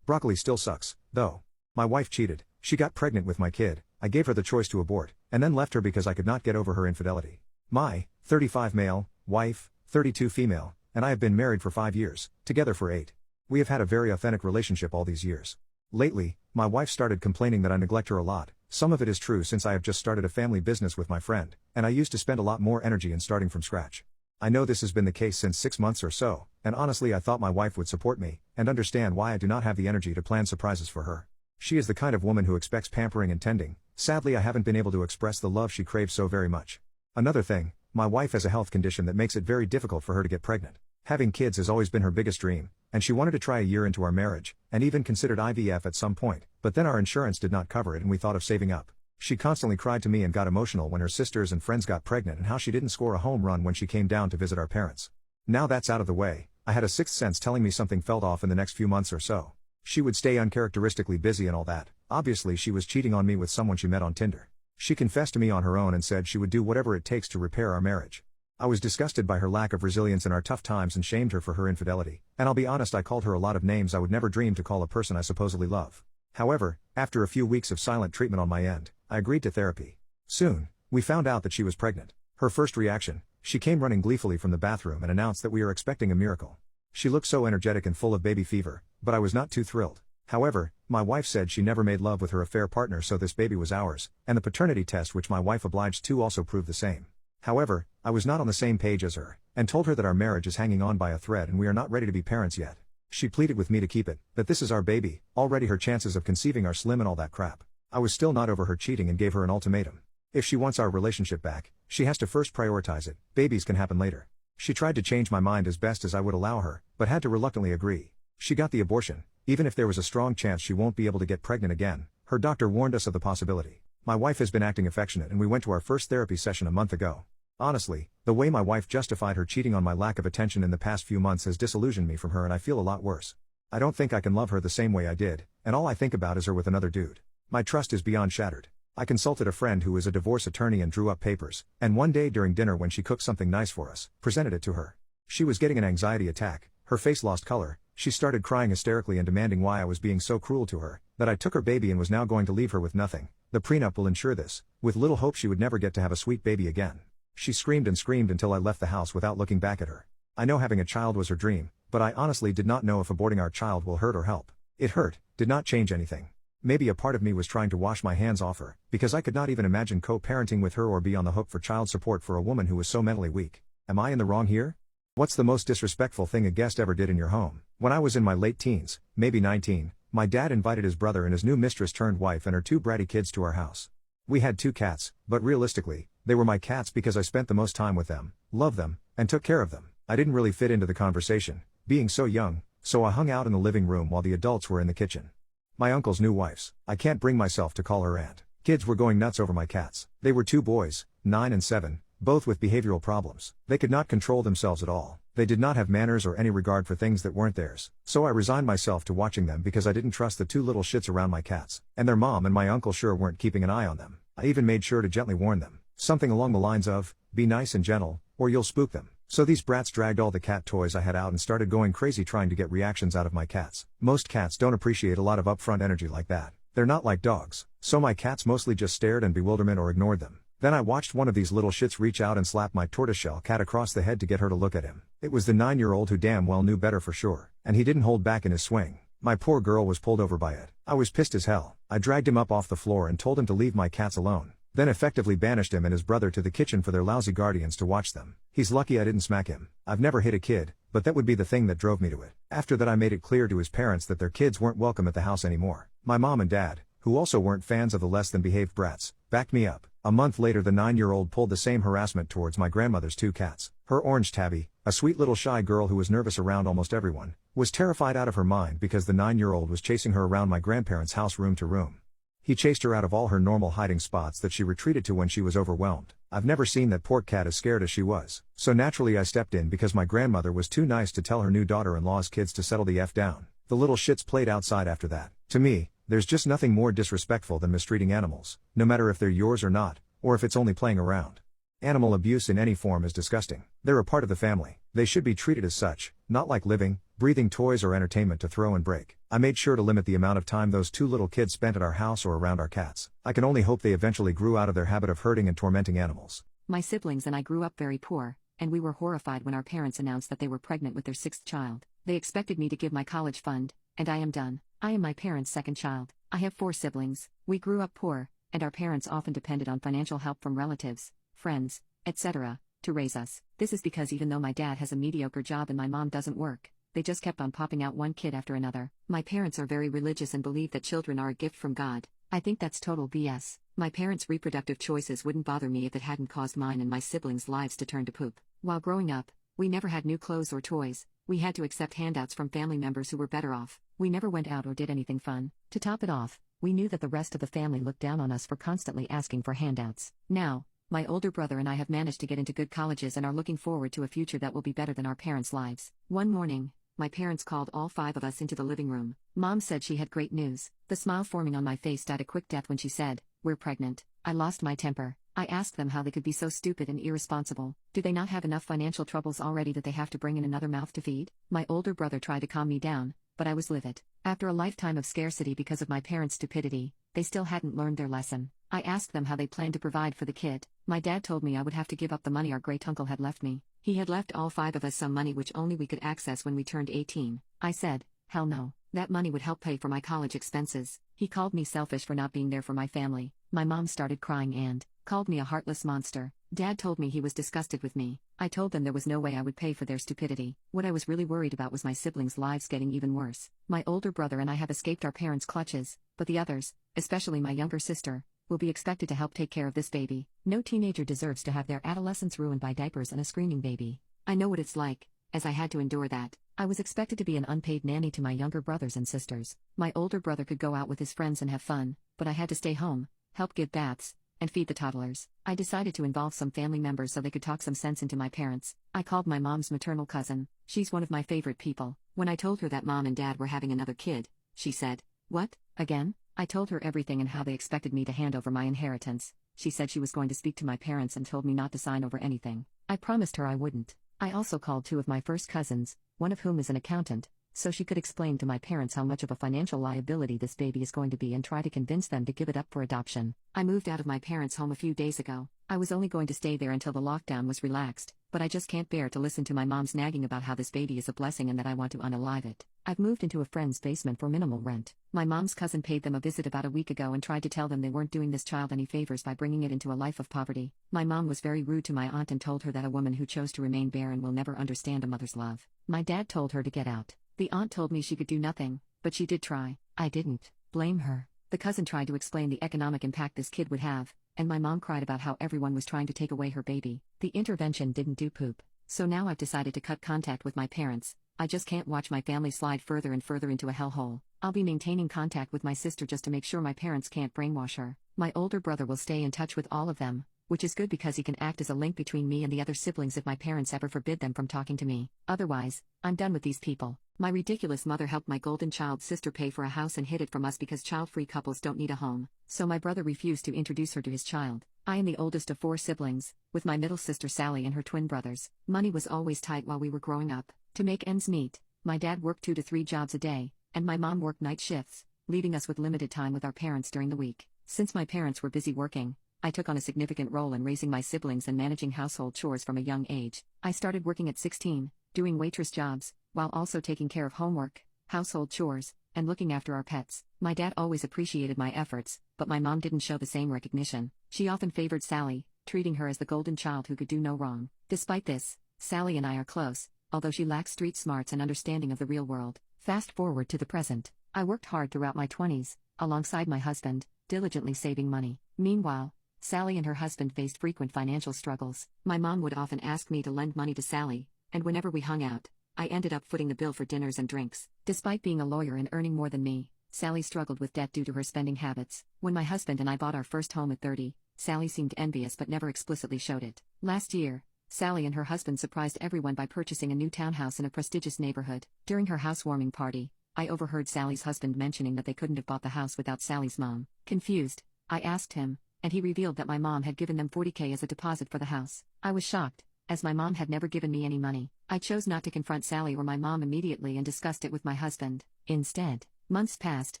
Broccoli still sucks, though. My wife cheated, she got pregnant with my kid, I gave her the choice to abort, and then left her because I could not get over her infidelity. My 35 male, wife, 32 female, and I have been married for 5 years, together for 8. We have had a very authentic relationship all these years. Lately, my wife started complaining that I neglect her a lot. Some of it is true since I have just started a family business with my friend, and I used to spend a lot more energy in starting from scratch. I know this has been the case since 6 months or so, and honestly I thought my wife would support me, and understand why I do not have the energy to plan surprises for her. She is the kind of woman who expects pampering and tending. Sadly I haven't been able to express the love she craves so very much. Another thing, my wife has a health condition that makes it very difficult for her to get pregnant. Having kids has always been her biggest dream, and she wanted to try a year into our marriage, and even considered IVF at some point, but then our insurance did not cover it and we thought of saving up. She constantly cried to me and got emotional when her sisters and friends got pregnant and how she didn't score a home run when she came down to visit our parents. Now that's out of the way, I had a sixth sense telling me something felt off in the next few months or so. She would stay uncharacteristically busy and all that. Obviously she was cheating on me with someone she met on Tinder. She confessed to me on her own and said she would do whatever it takes to repair our marriage. I was disgusted by her lack of resilience in our tough times and shamed her for her infidelity, and I'll be honest, I called her a lot of names I would never dream to call a person I supposedly love. However, after a few weeks of silent treatment on my end, I agreed to therapy. Soon, we found out that she was pregnant. Her first reaction, she came running gleefully from the bathroom and announced that we are expecting a miracle. She looked so energetic and full of baby fever, but I was not too thrilled. However, my wife said she never made love with her affair partner, so this baby was ours, and the paternity test which my wife obliged to also proved the same. However, I was not on the same page as her, and told her that our marriage is hanging on by a thread and we are not ready to be parents yet. She pleaded with me to keep it, that this is our baby, already her chances of conceiving are slim and all that crap. I was still not over her cheating and gave her an ultimatum. If she wants our relationship back, she has to first prioritize it, babies can happen later. She tried to change my mind as best as I would allow her, but had to reluctantly agree. She got the abortion. Even if there was a strong chance she won't be able to get pregnant again, her doctor warned us of the possibility. My wife has been acting affectionate and we went to our first therapy session a month ago. Honestly, the way my wife justified her cheating on my lack of attention in the past few months has disillusioned me from her and I feel a lot worse. I don't think I can love her the same way I did, and all I think about is her with another dude. My trust is beyond shattered. I consulted a friend who is a divorce attorney and drew up papers, and one day during dinner when she cooked something nice for us, presented it to her. She was getting an anxiety attack, her face lost color, she started crying hysterically and demanding why I was being so cruel to her, that I took her baby and was now going to leave her with nothing. The prenup will ensure this, with little hope she would never get to have a sweet baby again. She screamed and screamed until I left the house without looking back at her. I know having a child was her dream, but I honestly did not know if aborting our child will hurt or help. It hurt, did not change anything. Maybe a part of me was trying to wash my hands off her, because I could not even imagine co-parenting with her or be on the hook for child support for a woman who was so mentally weak. Am I in the wrong here? What's the most disrespectful thing a guest ever did in your home? When I was in my late teens, maybe 19, my dad invited his brother and his new mistress turned wife and her two bratty kids to our house. We had 2 cats, but realistically, they were my cats because I spent the most time with them, loved them, and took care of them. I didn't really fit into the conversation, being so young, so I hung out in the living room while the adults were in the kitchen. My uncle's new wives, I can't bring myself to call her aunt. Kids were going nuts over my cats. They were 2 boys, 9 and 7, both with behavioral problems. They could not control themselves at all. They did not have manners or any regard for things that weren't theirs. So I resigned myself to watching them because I didn't trust the 2 little shits around my cats. And their mom and my uncle sure weren't keeping an eye on them. I even made sure to gently warn them. Something along the lines of, be nice and gentle, or you'll spook them. So these brats dragged all the cat toys I had out and started going crazy trying to get reactions out of my cats. Most cats don't appreciate a lot of upfront energy like that. They're not like dogs. So my cats mostly just stared in bewilderment or ignored them. Then I watched one of these little shits reach out and slap my tortoiseshell cat across the head to get her to look at him. It was the 9-year-old who damn well knew better for sure, and he didn't hold back in his swing. My poor girl was pulled over by it. I was pissed as hell. I dragged him up off the floor and told him to leave my cats alone. Then effectively banished him and his brother to the kitchen for their lousy guardians to watch them. He's lucky I didn't smack him. I've never hit a kid, but that would be the thing that drove me to it. After that I made it clear to his parents that their kids weren't welcome at the house anymore. My mom and dad, who also weren't fans of the less than behaved brats, backed me up. A month later the 9-year-old pulled the same harassment towards my grandmother's 2 cats. Her orange tabby, a sweet little shy girl who was nervous around almost everyone, was terrified out of her mind because the 9-year-old was chasing her around my grandparents' house room to room. He chased her out of all her normal hiding spots that she retreated to when she was overwhelmed. I've never seen that poor cat as scared as she was. So naturally I stepped in because my grandmother was too nice to tell her new daughter-in-law's kids to settle the F down. The little shits played outside after that. To me, there's just nothing more disrespectful than mistreating animals, no matter if they're yours or not, or if it's only playing around. Animal abuse in any form is disgusting. They're a part of the family. They should be treated as such, not like living, breathing toys or entertainment to throw and break. I made sure to limit the amount of time those 2 little kids spent at our house or around our cats. I can only hope they eventually grew out of their habit of hurting and tormenting animals. My siblings and I grew up very poor, and we were horrified when our parents announced that they were pregnant with their 6th child. They expected me to give my college fund, and I am done. I am my parents' 2nd child. I have 4 siblings. We grew up poor, and our parents often depended on financial help from relatives, friends, etc., to raise us. This is because even though my dad has a mediocre job and my mom doesn't work, they just kept on popping out one kid after another. My parents are very religious and believe that children are a gift from God. I think that's total BS. My parents' reproductive choices wouldn't bother me if it hadn't caused mine and my siblings' lives to turn to poop. While growing up, we never had new clothes or toys. We had to accept handouts from family members who were better off. We never went out or did anything fun. To top it off, We knew that the rest of the family looked down on us for constantly asking for handouts. Now, my older brother and I have managed to get into good colleges and are looking forward to a future that will be better than our parents' lives. One morning, my parents called all 5 of us into the living room. Mom said she had great news. The smile forming on my face died a quick death when she said, "We're pregnant." I lost my temper. I asked them how they could be so stupid and irresponsible. Do they not have enough financial troubles already that they have to bring in another mouth to feed? My older brother tried to calm me down, but I was livid. After a lifetime of scarcity because of my parents' stupidity, they still hadn't learned their lesson. I asked them how they planned to provide for the kid. My dad told me I would have to give up the money our great-uncle had left me. He had left all 5 of us some money which only we could access when we turned 18. I said, "Hell no. That money would help pay for my college expenses." He called me selfish for not being there for my family. My mom started crying and called me a heartless monster. Dad told me he was disgusted with me. I told them there was no way I would pay for their stupidity. What I was really worried about was my siblings' lives getting even worse. My older brother and I have escaped our parents' clutches, but the others, especially my younger sister, will be expected to help take care of this baby. No teenager deserves to have their adolescence ruined by diapers and a screaming baby. I know what it's like, as I had to endure that. I was expected to be an unpaid nanny to my younger brothers and sisters. My older brother could go out with his friends and have fun, but I had to stay home, help give baths, and feed the toddlers. I decided to involve some family members so they could talk some sense into my parents. I called my mom's maternal cousin. She's one of my favorite people. When I told her that mom and dad were having another kid, she said, "What, again?" I told her everything and how they expected me to hand over my inheritance. She said she was going to speak to my parents and told me not to sign over anything. I promised her I wouldn't. I also called 2 of my first cousins, one of whom is an accountant, so she could explain to my parents how much of a financial liability this baby is going to be and try to convince them to give it up for adoption. I moved out of my parents' home a few days ago. I was only going to stay there until the lockdown was relaxed, but I just can't bear to listen to my mom's nagging about how this baby is a blessing and that I want to unalive it. I've moved into a friend's basement for minimal rent. My mom's cousin paid them a visit about a week ago and tried to tell them they weren't doing this child any favors by bringing it into a life of poverty. My mom was very rude to my aunt and told her that a woman who chose to remain barren will never understand a mother's love. My dad told her to get out. The aunt told me she could do nothing, but she did try. I didn't blame her. The cousin tried to explain the economic impact this kid would have, and my mom cried about how everyone was trying to take away her baby. The intervention didn't do poop. So now I've decided to cut contact with my parents. I just can't watch my family slide further and further into a hellhole. I'll be maintaining contact with my sister just to make sure my parents can't brainwash her. My older brother will stay in touch with all of them, which is good because he can act as a link between me and the other siblings if my parents ever forbid them from talking to me. Otherwise, I'm done with these people. My ridiculous mother helped my golden child sister pay for a house and hid it from us because child-free couples don't need a home, so my brother refused to introduce her to his child. I am the oldest of 4 siblings, with my middle sister Sally and her twin brothers. Money was always tight while we were growing up. To make ends meet, my dad worked 2 to 3 jobs a day, and my mom worked night shifts, leaving us with limited time with our parents during the week. Since my parents were busy working, I took on a significant role in raising my siblings and managing household chores from a young age. I started working at 16, doing waitress jobs, while also taking care of homework, household chores, and looking after our pets. My dad always appreciated my efforts, but my mom didn't show the same recognition. She often favored Sally, treating her as the golden child who could do no wrong. Despite this, Sally and I are close, although she lacks street smarts and understanding of the real world. Fast forward to the present. I worked hard throughout my 20s, alongside my husband, diligently saving money. Meanwhile, Sally and her husband faced frequent financial struggles. My mom would often ask me to lend money to Sally, and whenever we hung out, I ended up footing the bill for dinners and drinks. Despite being a lawyer and earning more than me, Sally struggled with debt due to her spending habits. When my husband and I bought our first home at 30, Sally seemed envious but never explicitly showed it. Last year, Sally and her husband surprised everyone by purchasing a new townhouse in a prestigious neighborhood. During her housewarming party, I overheard Sally's husband mentioning that they couldn't have bought the house without Sally's mom. Confused, I asked him, and he revealed that my mom had given them $40,000 as a deposit for the house. I was shocked, as my mom had never given me any money. I chose not to confront Sally or my mom immediately and discussed it with my husband. Instead, months passed,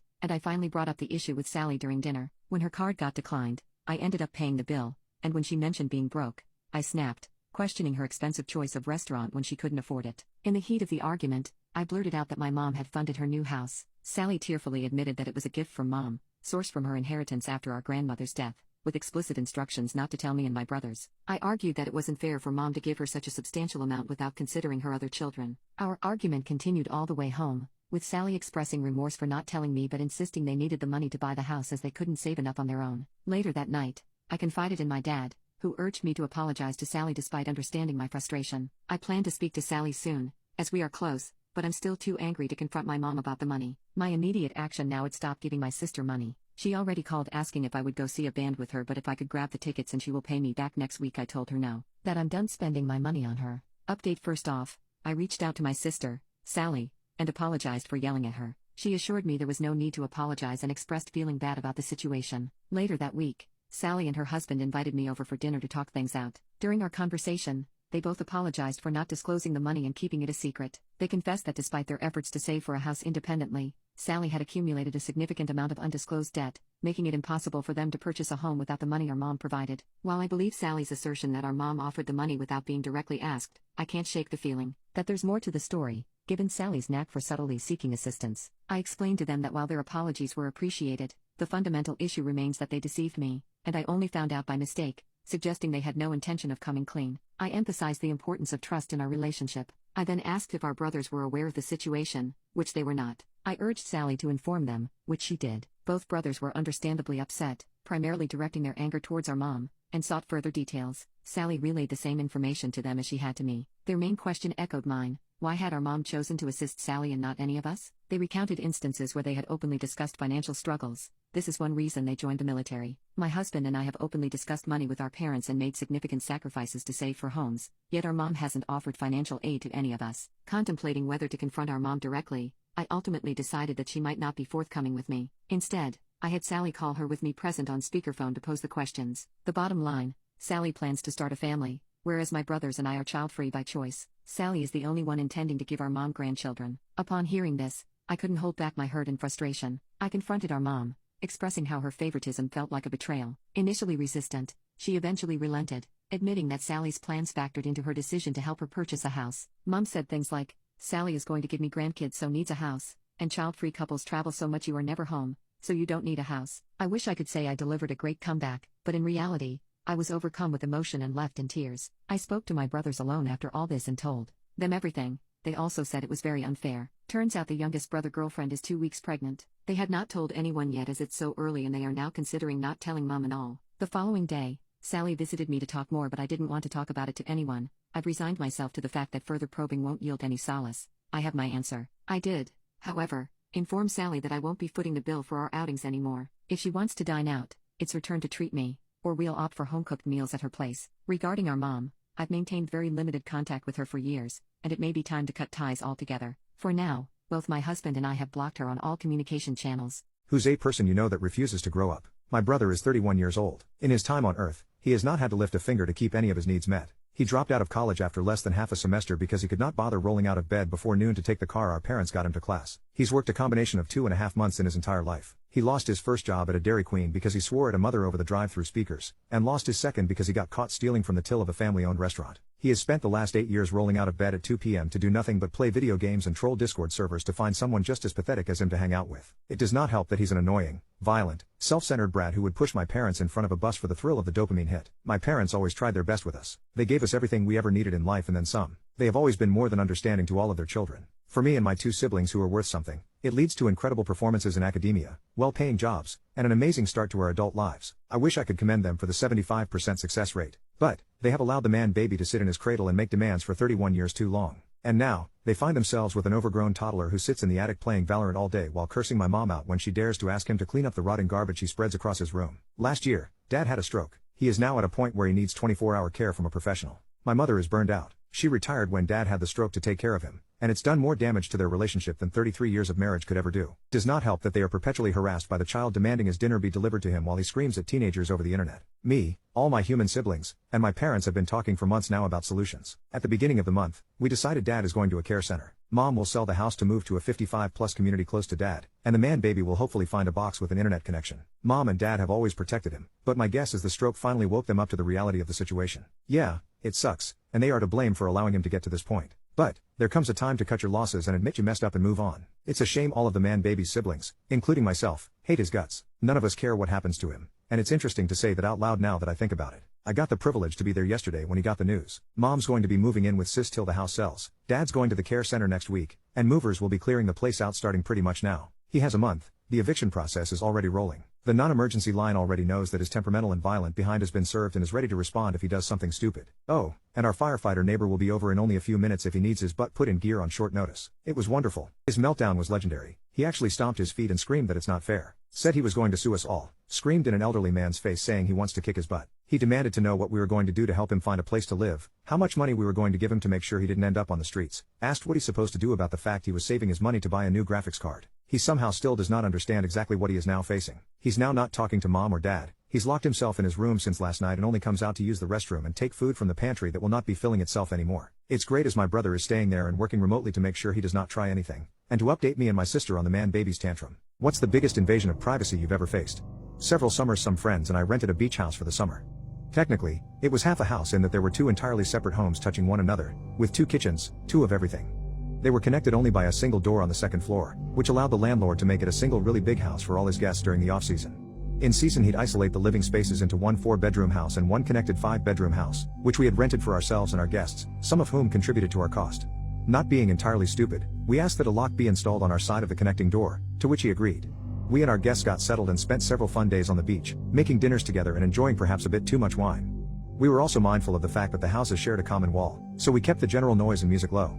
and I finally brought up the issue with Sally during dinner. When her card got declined, I ended up paying the bill, and when she mentioned being broke, I snapped, questioning her expensive choice of restaurant when she couldn't afford it. In the heat of the argument, I blurted out that my mom had funded her new house. Sally tearfully admitted that it was a gift from mom, sourced from her inheritance after our grandmother's death, with explicit instructions not to tell me and my brothers. I argued that it wasn't fair for mom to give her such a substantial amount without considering her other children. Our argument continued all the way home, with Sally expressing remorse for not telling me but insisting they needed the money to buy the house as they couldn't save enough on their own. Later that night, I confided in my dad, who urged me to apologize to Sally despite understanding my frustration. I plan to speak to Sally soon, as we are close, but I'm still too angry to confront my mom about the money. My immediate action now would stop giving my sister money. She already called asking if I would go see a band with her, but if I could grab the tickets and she will pay me back next week. I told her no, that I'm done spending my money on her. Update: first off, I reached out to my sister, Sally, and apologized for yelling at her. She assured me there was no need to apologize and expressed feeling bad about the situation. Later that week, Sally and her husband invited me over for dinner to talk things out. During our conversation, they both apologized for not disclosing the money and keeping it a secret. They confessed that despite their efforts to save for a house independently, Sally had accumulated a significant amount of undisclosed debt, making it impossible for them to purchase a home without the money our mom provided. While I believe Sally's assertion that our mom offered the money without being directly asked, I can't shake the feeling that there's more to the story, given Sally's knack for subtly seeking assistance. I explained to them that while their apologies were appreciated, the fundamental issue remains that they deceived me, and I only found out by mistake, suggesting they had no intention of coming clean. I emphasized the importance of trust in our relationship. I then asked if our brothers were aware of the situation, which they were not. I urged Sally to inform them, which she did. Both brothers were understandably upset, primarily directing their anger towards our mom, and sought further details. Sally relayed the same information to them as she had to me. Their main question echoed mine: why had our mom chosen to assist Sally and not any of us? They recounted instances where they had openly discussed financial struggles. This is one reason they joined the military. My husband and I have openly discussed money with our parents and made significant sacrifices to save for homes, yet our mom hasn't offered financial aid to any of us. Contemplating whether to confront our mom directly, I ultimately decided that she might not be forthcoming with me. Instead, I had Sally call her with me present on speakerphone to pose the questions. The bottom line: Sally plans to start a family, whereas my brothers and I are child-free by choice. Sally is the only one intending to give our mom grandchildren. Upon hearing this, I couldn't hold back my hurt and frustration. I confronted our mom, expressing how her favoritism felt like a betrayal. Initially resistant, she eventually relented, admitting that Sally's plans factored into her decision to help her purchase a house. Mom said things like, "Sally is going to give me grandkids, so needs a house, and child-free couples travel so much you are never home, so you don't need a house." I wish I could say I delivered a great comeback, but in reality, I was overcome with emotion and left in tears. I spoke to my brothers alone after all this and told them everything. They also said it was very unfair. Turns out the youngest brother girlfriend is 2 weeks pregnant. They had not told anyone yet as it's so early, and they are now considering not telling mom and all. The following day, Sally visited me to talk more, but I didn't want to talk about it to anyone. I've resigned myself to the fact that further probing won't yield any solace. I have my answer. I did, however, inform Sally that I won't be footing the bill for our outings anymore. If she wants to dine out, it's her turn to treat me, or we'll opt for home-cooked meals at her place. Regarding our mom, I've maintained very limited contact with her for years, and it may be time to cut ties altogether. For now, both my husband and I have blocked her on all communication channels. Who's a person you know that refuses to grow up? My brother is 31 years old. In his time on Earth, he has not had to lift a finger to keep any of his needs met. He dropped out of college after less than half a semester because he could not bother rolling out of bed before noon to take the car our parents got him to class. He's worked a combination of 2.5 months in his entire life. He lost his first job at a Dairy Queen because he swore at a mother over the drive-through speakers, and lost his second because he got caught stealing from the till of a family-owned restaurant. He has spent the last 8 years rolling out of bed at 2 p.m. to do nothing but play video games and troll Discord servers to find someone just as pathetic as him to hang out with. It does not help that he's an annoying, violent, self-centered brat who would push my parents in front of a bus for the thrill of the dopamine hit. My parents always tried their best with us. They gave us everything we ever needed in life and then some. They have always been more than understanding to all of their children. For me and my 2 siblings who are worth something, it leads to incredible performances in academia, well-paying jobs, and an amazing start to our adult lives. I wish I could commend them for the 75% success rate, but they have allowed the man baby to sit in his cradle and make demands for 31 years too long. And now, they find themselves with an overgrown toddler who sits in the attic playing Valorant all day while cursing my mom out when she dares to ask him to clean up the rotting garbage he spreads across his room. Last year, Dad had a stroke. He is now at a point where he needs 24-hour care from a professional. My mother is burned out. She retired when Dad had the stroke to take care of him, and it's done more damage to their relationship than 33 years of marriage could ever do. Does not help that they are perpetually harassed by the child demanding his dinner be delivered to him while he screams at teenagers over the internet. Me, all my human siblings, and my parents have been talking for months now about solutions. At the beginning of the month, we decided Dad is going to a care center. Mom will sell the house to move to a 55-plus community close to Dad, and the man baby will hopefully find a box with an internet connection. Mom and Dad have always protected him, but my guess is the stroke finally woke them up to the reality of the situation. Yeah, it sucks, and they are to blame for allowing him to get to this point. But there comes a time to cut your losses and admit you messed up and move on. It's a shame all of the man baby's siblings, including myself, hate his guts. None of us care what happens to him, and it's interesting to say that out loud now that I think about it. I got the privilege to be there yesterday when he got the news. Mom's going to be moving in with sis till the house sells. Dad's going to the care center next week, and movers will be clearing the place out starting pretty much now. He has a month. The eviction process is already rolling. The non-emergency line already knows that his temperamental and violent behind has been served and is ready to respond if he does something stupid. Oh, and our firefighter neighbor will be over in only a few minutes if he needs his butt put in gear on short notice. It was wonderful. His meltdown was legendary. He actually stomped his feet and screamed that it's not fair. Said he was going to sue us all. Screamed in an elderly man's face saying he wants to kick his butt. He demanded to know what we were going to do to help him find a place to live, how much money we were going to give him to make sure he didn't end up on the streets. Asked what he's supposed to do about the fact he was saving his money to buy a new graphics card. He somehow still does not understand exactly what he is now facing. He's now not talking to mom or dad. He's locked himself in his room since last night and only comes out to use the restroom and take food from the pantry that will not be filling itself anymore. It's great as my brother is staying there and working remotely to make sure he does not try anything, and to update me and my sister on the man baby's tantrum. What's the biggest invasion of privacy you've ever faced? Several summers some friends and I rented a beach house for the summer. Technically, it was half a house in that there were two entirely separate homes touching one another, with two kitchens, two of everything. They were connected only by a single door on the second floor, which allowed the landlord to make it a single really big house for all his guests during the off-season. In season he'd isolate the living spaces into one 4-bedroom house and one connected 5-bedroom house, which we had rented for ourselves and our guests, some of whom contributed to our cost. Not being entirely stupid, we asked that a lock be installed on our side of the connecting door, to which he agreed. We and our guests got settled and spent several fun days on the beach, making dinners together and enjoying perhaps a bit too much wine. We were also mindful of the fact that the houses shared a common wall, so we kept the general noise and music low.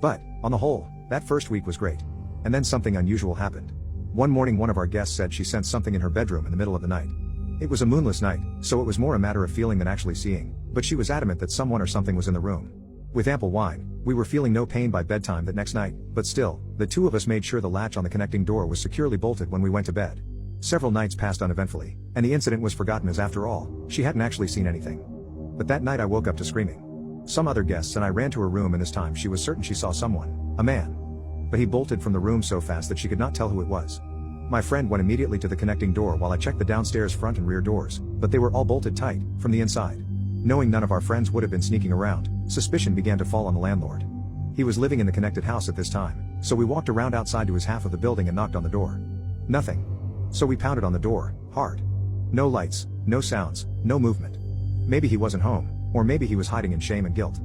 But, on the whole, that first week was great. And then something unusual happened. One morning one of our guests said she sensed something in her bedroom in the middle of the night. It was a moonless night, so it was more a matter of feeling than actually seeing, but she was adamant that someone or something was in the room. With ample wine, we were feeling no pain by bedtime that next night, but still, the two of us made sure the latch on the connecting door was securely bolted when we went to bed. Several nights passed uneventfully, and the incident was forgotten as after all, she hadn't actually seen anything. But that night I woke up to screaming. Some other guests and I ran to her room and this time she was certain she saw someone, a man. But he bolted from the room so fast that she could not tell who it was. My friend went immediately to the connecting door while I checked the downstairs front and rear doors, but they were all bolted tight, from the inside. Knowing none of our friends would have been sneaking around, suspicion began to fall on the landlord. He was living in the connected house at this time, so we walked around outside to his half of the building and knocked on the door. Nothing. So we pounded on the door, hard. No lights, no sounds, no movement. Maybe he wasn't home, or maybe he was hiding in shame and guilt.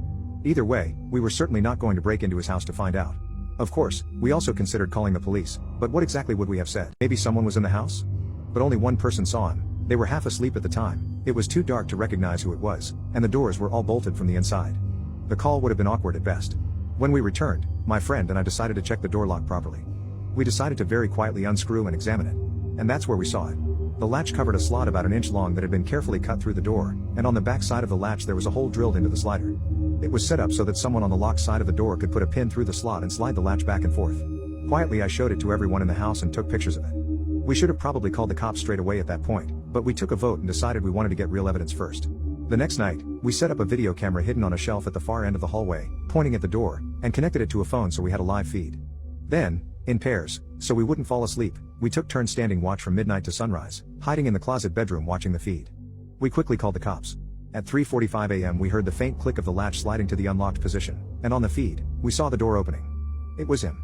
Either way, we were certainly not going to break into his house to find out. Of course, we also considered calling the police, but what exactly would we have said? Maybe someone was in the house? But only one person saw him. They were half asleep at the time, it was too dark to recognize who it was, and the doors were all bolted from the inside. The call would have been awkward at best. When we returned, my friend and I decided to check the door lock properly. We decided to very quietly unscrew and examine it. And that's where we saw it. The latch covered a slot about an inch long that had been carefully cut through the door, and on the back side of the latch there was a hole drilled into the slider. It was set up so that someone on the lock side of the door could put a pin through the slot and slide the latch back and forth. Quietly I showed it to everyone in the house and took pictures of it. We should have probably called the cops straight away at that point, but we took a vote and decided we wanted to get real evidence first. The next night, we set up a video camera hidden on a shelf at the far end of the hallway, pointing at the door, and connected it to a phone so we had a live feed. Then, in pairs, so we wouldn't fall asleep, we took turns standing watch from midnight to sunrise, hiding in the closet bedroom watching the feed. We quickly called the cops. At 3:45 a.m. we heard the faint click of the latch sliding to the unlocked position, and on the feed, we saw the door opening. It was him.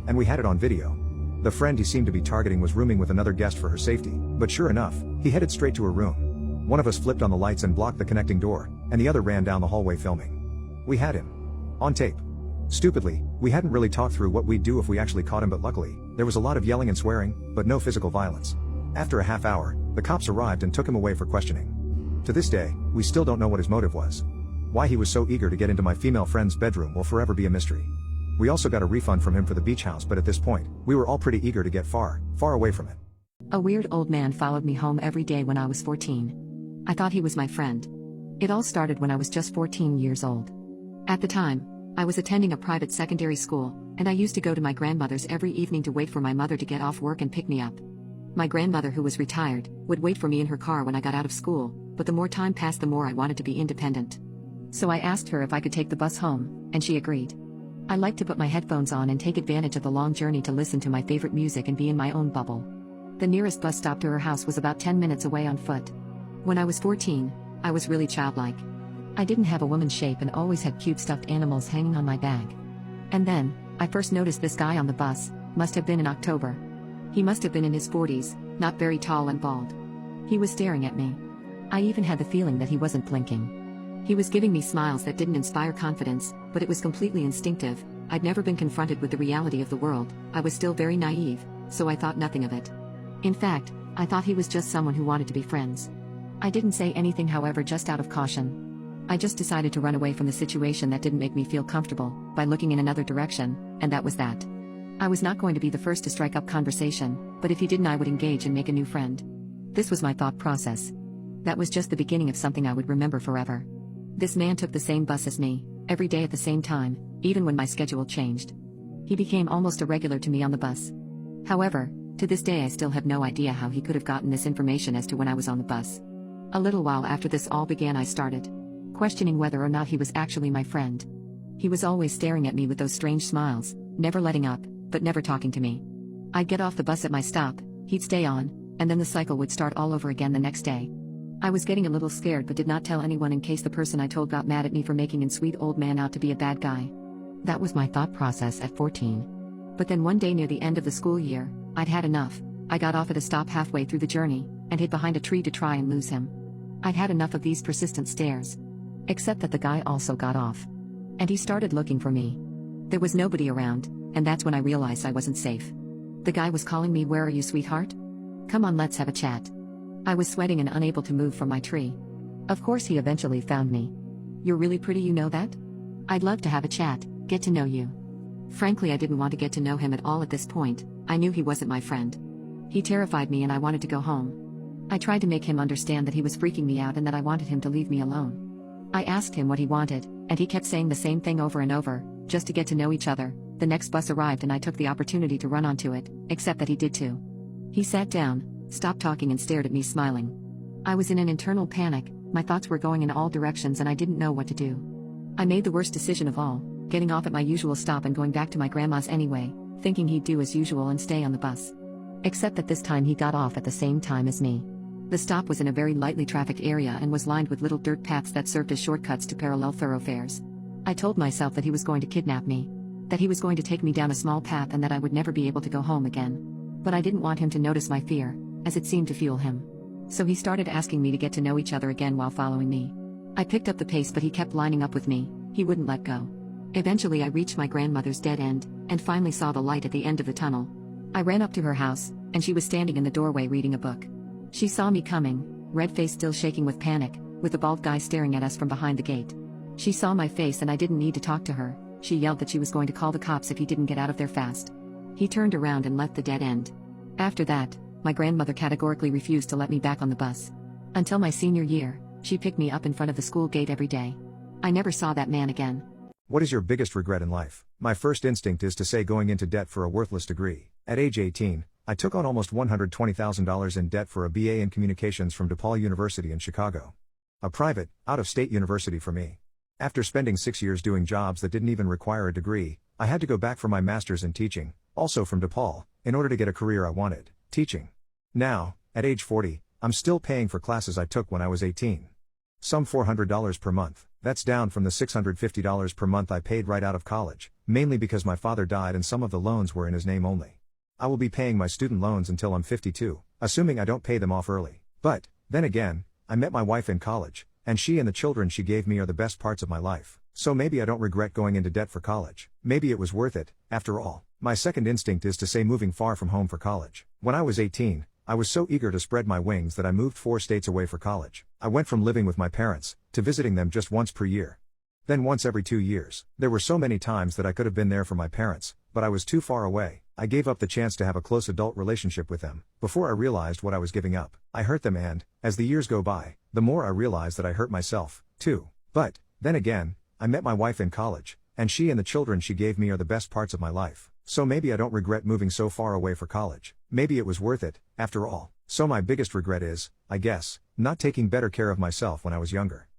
And we had it on video. The friend he seemed to be targeting was rooming with another guest for her safety, but sure enough, he headed straight to her room. One of us flipped on the lights and blocked the connecting door, and the other ran down the hallway filming. We had him. On tape. Stupidly, we hadn't really talked through what we'd do if we actually caught him, but luckily, there was a lot of yelling and swearing, but no physical violence. After a half hour, the cops arrived and took him away for questioning. To this day, we still don't know what his motive was. Why he was so eager to get into my female friend's bedroom will forever be a mystery. We also got a refund from him for the beach house, but at this point, we were all pretty eager to get far, far away from it. A weird old man followed me home every day when I was 14. I thought he was my friend. It all started when I was just 14 years old. At the time, I was attending a private secondary school, and I used to go to my grandmother's every evening to wait for my mother to get off work and pick me up. My grandmother, who was retired, would wait for me in her car when I got out of school, but the more time passed the more I wanted to be independent. So I asked her if I could take the bus home, and she agreed. I liked to put my headphones on and take advantage of the long journey to listen to my favorite music and be in my own bubble. The nearest bus stop to her house was about 10 minutes away on foot. When I was 14, I was really childlike. I didn't have a woman's shape and always had cute stuffed animals hanging on my bag. And then, I first noticed this guy on the bus, must have been in October. He must have been in his 40s, not very tall and bald. He was staring at me. I even had the feeling that he wasn't blinking. He was giving me smiles that didn't inspire confidence, but it was completely instinctive. I'd never been confronted with the reality of the world, I was still very naive, so I thought nothing of it. In fact, I thought he was just someone who wanted to be friends. I didn't say anything, however, just out of caution. I just decided to run away from the situation that didn't make me feel comfortable, by looking in another direction, and that was that. I was not going to be the first to strike up conversation, but if he didn't, I would engage and make a new friend. This was my thought process. That was just the beginning of something I would remember forever. This man took the same bus as me, every day at the same time, even when my schedule changed. He became almost a regular to me on the bus. However, to this day I still have no idea how he could have gotten this information as to when I was on the bus. A little while after this all began, I started questioning whether or not he was actually my friend. He was always staring at me with those strange smiles, never letting up, but never talking to me. I'd get off the bus at my stop, he'd stay on, and then the cycle would start all over again the next day. I was getting a little scared but did not tell anyone in case the person I told got mad at me for making an sweet old man out to be a bad guy. That was my thought process at 14. But then one day near the end of the school year, I'd had enough. I got off at a stop halfway through the journey, and hid behind a tree to try and lose him. I'd had enough of these persistent stares. Except that the guy also got off. And he started looking for me. There was nobody around, and that's when I realized I wasn't safe. The guy was calling me, "Where are you, sweetheart? Come on, let's have a chat." I was sweating and unable to move from my tree. Of course he eventually found me. "You're really pretty, you know that? I'd love to have a chat, get to know you." Frankly, I didn't want to get to know him at all at this point. I knew he wasn't my friend. He terrified me and I wanted to go home. I tried to make him understand that he was freaking me out and that I wanted him to leave me alone. I asked him what he wanted, and he kept saying the same thing over and over, just to get to know each other. The next bus arrived and I took the opportunity to run onto it, except that he did too. He sat down, stopped talking and stared at me smiling. I was in an internal panic, my thoughts were going in all directions and I didn't know what to do. I made the worst decision of all, getting off at my usual stop and going back to my grandma's anyway, thinking he'd do as usual and stay on the bus. Except that this time he got off at the same time as me. The stop was in a very lightly trafficked area and was lined with little dirt paths that served as shortcuts to parallel thoroughfares. I told myself that he was going to kidnap me, that he was going to take me down a small path and that I would never be able to go home again. But I didn't want him to notice my fear, as it seemed to fuel him. So he started asking me to get to know each other again while following me. I picked up the pace but he kept lining up with me, he wouldn't let go. Eventually I reached my grandmother's dead end, and finally saw the light at the end of the tunnel. I ran up to her house, and she was standing in the doorway reading a book. She saw me coming, red face still shaking with panic, with the bald guy staring at us from behind the gate. She saw my face and I didn't need to talk to her. She yelled that she was going to call the cops if he didn't get out of there fast. He turned around and left the dead end. After that, my grandmother categorically refused to let me back on the bus. Until my senior year, she picked me up in front of the school gate every day. I never saw that man again. What is your biggest regret in life? My first instinct is to say going into debt for a worthless degree. At age 18, I took on almost $120,000 in debt for a BA in communications from DePaul University in Chicago. A private, out-of-state university for me. After spending 6 years doing jobs that didn't even require a degree, I had to go back for my master's in teaching, also from DePaul, in order to get a career I wanted, teaching. Now, at age 40, I'm still paying for classes I took when I was 18. Some $400 per month. That's down from the $650 per month I paid right out of college, mainly because my father died and some of the loans were in his name only. I will be paying my student loans until I'm 52, assuming I don't pay them off early. But, then again, I met my wife in college, and she and the children she gave me are the best parts of my life. So maybe I don't regret going into debt for college. Maybe it was worth it, after all. My second instinct is to say moving far from home for college. When I was 18, I was so eager to spread my wings that I moved 4 states away for college. I went from living with my parents, to visiting them just once per year. Then once every 2 years. There were so many times that I could have been there for my parents, but I was too far away. I gave up the chance to have a close adult relationship with them. Before I realized what I was giving up, I hurt them and, as the years go by, the more I realize that I hurt myself, too. But, then again, I met my wife in college, and she and the children she gave me are the best parts of my life. So maybe I don't regret moving so far away for college. Maybe it was worth it, after all. So my biggest regret is, I guess, not taking better care of myself when I was younger.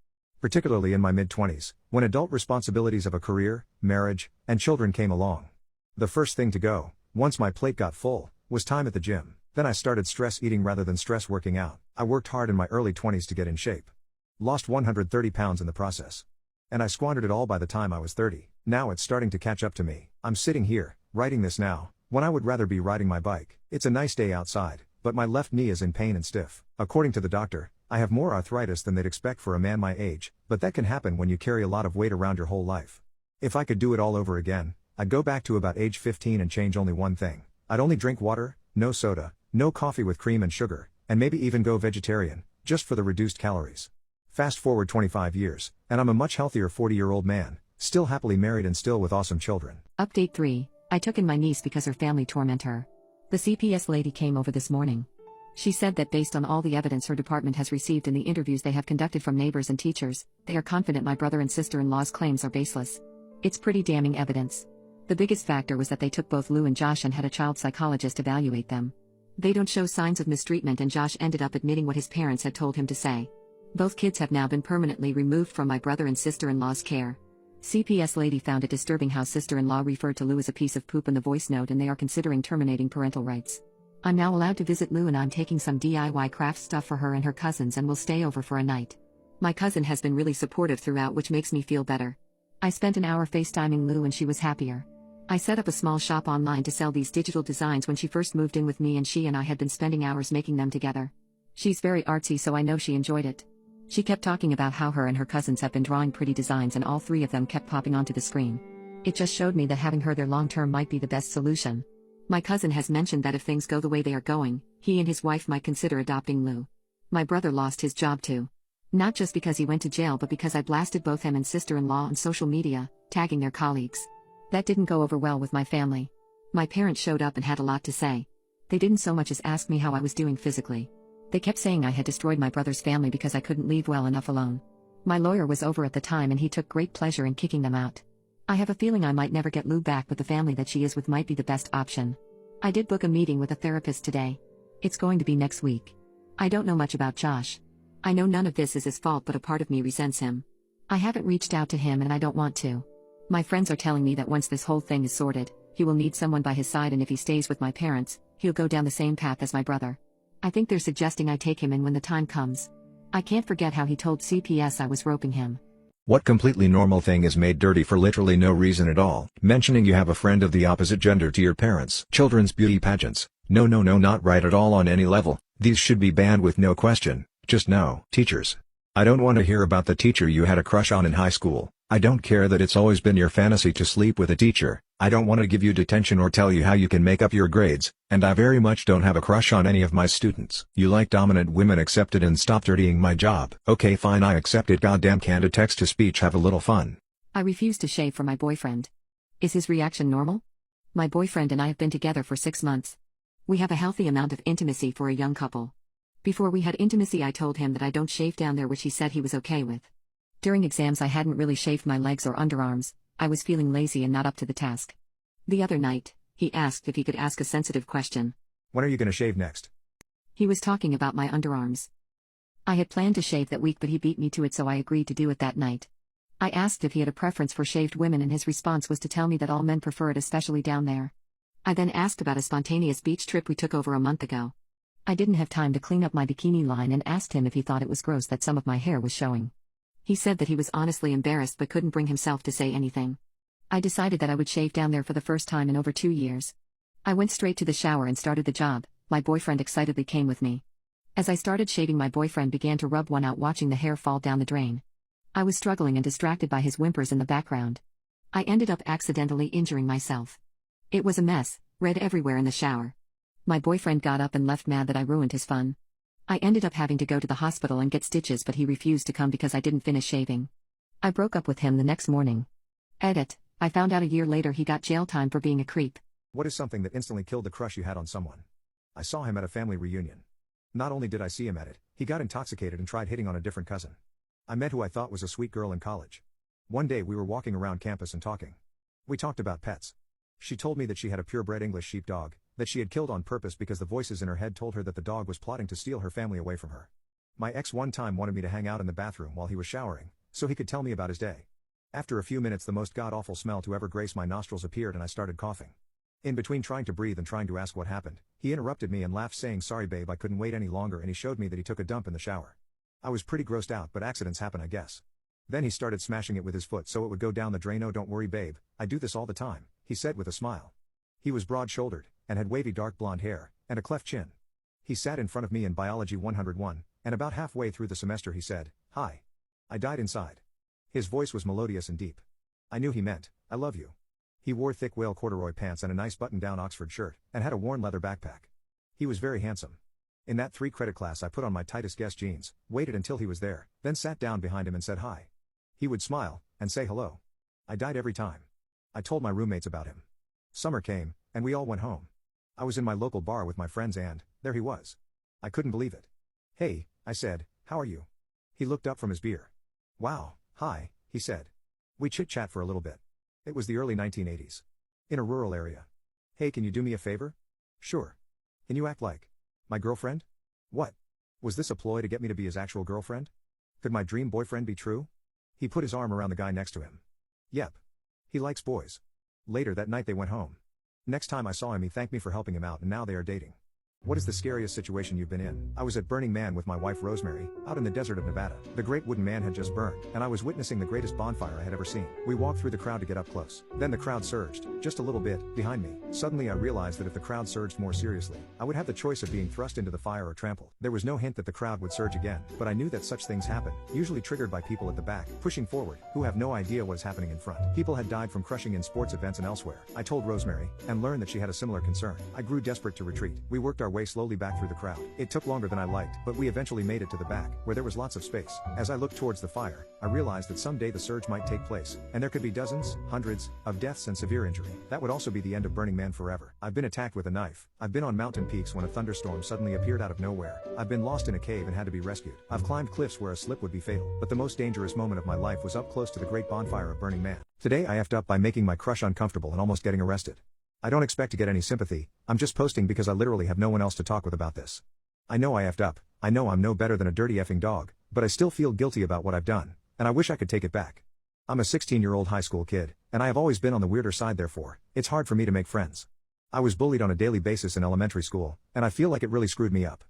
Particularly in my mid-20s, when adult responsibilities of a career, marriage, and children came along. The first thing to go, once my plate got full, was time at the gym. Then I started stress eating rather than stress working out. I worked hard in my early 20s to get in shape. Lost 130 pounds in the process. And I squandered it all by the time I was 30. Now it's starting to catch up to me. I'm sitting here, writing this now, when I would rather be riding my bike. It's a nice day outside, but my left knee is in pain and stiff. According to the doctor, I have more arthritis than they'd expect for a man my age, but that can happen when you carry a lot of weight around your whole life. If I could do it all over again, I'd go back to about age 15 and change only one thing. I'd only drink water, no soda, no coffee with cream and sugar, and maybe even go vegetarian, just for the reduced calories. Fast forward 25 years, and I'm a much healthier 40-year-old man, still happily married and still with awesome children. Update 3. I took in my niece because her family torment her. The CPS lady came over this morning. She said that based on all the evidence her department has received in the interviews they have conducted from neighbors and teachers, they are confident my brother and sister-in-law's claims are baseless. It's pretty damning evidence. The biggest factor was that they took both Lou and Josh and had a child psychologist evaluate them. They don't show signs of mistreatment, and Josh ended up admitting what his parents had told him to say. Both kids have now been permanently removed from my brother and sister-in-law's care. CPS lady found it disturbing how sister-in-law referred to Lou as a piece of poop in the voice note, and they are considering terminating parental rights. I'm now allowed to visit Lou, and I'm taking some DIY craft stuff for her and her cousins and will stay over for a night. My cousin has been really supportive throughout, which makes me feel better. I spent an hour FaceTiming Lou and she was happier. I set up a small shop online to sell these digital designs when she first moved in with me, and she and I had been spending hours making them together. She's very artsy, so I know she enjoyed it. She kept talking about how her and her cousins have been drawing pretty designs, and all three of them kept popping onto the screen. It just showed me that having her there long term might be the best solution. My cousin has mentioned that if things go the way they are going, he and his wife might consider adopting Lou. My brother lost his job too. Not just because he went to jail, but because I blasted both him and sister-in-law on social media, tagging their colleagues. That didn't go over well with my family. My parents showed up and had a lot to say. They didn't so much as ask me how I was doing physically. They kept saying I had destroyed my brother's family because I couldn't leave well enough alone. My lawyer was over at the time and he took great pleasure in kicking them out. I have a feeling I might never get Lou back, but the family that she is with might be the best option. I did book a meeting with a therapist today. It's going to be next week. I don't know much about Josh. I know none of this is his fault, but a part of me resents him. I haven't reached out to him and I don't want to. My friends are telling me that once this whole thing is sorted, he will need someone by his side, and if he stays with my parents, he'll go down the same path as my brother. I think they're suggesting I take him in when the time comes. I can't forget how he told CPS I was roping him. What completely normal thing is made dirty for literally no reason at all? Mentioning you have a friend of the opposite gender to your parents. Children's beauty pageants. No, not right at all on any level. These should be banned with no question. Just no. Teachers. I don't want to hear about the teacher you had a crush on in high school. I don't care that it's always been your fantasy to sleep with a teacher. I don't want to give you detention or tell you how you can make up your grades, and I very much don't have a crush on any of my students. You like dominant women, accept it and stop dirtying my job. Okay fine, I accept it. Goddamn, can't a text-to-speech have a little fun? I refuse to shave for my boyfriend. Is his reaction normal? My boyfriend and I have been together for 6 months. We have a healthy amount of intimacy for a young couple. Before we had intimacy, I told him that I don't shave down there, which he said he was okay with. During exams I hadn't really shaved my legs or underarms. I was feeling lazy and not up to the task. The other night, he asked if he could ask a sensitive question. When are you gonna shave next? He was talking about my underarms. I had planned to shave that week, but he beat me to it, so I agreed to do it that night. I asked if he had a preference for shaved women, and his response was to tell me that all men prefer it, especially down there. I then asked about a spontaneous beach trip we took over a month ago. I didn't have time to clean up my bikini line and asked him if he thought it was gross that some of my hair was showing. He said that he was honestly embarrassed but couldn't bring himself to say anything. I decided that I would shave down there for the first time in over 2 years. I went straight to the shower and started the job. My boyfriend excitedly came with me. As I started shaving, my boyfriend began to rub one out, watching the hair fall down the drain. I was struggling and distracted by his whimpers in the background. I ended up accidentally injuring myself. It was a mess, red everywhere in the shower. My boyfriend got up and left, mad that I ruined his fun. I ended up having to go to the hospital and get stitches, but he refused to come because I didn't finish shaving. I broke up with him the next morning. Edit. I found out a year later he got jail time for being a creep. What is something that instantly killed the crush you had on someone? I saw him at a family reunion. Not only did I see him at it, he got intoxicated and tried hitting on a different cousin. I met who I thought was a sweet girl in college. One day we were walking around campus and talking. We talked about pets. She told me that she had a purebred English sheepdog, that she had killed on purpose because the voices in her head told her that the dog was plotting to steal her family away from her. My ex one time wanted me to hang out in the bathroom while he was showering, so he could tell me about his day. After a few minutes, the most god-awful smell to ever grace my nostrils appeared and I started coughing. In between trying to breathe and trying to ask what happened, he interrupted me and laughed, saying, "Sorry babe, I couldn't wait any longer," and he showed me that he took a dump in the shower. I was pretty grossed out, but accidents happen, I guess. Then he started smashing it with his foot so it would go down the drain. "Oh, don't worry babe, I do this all the time," he said with a smile. He was broad-shouldered, and had wavy dark blonde hair, and a cleft chin. He sat in front of me in Biology 101, and about halfway through the semester he said, "Hi." I died inside. His voice was melodious and deep. I knew he meant, "I love you." He wore thick whale corduroy pants and a nice button-down Oxford shirt, and had a worn leather backpack. He was very handsome. In that 3-credit class I put on my tightest Guess jeans, waited until he was there, then sat down behind him and said hi. He would smile, and say hello. I died every time. I told my roommates about him. Summer came, and we all went home. I was in my local bar with my friends and, there he was. I couldn't believe it. "Hey," I said, "how are you?" He looked up from his beer. "Wow, hi," he said. We chit-chat for a little bit. It was the early 1980s. In a rural area. "Hey, can you do me a favor?" "Sure." "Can you act like my girlfriend?" "What? Was this a ploy to get me to be his actual girlfriend? Could my dream boyfriend be true?" He put his arm around the guy next to him. "Yep. He likes boys." Later that night they went home. Next time I saw him he thanked me for helping him out and now they are dating. What is the scariest situation you've been in? I was at Burning Man with my wife Rosemary, out in the desert of Nevada. The Great Wooden Man had just burned, and I was witnessing the greatest bonfire I had ever seen. We walked through the crowd to get up close. Then the crowd surged, just a little bit, behind me. Suddenly I realized that if the crowd surged more seriously, I would have the choice of being thrust into the fire or trampled. There was no hint that the crowd would surge again, but I knew that such things happen, usually triggered by people at the back, pushing forward, who have no idea what is happening in front. People had died from crushing in sports events and elsewhere. I told Rosemary, and learned that she had a similar concern. I grew desperate to retreat. We worked our way slowly back through the crowd. It took longer than I liked, but we eventually made it to the back, where there was lots of space. As I looked towards the fire, I realized that someday the surge might take place, and there could be dozens, hundreds, of deaths and severe injury. That would also be the end of Burning Man forever. I've been attacked with a knife. I've been on mountain peaks when a thunderstorm suddenly appeared out of nowhere. I've been lost in a cave and had to be rescued. I've climbed cliffs where a slip would be fatal. But the most dangerous moment of my life was up close to the great bonfire of Burning Man. Today I effed up by making my crush uncomfortable and almost getting arrested. I don't expect to get any sympathy, I'm just posting because I literally have no one else to talk with about this. I know I effed up, I know I'm no better than a dirty effing dog, but I still feel guilty about what I've done, and I wish I could take it back. I'm a 16-year-old high school kid, and I have always been on the weirder side therefore, it's hard for me to make friends. I was bullied on a daily basis in elementary school, and I feel like it really screwed me up.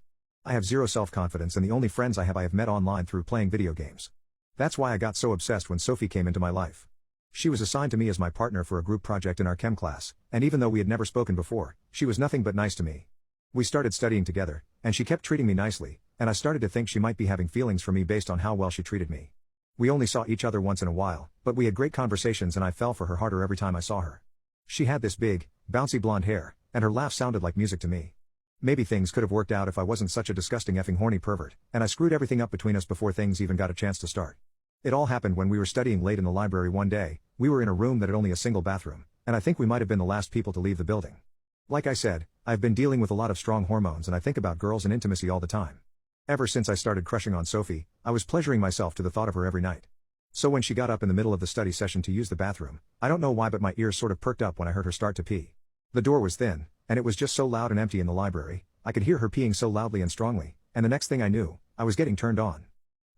I have zero self-confidence and the only friends I have met online through playing video games. That's why I got so obsessed when Sophie came into my life. She was assigned to me as my partner for a group project in our chem class, and even though we had never spoken before, she was nothing but nice to me. We started studying together, and she kept treating me nicely, and I started to think she might be having feelings for me based on how well she treated me. We only saw each other once in a while, but we had great conversations and I fell for her harder every time I saw her. She had this big, bouncy blonde hair, and her laugh sounded like music to me. Maybe things could have worked out if I wasn't such a disgusting effing horny pervert, and I screwed everything up between us before things even got a chance to start. It all happened when we were studying late in the library one day. We were in a room that had only a single bathroom, and I think we might have been the last people to leave the building. Like I said, I've been dealing with a lot of strong hormones and I think about girls and intimacy all the time. Ever since I started crushing on Sophie, I was pleasuring myself to the thought of her every night. So when she got up in the middle of the study session to use the bathroom, I don't know why but my ears sort of perked up when I heard her start to pee. The door was thin, and it was just so loud and empty in the library, I could hear her peeing so loudly and strongly, and the next thing I knew, I was getting turned on.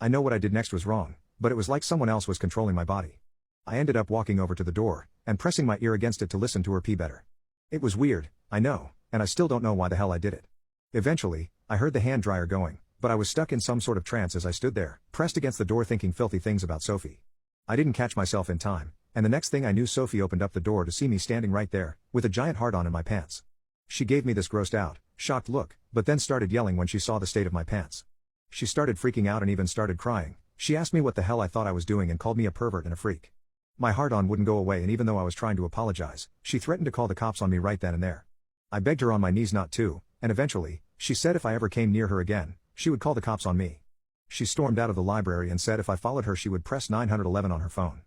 I know what I did next was wrong, but it was like someone else was controlling my body. I ended up walking over to the door, and pressing my ear against it to listen to her pee better. It was weird, I know, and I still don't know why the hell I did it. Eventually, I heard the hand dryer going, but I was stuck in some sort of trance as I stood there, pressed against the door thinking filthy things about Sophie. I didn't catch myself in time, and the next thing I knew Sophie opened up the door to see me standing right there, with a giant hard-on in my pants. She gave me this grossed out, shocked look, but then started yelling when she saw the state of my pants. She started freaking out and even started crying. She asked me what the hell I thought I was doing and called me a pervert and a freak. My hard-on wouldn't go away, and even though I was trying to apologize, she threatened to call the cops on me right then and there. I begged her on my knees not to, and eventually, she said if I ever came near her again, she would call the cops on me. She stormed out of the library and said if I followed her she would press 911 on her phone.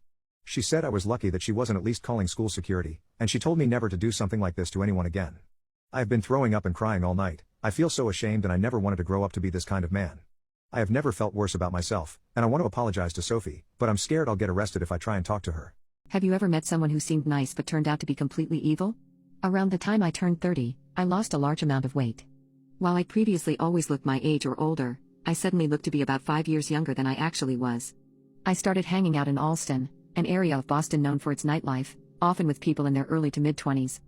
She said I was lucky that she wasn't at least calling school security, and she told me never to do something like this to anyone again. I have been throwing up and crying all night. I feel so ashamed and I never wanted to grow up to be this kind of man. I have never felt worse about myself, and I want to apologize to Sophie, but I'm scared I'll get arrested if I try and talk to her. Have you ever met someone who seemed nice but turned out to be completely evil? Around the time I turned 30, I lost a large amount of weight. While I previously always looked my age or older, I suddenly looked to be about 5 years younger than I actually was. I started hanging out in Allston, an area of Boston known for its nightlife, often with people in their early to mid-20s.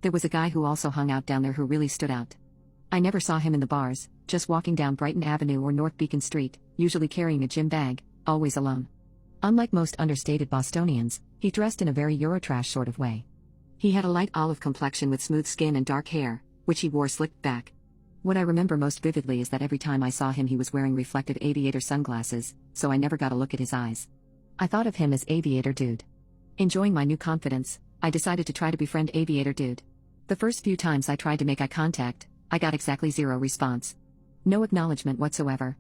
There was a guy who also hung out down there who really stood out. I never saw him in the bars, just walking down Brighton Avenue or North Beacon Street, usually carrying a gym bag, always alone. Unlike most understated Bostonians, he dressed in a very Eurotrash sort of way. He had a light olive complexion with smooth skin and dark hair, which he wore slicked back. What I remember most vividly is that every time I saw him he was wearing reflective aviator sunglasses, so I never got a look at his eyes. I thought of him as Aviator Dude. Enjoying my new confidence, I decided to try to befriend Aviator Dude. The first few times I tried to make eye contact, I got exactly zero response. No acknowledgement whatsoever.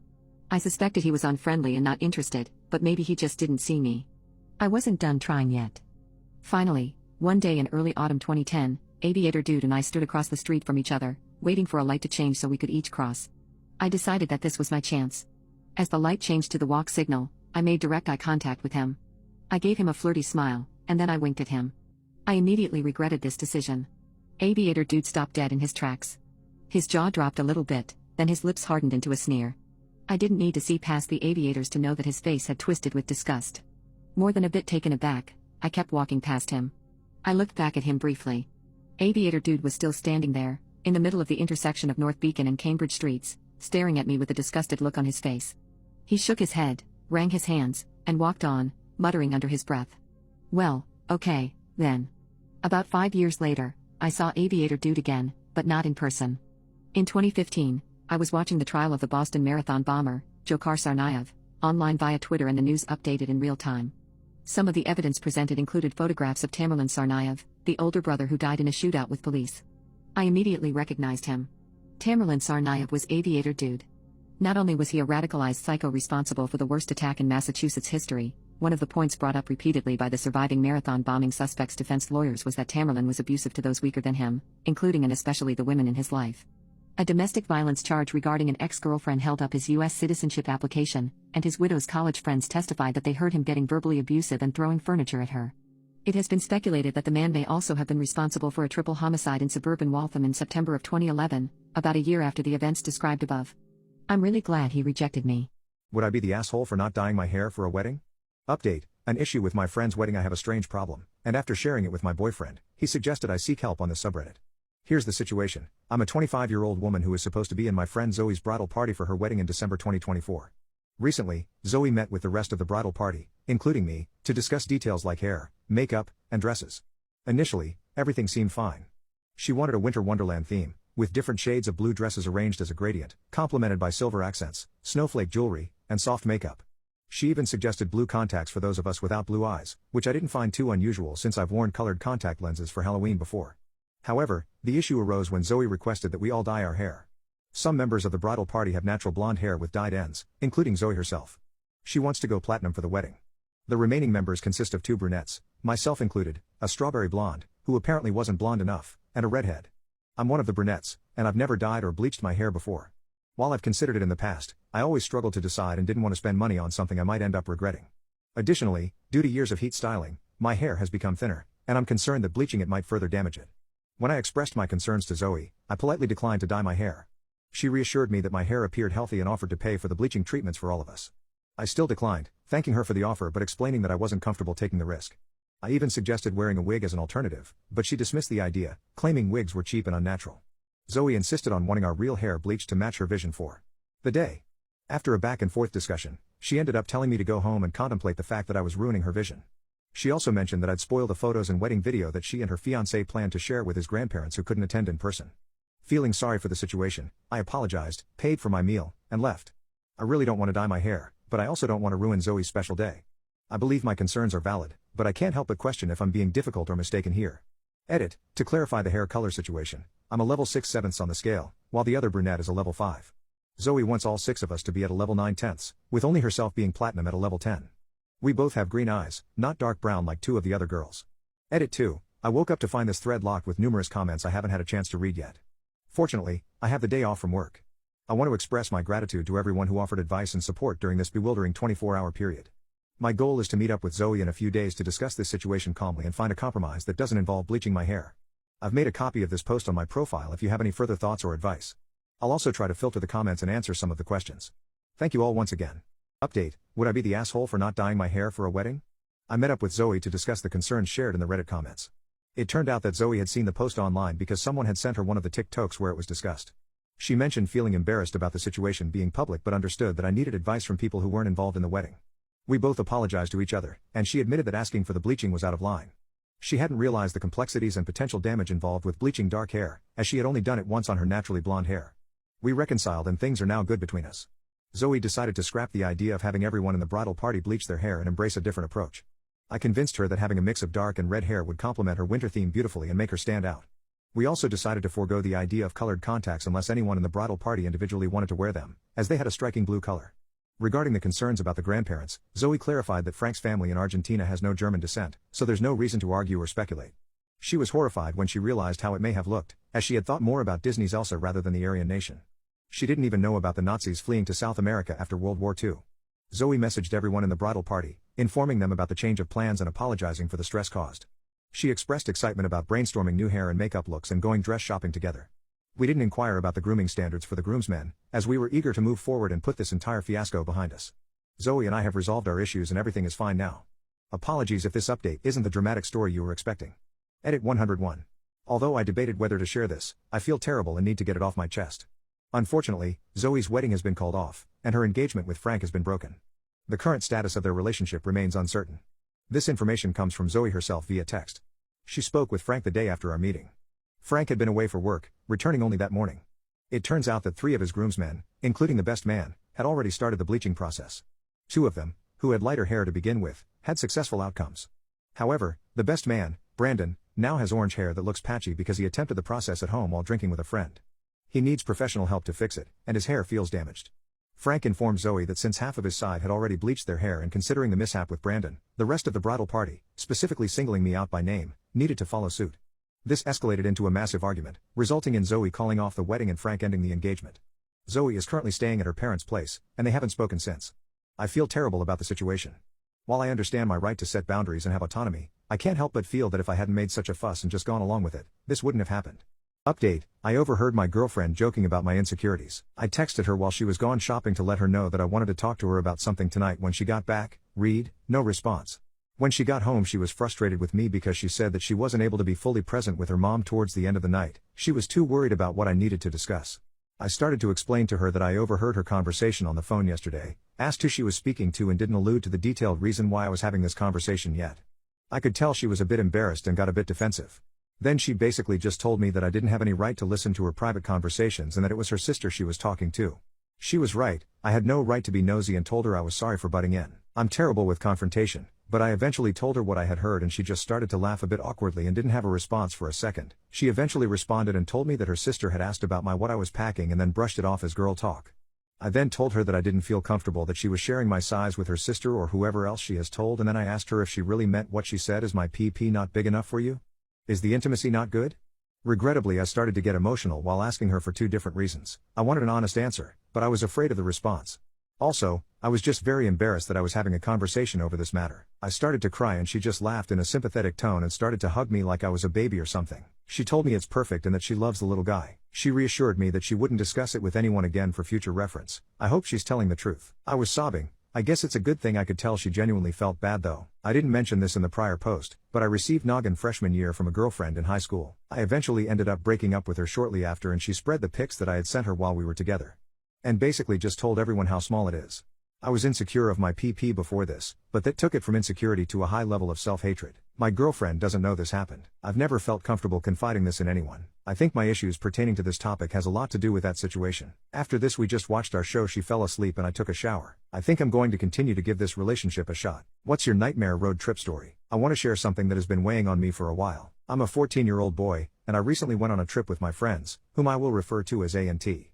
I suspected he was unfriendly and not interested, but maybe he just didn't see me. I wasn't done trying yet. Finally, One day in early autumn 2010, Aviator Dude and I stood across the street from each other, waiting for a light to change so we could each cross. I decided that this was my chance. As the light changed to the walk signal, I made direct eye contact with him. I gave him a flirty smile, and then I winked at him. I immediately regretted this decision. Aviator Dude stopped dead in his tracks. His jaw dropped a little bit, then his lips hardened into a sneer. I didn't need to see past the aviators to know that his face had twisted with disgust. More than a bit taken aback, I kept walking past him. I looked back at him briefly. Aviator Dude was still standing there, in the middle of the intersection of North Beacon and Cambridge Streets, staring at me with a disgusted look on his face. He shook his head, wrung his hands, and walked on, muttering under his breath. Well, okay, then. About 5 years later, I saw Aviator Dude again, but not in person. In 2015, I was watching the trial of the Boston Marathon bomber, Dzhokhar Tsarnaev, online via Twitter, and the news updated in real time. Some of the evidence presented included photographs of Tamerlan Tsarnaev, the older brother who died in a shootout with police. I immediately recognized him. Tamerlan Tsarnaev was Aviator Dude. Not only was he a radicalized psycho responsible for the worst attack in Massachusetts history, one of the points brought up repeatedly by the surviving marathon bombing suspect's defense lawyers was that Tamerlan was abusive to those weaker than him, including and especially the women in his life. A domestic violence charge regarding an ex-girlfriend held up his U.S. citizenship application, and his widow's college friends testified that they heard him getting verbally abusive and throwing furniture at her. It has been speculated that the man may also have been responsible for a triple homicide in suburban Waltham in September of 2011, about a year after the events described above. I'm really glad he rejected me. Would I be the asshole for not dyeing my hair for a wedding? Update: an issue with my friend's wedding. I have a strange problem, and after sharing it with my boyfriend, he suggested I seek help on the subreddit. Here's the situation. I'm a 25-year-old woman who is supposed to be in my friend Zoe's bridal party for her wedding in December 2024. Recently, Zoe met with the rest of the bridal party, including me, to discuss details like hair, makeup, and dresses. Initially, everything seemed fine. She wanted a winter wonderland theme, with different shades of blue dresses arranged as a gradient, complemented by silver accents, snowflake jewelry, and soft makeup. She even suggested blue contacts for those of us without blue eyes, which I didn't find too unusual since I've worn colored contact lenses for Halloween before. However, the issue arose when Zoe requested that we all dye our hair. Some members of the bridal party have natural blonde hair with dyed ends, including Zoe herself. She wants to go platinum for the wedding. The remaining members consist of 2 brunettes, myself included, a strawberry blonde, who apparently wasn't blonde enough, and a redhead. I'm one of the brunettes, and I've never dyed or bleached my hair before. While I've considered it in the past, I always struggled to decide and didn't want to spend money on something I might end up regretting. Additionally, due to years of heat styling, my hair has become thinner, and I'm concerned that bleaching it might further damage it. When I expressed my concerns to Zoe, I politely declined to dye my hair. She reassured me that my hair appeared healthy and offered to pay for the bleaching treatments for all of us. I still declined, thanking her for the offer but explaining that I wasn't comfortable taking the risk. I even suggested wearing a wig as an alternative, but she dismissed the idea, claiming wigs were cheap and unnatural. Zoe insisted on wanting our real hair bleached to match her vision for the day. After a back and forth discussion, she ended up telling me to go home and contemplate the fact that I was ruining her vision. She also mentioned that I'd spoil the photos and wedding video that she and her fiancé planned to share with his grandparents who couldn't attend in person. Feeling sorry for the situation, I apologized, paid for my meal, and left. I really don't want to dye my hair, but I also don't want to ruin Zoe's special day. I believe my concerns are valid, but I can't help but question if I'm being difficult or mistaken here. Edit: to clarify the hair color situation, I'm a level 6/7 on the scale, while the other brunette is a level 5. Zoe wants all 6 of us to be at a level 9/10, with only herself being platinum at a level 10. We both have green eyes, not dark brown like 2 of the other girls. Edit 2: I woke up to find this thread locked with numerous comments I haven't had a chance to read yet. Fortunately, I have the day off from work. I want to express my gratitude to everyone who offered advice and support during this bewildering 24-hour period. My goal is to meet up with Zoe in a few days to discuss this situation calmly and find a compromise that doesn't involve bleaching my hair. I've made a copy of this post on my profile if you have any further thoughts or advice. I'll also try to filter the comments and answer some of the questions. Thank you all once again. Update: would I be the asshole for not dyeing my hair for a wedding? I met up with Zoe to discuss the concerns shared in the Reddit comments. It turned out that Zoe had seen the post online because someone had sent her one of the TikToks where it was discussed. She mentioned feeling embarrassed about the situation being public but understood that I needed advice from people who weren't involved in the wedding. We both apologized to each other, and she admitted that asking for the bleaching was out of line. She hadn't realized the complexities and potential damage involved with bleaching dark hair, as she had only done it once on her naturally blonde hair. We reconciled and things are now good between us. Zoe decided to scrap the idea of having everyone in the bridal party bleach their hair and embrace a different approach. I convinced her that having a mix of dark and red hair would complement her winter theme beautifully and make her stand out. We also decided to forego the idea of colored contacts unless anyone in the bridal party individually wanted to wear them, as they had a striking blue color. Regarding the concerns about the grandparents, Zoe clarified that Frank's family in Argentina has no German descent, so there's no reason to argue or speculate. She was horrified when she realized how it may have looked, as she had thought more about Disney's Elsa rather than the Aryan nation. She didn't even know about the Nazis fleeing to South America after World War II. Zoe messaged everyone in the bridal party, informing them about the change of plans and apologizing for the stress caused. She expressed excitement about brainstorming new hair and makeup looks and going dress shopping together. We didn't inquire about the grooming standards for the groomsmen, as we were eager to move forward and put this entire fiasco behind us. Zoe and I have resolved our issues and everything is fine now. Apologies if this update isn't the dramatic story you were expecting. Edit 101. Although I debated whether to share this, I feel terrible and need to get it off my chest. Unfortunately, Zoe's wedding has been called off, and her engagement with Frank has been broken. The current status of their relationship remains uncertain. This information comes from Zoe herself via text. She spoke with Frank the day after our meeting. Frank had been away for work, returning only that morning. It turns out that 3 of his groomsmen, including the best man, had already started the bleaching process. 2 of them, who had lighter hair to begin with, had successful outcomes. However, the best man, Brandon, now has orange hair that looks patchy because he attempted the process at home while drinking with a friend. He needs professional help to fix it, and his hair feels damaged. Frank informed Zoe that since half of his side had already bleached their hair and considering the mishap with Brandon, the rest of the bridal party, specifically singling me out by name, needed to follow suit. This escalated into a massive argument, resulting in Zoe calling off the wedding and Frank ending the engagement. Zoe is currently staying at her parents' place, and they haven't spoken since. I feel terrible about the situation. While I understand my right to set boundaries and have autonomy, I can't help but feel that if I hadn't made such a fuss and just gone along with it, this wouldn't have happened. Update: I overheard my girlfriend joking about my insecurities. I texted her while she was gone shopping to let her know that I wanted to talk to her about something tonight when she got back. Read, no response. When she got home she was frustrated with me because she said that she wasn't able to be fully present with her mom towards the end of the night. She was too worried about what I needed to discuss. I started to explain to her that I overheard her conversation on the phone yesterday, asked who she was speaking to and didn't allude to the detailed reason why I was having this conversation yet. I could tell she was a bit embarrassed and got a bit defensive. Then she basically just told me that I didn't have any right to listen to her private conversations and that it was her sister she was talking to. She was right, I had no right to be nosy and told her I was sorry for butting in. I'm terrible with confrontation, but I eventually told her what I had heard and she just started to laugh a bit awkwardly and didn't have a response for a second. She eventually responded and told me that her sister had asked about what I was packing and then brushed it off as girl talk. I then told her that I didn't feel comfortable that she was sharing my size with her sister or whoever else she has told, and then I asked her if she really meant what she said. Is my PP not big enough for you? Is the intimacy not good? Regrettably I started to get emotional while asking her for 2 different reasons. I wanted an honest answer, but I was afraid of the response. Also, I was just very embarrassed that I was having a conversation over this matter. I started to cry and she just laughed in a sympathetic tone and started to hug me like I was a baby or something. She told me it's perfect and that she loves the little guy. She reassured me that she wouldn't discuss it with anyone again for future reference. I hope she's telling the truth. I was sobbing. I guess it's a good thing I could tell she genuinely felt bad though. I didn't mention this in the prior post, but I received noggin freshman year from a girlfriend in high school. I eventually ended up breaking up with her shortly after and she spread the pics that I had sent her while we were together. And basically just told everyone how small it is. I was insecure of my PP before this, but that took it from insecurity to a high level of self-hatred. My girlfriend doesn't know this happened. I've never felt comfortable confiding this in anyone. I think my issues pertaining to this topic has a lot to do with that situation. After this we just watched our show. She fell asleep and I took a shower. I think I'm going to continue to give this relationship a shot. What's your nightmare road trip story? I want to share something that has been weighing on me for a while. I'm a 14-year-old boy, and I recently went on a trip with my friends, whom I will refer to as A and T.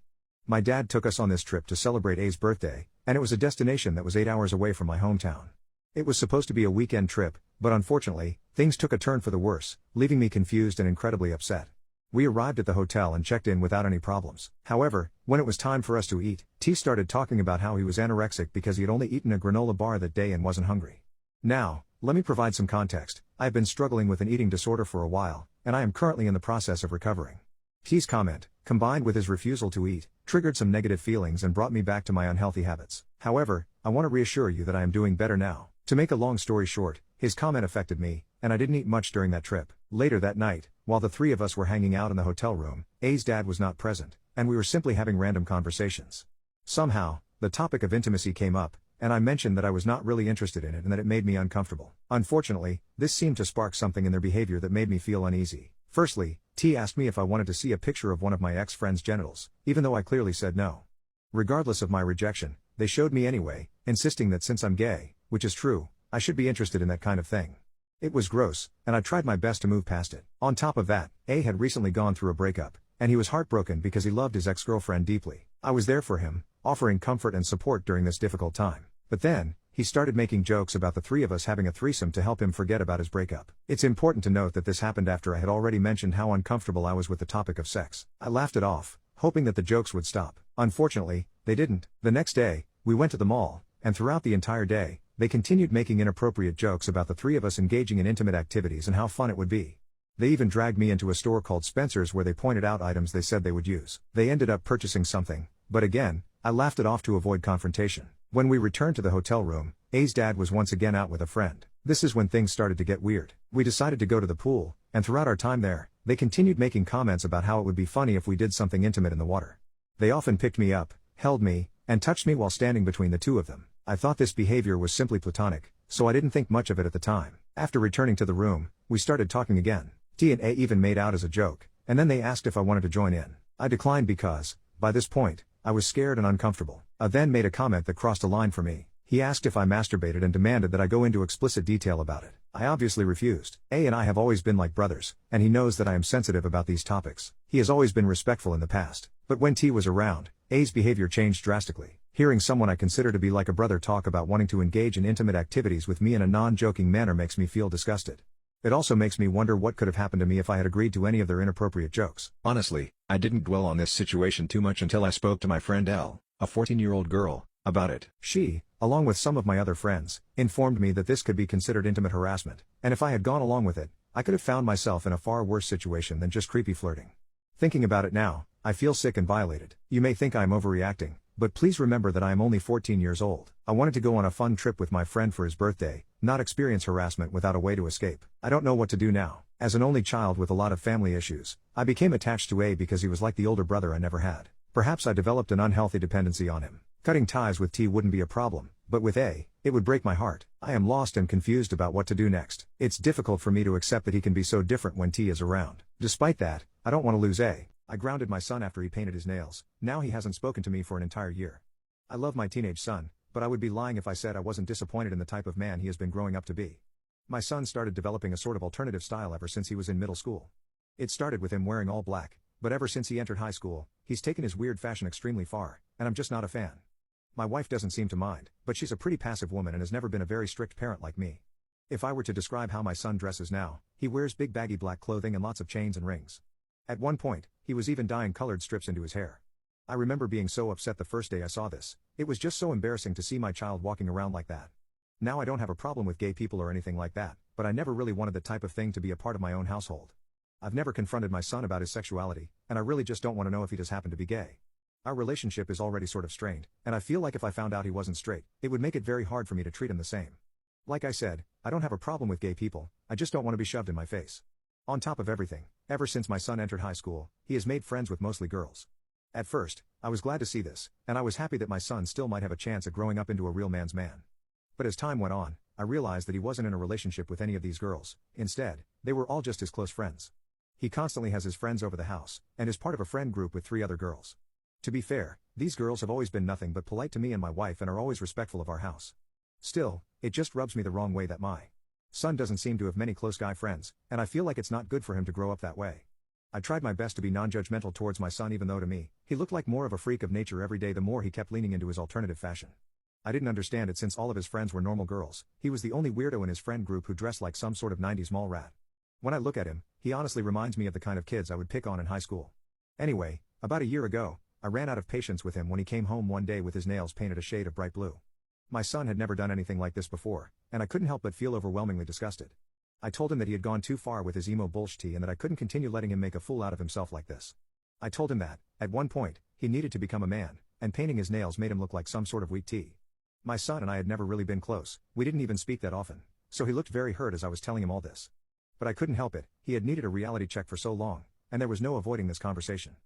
My dad took us on this trip to celebrate A's birthday, and it was a destination that was 8 hours away from my hometown. It was supposed to be a weekend trip, but unfortunately, things took a turn for the worse, leaving me confused and incredibly upset. We arrived at the hotel and checked in without any problems. However, when it was time for us to eat, T started talking about how he was anorexic because he had only eaten a granola bar that day and wasn't hungry. Now, let me provide some context. I have been struggling with an eating disorder for a while, and I am currently in the process of recovering. T's comment, combined with his refusal to eat, triggered some negative feelings and brought me back to my unhealthy habits. However, I want to reassure you that I am doing better now. To make a long story short, his comment affected me, and I didn't eat much during that trip. Later that night, while the 3 of us were hanging out in the hotel room, A's dad was not present, and we were simply having random conversations. Somehow, the topic of intimacy came up, and I mentioned that I was not really interested in it and that it made me uncomfortable. Unfortunately, this seemed to spark something in their behavior that made me feel uneasy. Firstly, T asked me if I wanted to see a picture of one of my ex-friend's genitals, even though I clearly said no. Regardless of my rejection, they showed me anyway, insisting that since I'm gay, which is true, I should be interested in that kind of thing. It was gross, and I tried my best to move past it. On top of that, A had recently gone through a breakup, and he was heartbroken because he loved his ex-girlfriend deeply. I was there for him, offering comfort and support during this difficult time. But then, he started making jokes about the three of us having a threesome to help him forget about his breakup. It's important to note that this happened after I had already mentioned how uncomfortable I was with the topic of sex. I laughed it off, hoping that the jokes would stop. Unfortunately, they didn't. The next day, we went to the mall, and throughout the entire day, they continued making inappropriate jokes about the three of us engaging in intimate activities and how fun it would be. They even dragged me into a store called Spencer's where they pointed out items they said they would use. They ended up purchasing something, but again, I laughed it off to avoid confrontation. When we returned to the hotel room, A's dad was once again out with a friend. This is when things started to get weird. We decided to go to the pool, and throughout our time there, they continued making comments about how it would be funny if we did something intimate in the water. They often picked me up, held me, and touched me while standing between the two of them. I thought this behavior was simply platonic, so I didn't think much of it at the time. After returning to the room, we started talking again. T and A even made out as a joke, and then they asked if I wanted to join in. I declined because, by this point, I was scared and uncomfortable. A then made a comment that crossed a line for me. He asked if I masturbated and demanded that I go into explicit detail about it. I obviously refused. A and I have always been like brothers, and he knows that I am sensitive about these topics. He has always been respectful in the past, but when T was around, A's behavior changed drastically. Hearing someone I consider to be like a brother talk about wanting to engage in intimate activities with me in a non-joking manner makes me feel disgusted. It also makes me wonder what could have happened to me if I had agreed to any of their inappropriate jokes. Honestly, I didn't dwell on this situation too much until I spoke to my friend Elle, a 14-year-old girl, about it. She, along with some of my other friends, informed me that this could be considered intimate harassment, and if I had gone along with it, I could have found myself in a far worse situation than just creepy flirting. Thinking about it now, I feel sick and violated. You may think I am overreacting, but please remember that I am only 14 years old. I wanted to go on a fun trip with my friend for his birthday, not experience harassment without a way to escape. I don't know what to do now. As an only child with a lot of family issues, I became attached to A because he was like the older brother I never had. Perhaps I developed an unhealthy dependency on him. Cutting ties with T wouldn't be a problem, but with A, it would break my heart. I am lost and confused about what to do next. It's difficult for me to accept that he can be so different when T is around. Despite that, I don't want to lose A. I grounded my son after he painted his nails. Now he hasn't spoken to me for an entire year. I love my teenage son, but I would be lying if I said I wasn't disappointed in the type of man he has been growing up to be. My son started developing a sort of alternative style ever since he was in middle school. It started with him wearing all black, but ever since he entered high school, he's taken his weird fashion extremely far, and I'm just not a fan. My wife doesn't seem to mind, but she's a pretty passive woman and has never been a very strict parent like me. If I were to describe how my son dresses now, he wears big baggy black clothing and lots of chains and rings. At one point, he was even dyeing colored strips into his hair. I remember being so upset the first day I saw this. It was just so embarrassing to see my child walking around like that. Now I don't have a problem with gay people or anything like that, but I never really wanted that type of thing to be a part of my own household. I've never confronted my son about his sexuality, and I really just don't want to know if he does happen to be gay. Our relationship is already sort of strained, and I feel like if I found out he wasn't straight, it would make it very hard for me to treat him the same. Like I said, I don't have a problem with gay people, I just don't want to be shoved in my face. On top of everything, ever since my son entered high school, he has made friends with mostly girls. At first, I was glad to see this, and I was happy that my son still might have a chance at growing up into a real man's man. But as time went on, I realized that he wasn't in a relationship with any of these girls. Instead, they were all just his close friends. He constantly has his friends over the house, and is part of a friend group with 3 other girls. To be fair, these girls have always been nothing but polite to me and my wife and are always respectful of our house. Still, it just rubs me the wrong way that my son doesn't seem to have many close guy friends, and I feel like it's not good for him to grow up that way. I tried my best to be non-judgmental towards my son even though to me, he looked like more of a freak of nature every day the more he kept leaning into his alternative fashion. I didn't understand it since all of his friends were normal girls. He was the only weirdo in his friend group who dressed like some sort of 90s mall rat. When I look at him, he honestly reminds me of the kind of kids I would pick on in high school. Anyway, about a year ago, I ran out of patience with him when he came home one day with his nails painted a shade of bright blue. My son had never done anything like this before, and I couldn't help but feel overwhelmingly disgusted. I told him that he had gone too far with his emo bullshit and that I couldn't continue letting him make a fool out of himself like this. I told him that, at one point, he needed to become a man, and painting his nails made him look like some sort of weak tea. My son and I had never really been close, we didn't even speak that often, so he looked very hurt as I was telling him all this. But I couldn't help it, he had needed a reality check for so long, and there was no avoiding this conversation.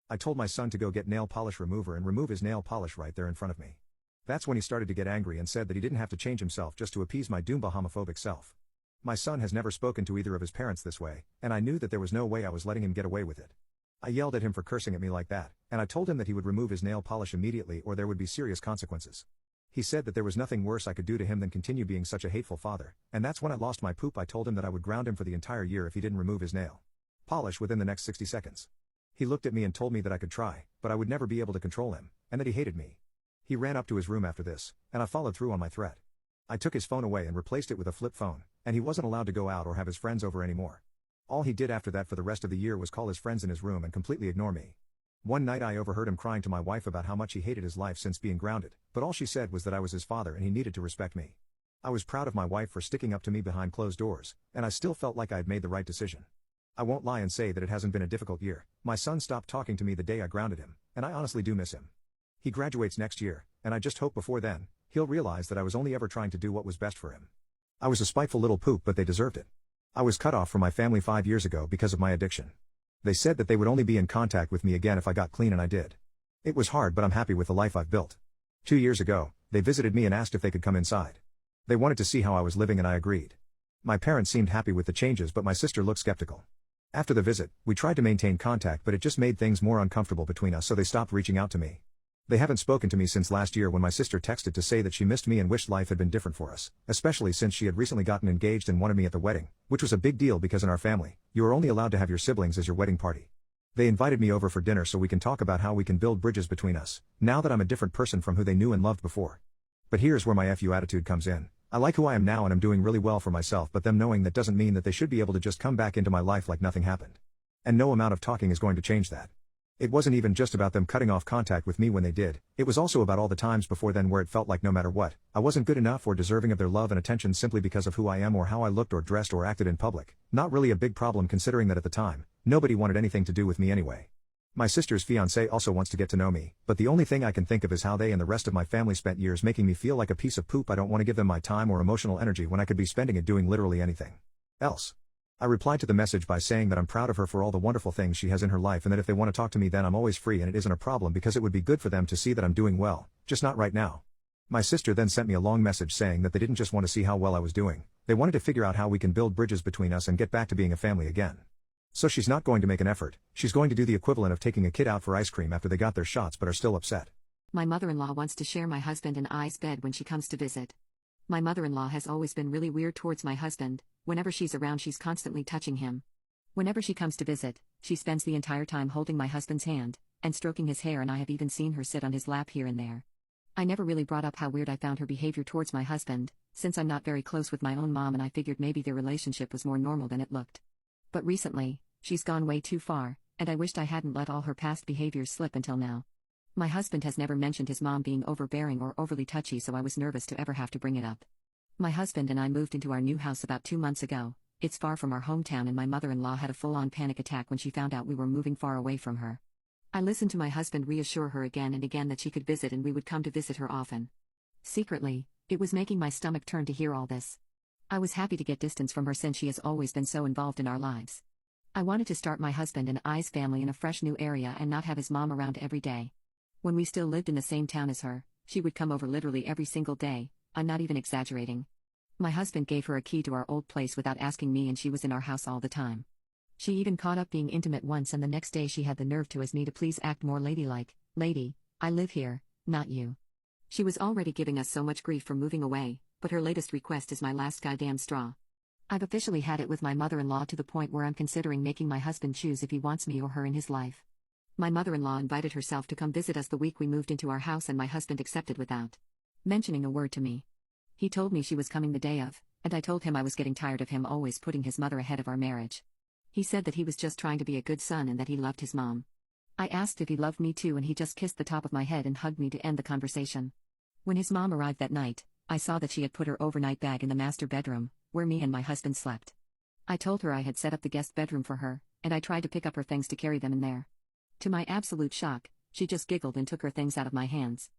I told my son to go get nail polish remover and remove his nail polish right there in front of me. That's when he started to get angry and said that he didn't have to change himself just to appease my Doomba homophobic self. My son has never spoken to either of his parents this way, and I knew that there was no way I was letting him get away with it. I yelled at him for cursing at me like that, and I told him that he would remove his nail polish immediately or there would be serious consequences. He said that there was nothing worse I could do to him than continue being such a hateful father, and that's when I lost my poop. I told him that I would ground him for the entire year if he didn't remove his nail polish within the next 60 seconds. He looked at me and told me that I could try, but I would never be able to control him, and that he hated me. He ran up to his room after this, and I followed through on my threat. I took his phone away and replaced it with a flip phone, and he wasn't allowed to go out or have his friends over anymore. All he did after that for the rest of the year was call his friends in his room and completely ignore me. One night I overheard him crying to my wife about how much he hated his life since being grounded, but all she said was that I was his father and he needed to respect me. I was proud of my wife for sticking up to me behind closed doors, and I still felt like I had made the right decision. I won't lie and say that it hasn't been a difficult year. My son stopped talking to me the day I grounded him, and I honestly do miss him. He graduates next year, and I just hope before then, he'll realize that I was only ever trying to do what was best for him. I was a spiteful little poop, but they deserved it. I was cut off from my family 5 years ago because of my addiction. They said that they would only be in contact with me again if I got clean, and I did. It was hard, but I'm happy with the life I've built. 2 years ago, they visited me and asked if they could come inside. They wanted to see how I was living and I agreed. My parents seemed happy with the changes, but my sister looked skeptical. After the visit, we tried to maintain contact, but it just made things more uncomfortable between us, so they stopped reaching out to me. They haven't spoken to me since last year when my sister texted to say that she missed me and wished life had been different for us, especially since she had recently gotten engaged and wanted me at the wedding, which was a big deal because in our family, you are only allowed to have your siblings as your wedding party. They invited me over for dinner so we can talk about how we can build bridges between us, now that I'm a different person from who they knew and loved before. But here's where my FU attitude comes in. I like who I am now and I'm doing really well for myself, but them knowing that doesn't mean that they should be able to just come back into my life like nothing happened. And no amount of talking is going to change that. It wasn't even just about them cutting off contact with me when they did, it was also about all the times before then where it felt like no matter what, I wasn't good enough or deserving of their love and attention simply because of who I am or how I looked or dressed or acted in public. Not really a big problem considering that at the time, nobody wanted anything to do with me anyway. My sister's fiancé also wants to get to know me, but the only thing I can think of is how they and the rest of my family spent years making me feel like a piece of poop. I don't want to give them my time or emotional energy when I could be spending it doing literally anything else. I replied to the message by saying that I'm proud of her for all the wonderful things she has in her life and that if they want to talk to me then I'm always free and it isn't a problem because it would be good for them to see that I'm doing well, just not right now. My sister then sent me a long message saying that they didn't just want to see how well I was doing, they wanted to figure out how we can build bridges between us and get back to being a family again. So she's not going to make an effort, she's going to do the equivalent of taking a kid out for ice cream after they got their shots but are still upset. My mother-in-law wants to share my husband and I's bed when she comes to visit. My mother-in-law has always been really weird towards my husband. Whenever she's around she's constantly touching him. Whenever she comes to visit, she spends the entire time holding my husband's hand, and stroking his hair, and I have even seen her sit on his lap here and there. I never really brought up how weird I found her behavior towards my husband, since I'm not very close with my own mom and I figured maybe their relationship was more normal than it looked. But recently, she's gone way too far, and I wished I hadn't let all her past behaviors slip until now. My husband has never mentioned his mom being overbearing or overly touchy, so I was nervous to ever have to bring it up. My husband and I moved into our new house about 2 months ago. It's far from our hometown and my mother-in-law had a full-on panic attack when she found out we were moving far away from her. I listened to my husband reassure her again and again that she could visit and we would come to visit her often. Secretly, it was making my stomach turn to hear all this. I was happy to get distance from her since she has always been so involved in our lives. I wanted to start my husband and I's family in a fresh new area and not have his mom around every day. When we still lived in the same town as her, she would come over literally every single day. I'm not even exaggerating. My husband gave her a key to our old place without asking me and she was in our house all the time. She even caught up being intimate once and the next day she had the nerve to ask me to please act more ladylike. Lady, I live here, not you. She was already giving us so much grief for moving away, but her latest request is my last goddamn straw. I've officially had it with my mother-in-law to the point where I'm considering making my husband choose if he wants me or her in his life. My mother-in-law invited herself to come visit us the week we moved into our house and my husband accepted without mentioning a word to me. He told me she was coming the day of, and I told him I was getting tired of him always putting his mother ahead of our marriage. He said that he was just trying to be a good son and that he loved his mom. I asked if he loved me too and he just kissed the top of my head and hugged me to end the conversation. When his mom arrived that night, I saw that she had put her overnight bag in the master bedroom, where me and my husband slept. I told her I had set up the guest bedroom for her, and I tried to pick up her things to carry them in there. To my absolute shock, she just giggled and took her things out of my hands.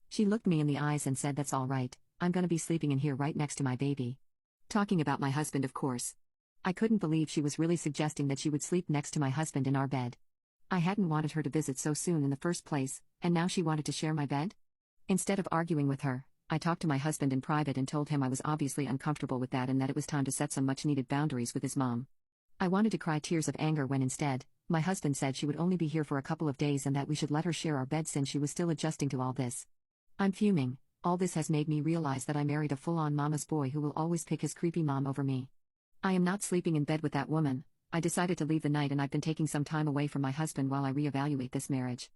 She looked me in the eyes and said, "That's all right, I'm gonna be sleeping in here right next to my baby." Talking about my husband, of course. I couldn't believe she was really suggesting that she would sleep next to my husband in our bed. I hadn't wanted her to visit so soon in the first place, and now she wanted to share my bed? Instead of arguing with her, I talked to my husband in private and told him I was obviously uncomfortable with that and that it was time to set some much-needed boundaries with his mom. I wanted to cry tears of anger when instead, my husband said she would only be here for a couple of days and that we should let her share our bed since she was still adjusting to all this. I'm fuming. All this has made me realize that I married a full-on mama's boy who will always pick his creepy mom over me. I am not sleeping in bed with that woman. I decided to leave the night and I've been taking some time away from my husband while I reevaluate this marriage.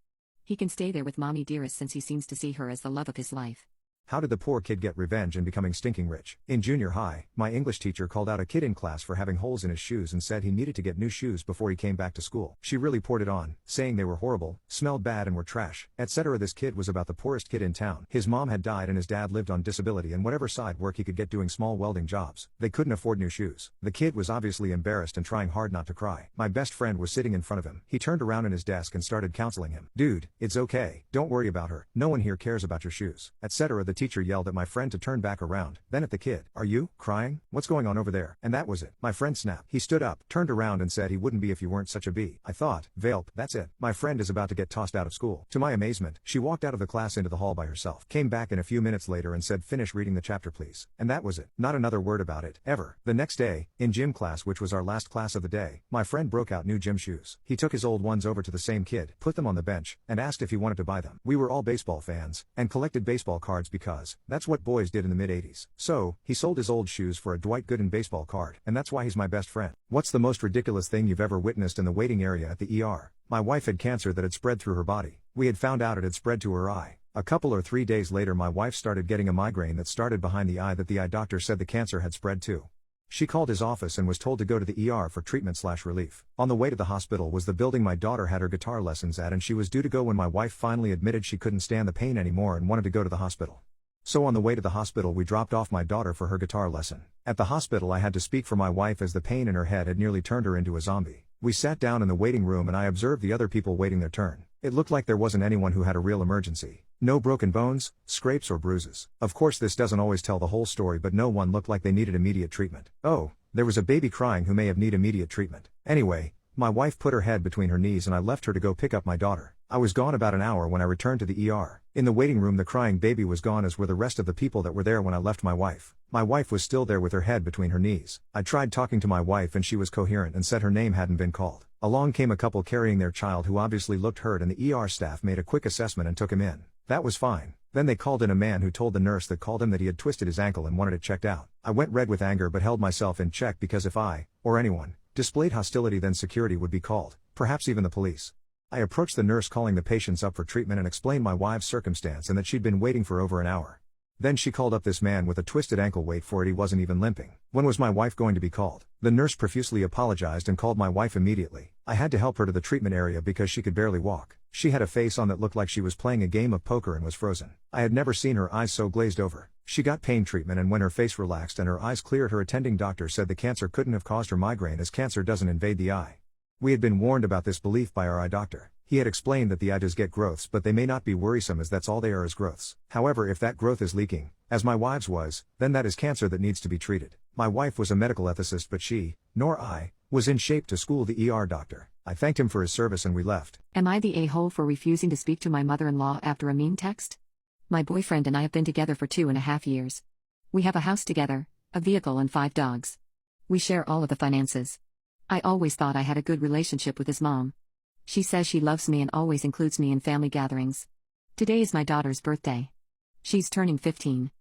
He can stay there with mommy dearest since he seems to see her as the love of his life. How did the poor kid get revenge in becoming stinking rich? In junior high, my English teacher called out a kid in class for having holes in his shoes and said he needed to get new shoes before he came back to school. She really poured it on, saying they were horrible, smelled bad and were trash, etc. This kid was about the poorest kid in town. His mom had died and his dad lived on disability and whatever side work he could get doing small welding jobs. They couldn't afford new shoes. The kid was obviously embarrassed and trying hard not to cry. My best friend was sitting in front of him. He turned around in his desk and started counseling him. Dude, it's okay. Don't worry about her. No one here cares about your shoes, etc. The teacher yelled at my friend to turn back around, then at the kid. Are you crying? What's going on over there? And that was it. My friend snapped. He stood up, turned around and said he wouldn't be if you weren't such a bee. I thought, Velp, that's it. My friend is about to get tossed out of school. To my amazement, she walked out of the class into the hall by herself. Came back in a few minutes later and said finish reading the chapter please. And that was it. Not another word about it, ever. The next day, in gym class which was our last class of the day, my friend broke out new gym shoes. He took his old ones over to the same kid, put them on the bench, and asked if he wanted to buy them. We were all baseball fans, and collected baseball cards because that's what boys did in the mid-80s. So, he sold his old shoes for a Dwight Gooden baseball card, and that's why he's my best friend. What's the most ridiculous thing you've ever witnessed in the waiting area at the ER? My wife had cancer that had spread through her body. We had found out it had spread to her eye. A couple or 3 days later my wife started getting a migraine that started behind the eye that the eye doctor said the cancer had spread to. She called his office and was told to go to the ER for treatment/relief. On the way to the hospital was the building my daughter had her guitar lessons at and she was due to go when my wife finally admitted she couldn't stand the pain anymore and wanted to go to the hospital. So on the way to the hospital we dropped off my daughter for her guitar lesson. At the hospital I had to speak for my wife as the pain in her head had nearly turned her into a zombie. We sat down in the waiting room and I observed the other people waiting their turn. It looked like there wasn't anyone who had a real emergency. No broken bones, scrapes or bruises. Of course this doesn't always tell the whole story but no one looked like they needed immediate treatment. Oh, there was a baby crying who may have need immediate treatment. Anyway, my wife put her head between her knees and I left her to go pick up my daughter. I was gone about an hour when I returned to the ER. In the waiting room the crying baby was gone as were the rest of the people that were there when I left my wife. My wife was still there with her head between her knees. I tried talking to my wife and she was coherent and said her name hadn't been called. Along came a couple carrying their child who obviously looked hurt and the ER staff made a quick assessment and took him in. That was fine. Then they called in a man who told the nurse that called him that he had twisted his ankle and wanted it checked out. I went red with anger but held myself in check because if I, or anyone, displayed hostility then security would be called, perhaps even the police. I approached the nurse calling the patients up for treatment and explained my wife's circumstance and that she'd been waiting for over an hour. Then she called up this man with a twisted ankle. Wait for it, he wasn't even limping. When was my wife going to be called? The nurse profusely apologized and called my wife immediately. I had to help her to the treatment area because she could barely walk. She had a face on that looked like she was playing a game of poker and was frozen. I had never seen her eyes so glazed over. She got pain treatment and when her face relaxed and her eyes cleared her attending doctor said the cancer couldn't have caused her migraine as cancer doesn't invade the eye. We had been warned about this belief by our eye doctor. He had explained that the eye does get growths but they may not be worrisome as that's all they are is growths. However, if that growth is leaking, as my wife's was, then that is cancer that needs to be treated. My wife was a medical ethicist but she, nor I, was in shape to school the ER doctor. I thanked him for his service and we left. Am I the a-hole for refusing to speak to my mother-in-law after a mean text? My boyfriend and I have been together for 2.5 years. We have a house together, a vehicle and 5 dogs. We share all of the finances. I always thought I had a good relationship with his mom. She says she loves me and always includes me in family gatherings. Today is my daughter's birthday. She's turning 15.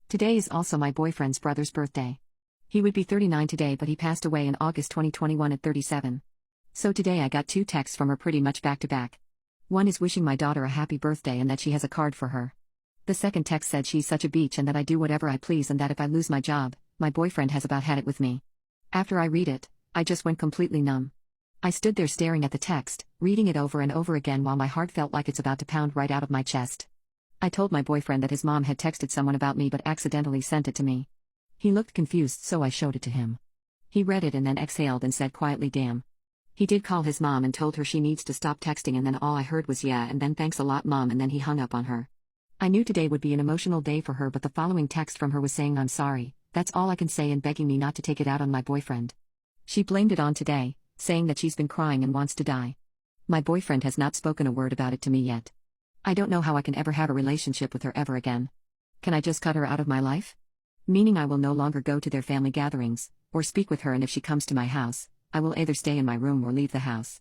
Today is also my boyfriend's brother's birthday. He would be 39 today but he passed away in August 2021 at 37. So today I got 2 texts from her pretty much back to back. One is wishing my daughter a happy birthday and that she has a card for her. The second text said she's such a beach and that I do whatever I please and that if I lose my job, my boyfriend has about had it with me. After I read it, I just went completely numb. I stood there staring at the text, reading it over and over again while my heart felt like it's about to pound right out of my chest. I told my boyfriend that his mom had texted someone about me but accidentally sent it to me. He looked confused so I showed it to him. He read it and then exhaled and said quietly damn. He did call his mom and told her she needs to stop texting and then all I heard was yeah and then thanks a lot mom and then he hung up on her. I knew today would be an emotional day for her but the following text from her was saying I'm sorry, that's all I can say and begging me not to take it out on my boyfriend. She blamed it on today, saying that she's been crying and wants to die. My boyfriend has not spoken a word about it to me yet. I don't know how I can ever have a relationship with her ever again. Can I just cut her out of my life? Meaning I will no longer go to their family gatherings, or speak with her and if she comes to my house, I will either stay in my room or leave the house.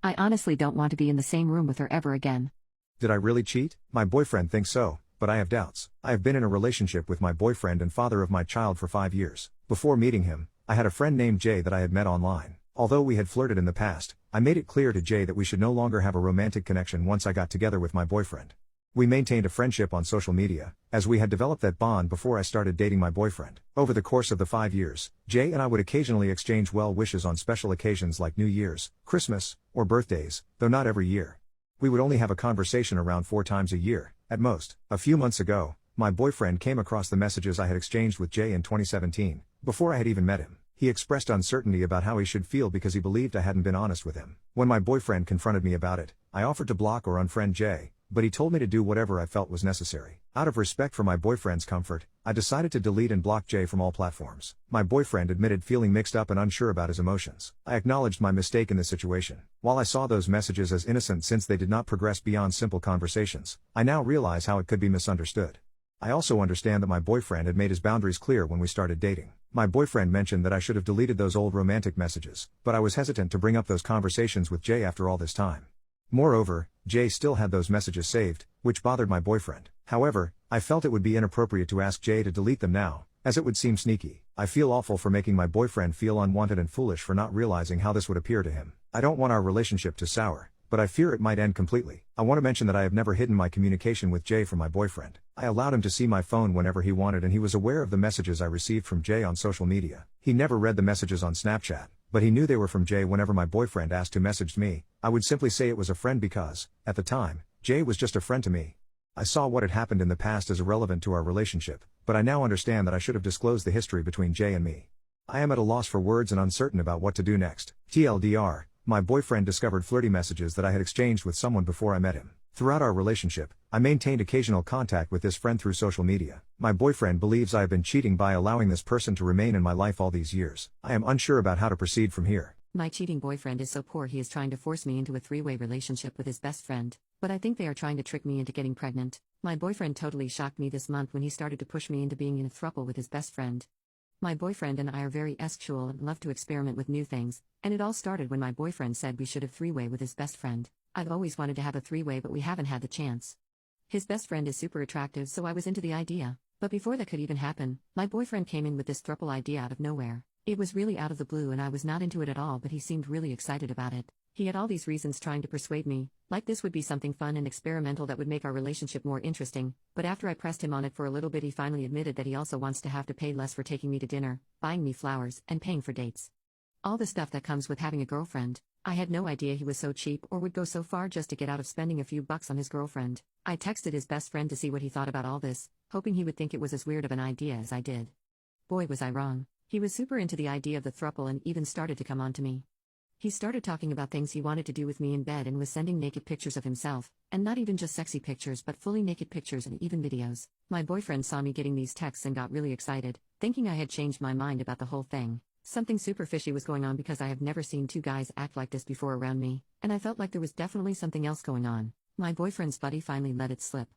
I honestly don't want to be in the same room with her ever again. Did I really cheat? My boyfriend thinks so, but I have doubts. I have been in a relationship with my boyfriend and father of my child for 5 years. Before meeting him, I had a friend named Jay that I had met online. Although we had flirted in the past, I made it clear to Jay that we should no longer have a romantic connection once I got together with my boyfriend. We maintained a friendship on social media, as we had developed that bond before I started dating my boyfriend. Over the course of the 5 years, Jay and I would occasionally exchange well wishes on special occasions like New Year's, Christmas, or birthdays, though not every year. We would only have a conversation around 4 times a year, at most. A few months ago, my boyfriend came across the messages I had exchanged with Jay in 2017, before I had even met him. He expressed uncertainty about how he should feel because he believed I hadn't been honest with him. When my boyfriend confronted me about it, I offered to block or unfriend Jay, but he told me to do whatever I felt was necessary. Out of respect for my boyfriend's comfort, I decided to delete and block Jay from all platforms. My boyfriend admitted feeling mixed up and unsure about his emotions. I acknowledged my mistake in the situation. While I saw those messages as innocent since they did not progress beyond simple conversations, I now realize how it could be misunderstood. I also understand that my boyfriend had made his boundaries clear when we started dating. My boyfriend mentioned that I should have deleted those old romantic messages, but I was hesitant to bring up those conversations with Jay after all this time. Moreover, Jay still had those messages saved, which bothered my boyfriend. However, I felt it would be inappropriate to ask Jay to delete them now, as it would seem sneaky. I feel awful for making my boyfriend feel unwanted and foolish for not realizing how this would appear to him. I don't want our relationship to sour, but I fear it might end completely. I want to mention that I have never hidden my communication with Jay from my boyfriend. I allowed him to see my phone whenever he wanted and he was aware of the messages I received from Jay on social media. He never read the messages on Snapchat, but he knew they were from Jay. Whenever my boyfriend asked who messaged me, I would simply say it was a friend because, at the time, Jay was just a friend to me. I saw what had happened in the past as irrelevant to our relationship, but I now understand that I should have disclosed the history between Jay and me. I am at a loss for words and uncertain about what to do next. TLDR, my boyfriend discovered flirty messages that I had exchanged with someone before I met him. Throughout our relationship, I maintained occasional contact with this friend through social media. My boyfriend believes I have been cheating by allowing this person to remain in my life all these years. I am unsure about how to proceed from here. My cheating boyfriend is so poor he is trying to force me into a three-way relationship with his best friend, but I think they are trying to trick me into getting pregnant. My boyfriend totally shocked me this month when he started to push me into being in a throuple with his best friend. My boyfriend and I are very sexual and love to experiment with new things, and it all started when my boyfriend said we should have three-way with his best friend. I've always wanted to have a three-way but we haven't had the chance. His best friend is super attractive so I was into the idea, but before that could even happen, my boyfriend came in with this throuple idea out of nowhere. It was really out of the blue and I was not into it at all, but he seemed really excited about it. He had all these reasons trying to persuade me, like this would be something fun and experimental that would make our relationship more interesting, but after I pressed him on it for a little bit he finally admitted that he also wants to have to pay less for taking me to dinner, buying me flowers, and paying for dates. All the stuff that comes with having a girlfriend. I had no idea he was so cheap or would go so far just to get out of spending a few bucks on his girlfriend. I texted his best friend to see what he thought about all this, hoping he would think it was as weird of an idea as I did. Boy was I wrong. He was super into the idea of the throuple and even started to come on to me. He started talking about things he wanted to do with me in bed and was sending naked pictures of himself, and not even just sexy pictures but fully naked pictures and even videos. My boyfriend saw me getting these texts and got really excited, thinking I had changed my mind about the whole thing. Something super fishy was going on because I have never seen two guys act like this before around me, and I felt like there was definitely something else going on. My boyfriend's buddy finally let it slip.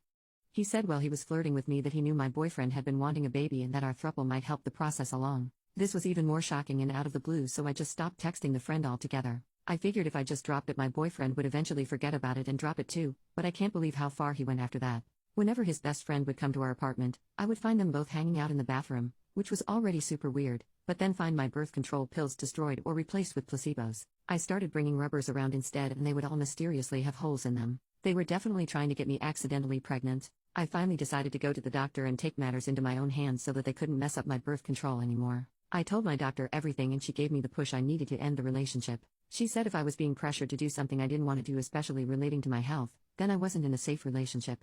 He said while he was flirting with me that he knew my boyfriend had been wanting a baby and that our throuple might help the process along. This was even more shocking and out of the blue, so I just stopped texting the friend altogether. I figured if I just dropped it my boyfriend would eventually forget about it and drop it too, but I can't believe how far he went after that. Whenever his best friend would come to our apartment, I would find them both hanging out in the bathroom, which was already super weird, but then find my birth control pills destroyed or replaced with placebos. I started bringing rubbers around instead and they would all mysteriously have holes in them. They were definitely trying to get me accidentally pregnant. I finally decided to go to the doctor and take matters into my own hands so that they couldn't mess up my birth control anymore. I told my doctor everything and she gave me the push I needed to end the relationship. She said if I was being pressured to do something I didn't want to do, especially relating to my health, then I wasn't in a safe relationship.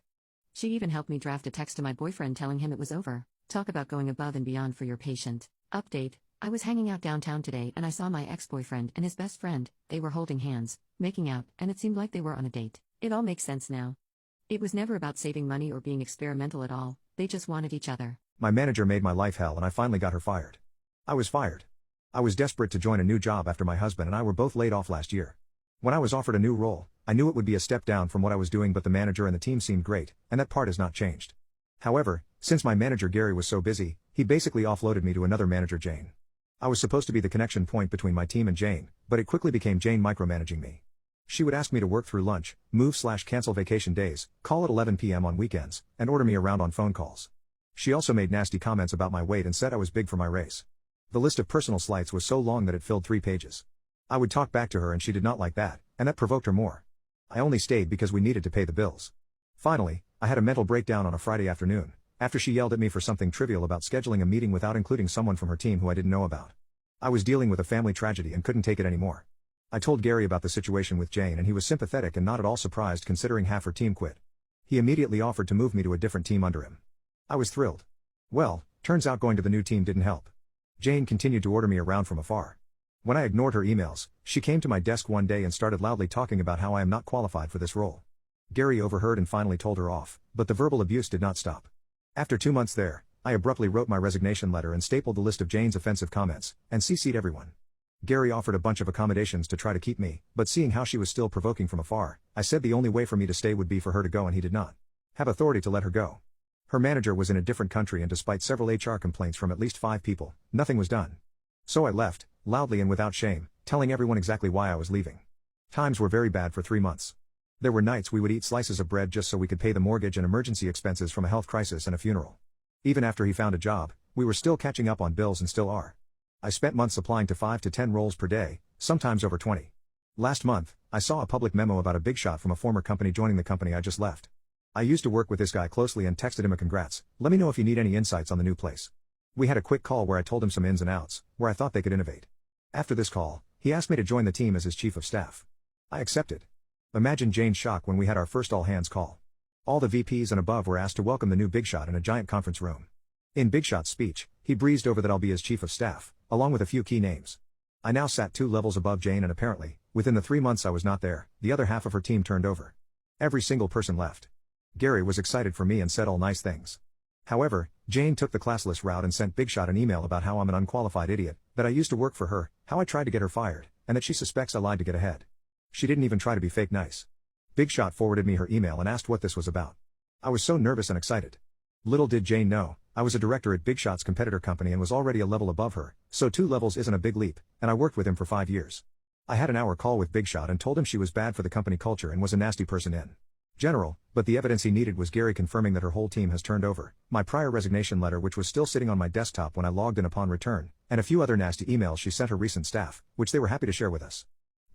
She even helped me draft a text to my boyfriend telling him it was over. Talk about going above and beyond for your patient. Update: I was hanging out downtown today and I saw my ex-boyfriend and his best friend. They were holding hands, making out, and it seemed like they were on a date. It all makes sense now. It was never about saving money or being experimental at all, they just wanted each other. My manager made my life hell and I finally got her fired. I was fired. I was desperate to join a new job after my husband and I were both laid off last year. When I was offered a new role, I knew it would be a step down from what I was doing, but the manager and the team seemed great, and that part has not changed. However, since my manager Gary was so busy, he basically offloaded me to another manager, Jane. I was supposed to be the connection point between my team and Jane, but it quickly became Jane micromanaging me. She would ask me to work through lunch, move/cancel vacation days, call at 11 p.m. on weekends, and order me around on phone calls. She also made nasty comments about my weight and said I was big for my race. The list of personal slights was so long that it filled 3 pages. I would talk back to her and she did not like that, and that provoked her more. I only stayed because we needed to pay the bills. Finally, I had a mental breakdown on a Friday afternoon, after she yelled at me for something trivial about scheduling a meeting without including someone from her team who I didn't know about. I was dealing with a family tragedy and couldn't take it anymore. I told Gary about the situation with Jane and he was sympathetic and not at all surprised considering half her team quit. He immediately offered to move me to a different team under him. I was thrilled. Well, turns out going to the new team didn't help. Jane continued to order me around from afar. When I ignored her emails, she came to my desk one day and started loudly talking about how I am not qualified for this role. Gary overheard and finally told her off, but the verbal abuse did not stop. After 2 months there, I abruptly wrote my resignation letter and stapled the list of Jane's offensive comments, and CC'd everyone. Gary offered a bunch of accommodations to try to keep me, but seeing how she was still provoking from afar, I said the only way for me to stay would be for her to go and he did not have authority to let her go. Her manager was in a different country and despite several HR complaints from at least 5 people, nothing was done. So I left, loudly and without shame, telling everyone exactly why I was leaving. Times were very bad for 3 months. There were nights we would eat slices of bread just so we could pay the mortgage and emergency expenses from a health crisis and a funeral. Even after he found a job, we were still catching up on bills and still are. I spent months applying to 5 to 10 roles per day, sometimes over 20. Last month, I saw a public memo about a big shot from a former company joining the company I just left. I used to work with this guy closely and texted him a congrats, let me know if you need any insights on the new place. We had a quick call where I told him some ins and outs, where I thought they could innovate. After this call, he asked me to join the team as his chief of staff. I accepted. Imagine Jane's shock when we had our first all-hands call. All the VPs and above were asked to welcome the new Big Shot in a giant conference room. In Big Shot's speech, he breezed over that I'll be his chief of staff, along with a few key names. I now sat 2 levels above Jane and apparently, within the 3 months I was not there, the other half of her team turned over. Every single person left. Gary was excited for me and said all nice things. However, Jane took the classless route and sent Big Shot an email about how I'm an unqualified idiot, that I used to work for her, how I tried to get her fired, and that she suspects I lied to get ahead. She didn't even try to be fake nice. Big Shot forwarded me her email and asked what this was about. I was so nervous and excited. Little did Jane know, I was a director at Big Shot's competitor company and was already a level above her, so 2 levels isn't a big leap, and I worked with him for 5 years. I had an hour call with Big Shot and told him she was bad for the company culture and was a nasty person in general, but the evidence he needed was Gary confirming that her whole team has turned over, my prior resignation letter which was still sitting on my desktop when I logged in upon return, and a few other nasty emails she sent her recent staff, which they were happy to share with us.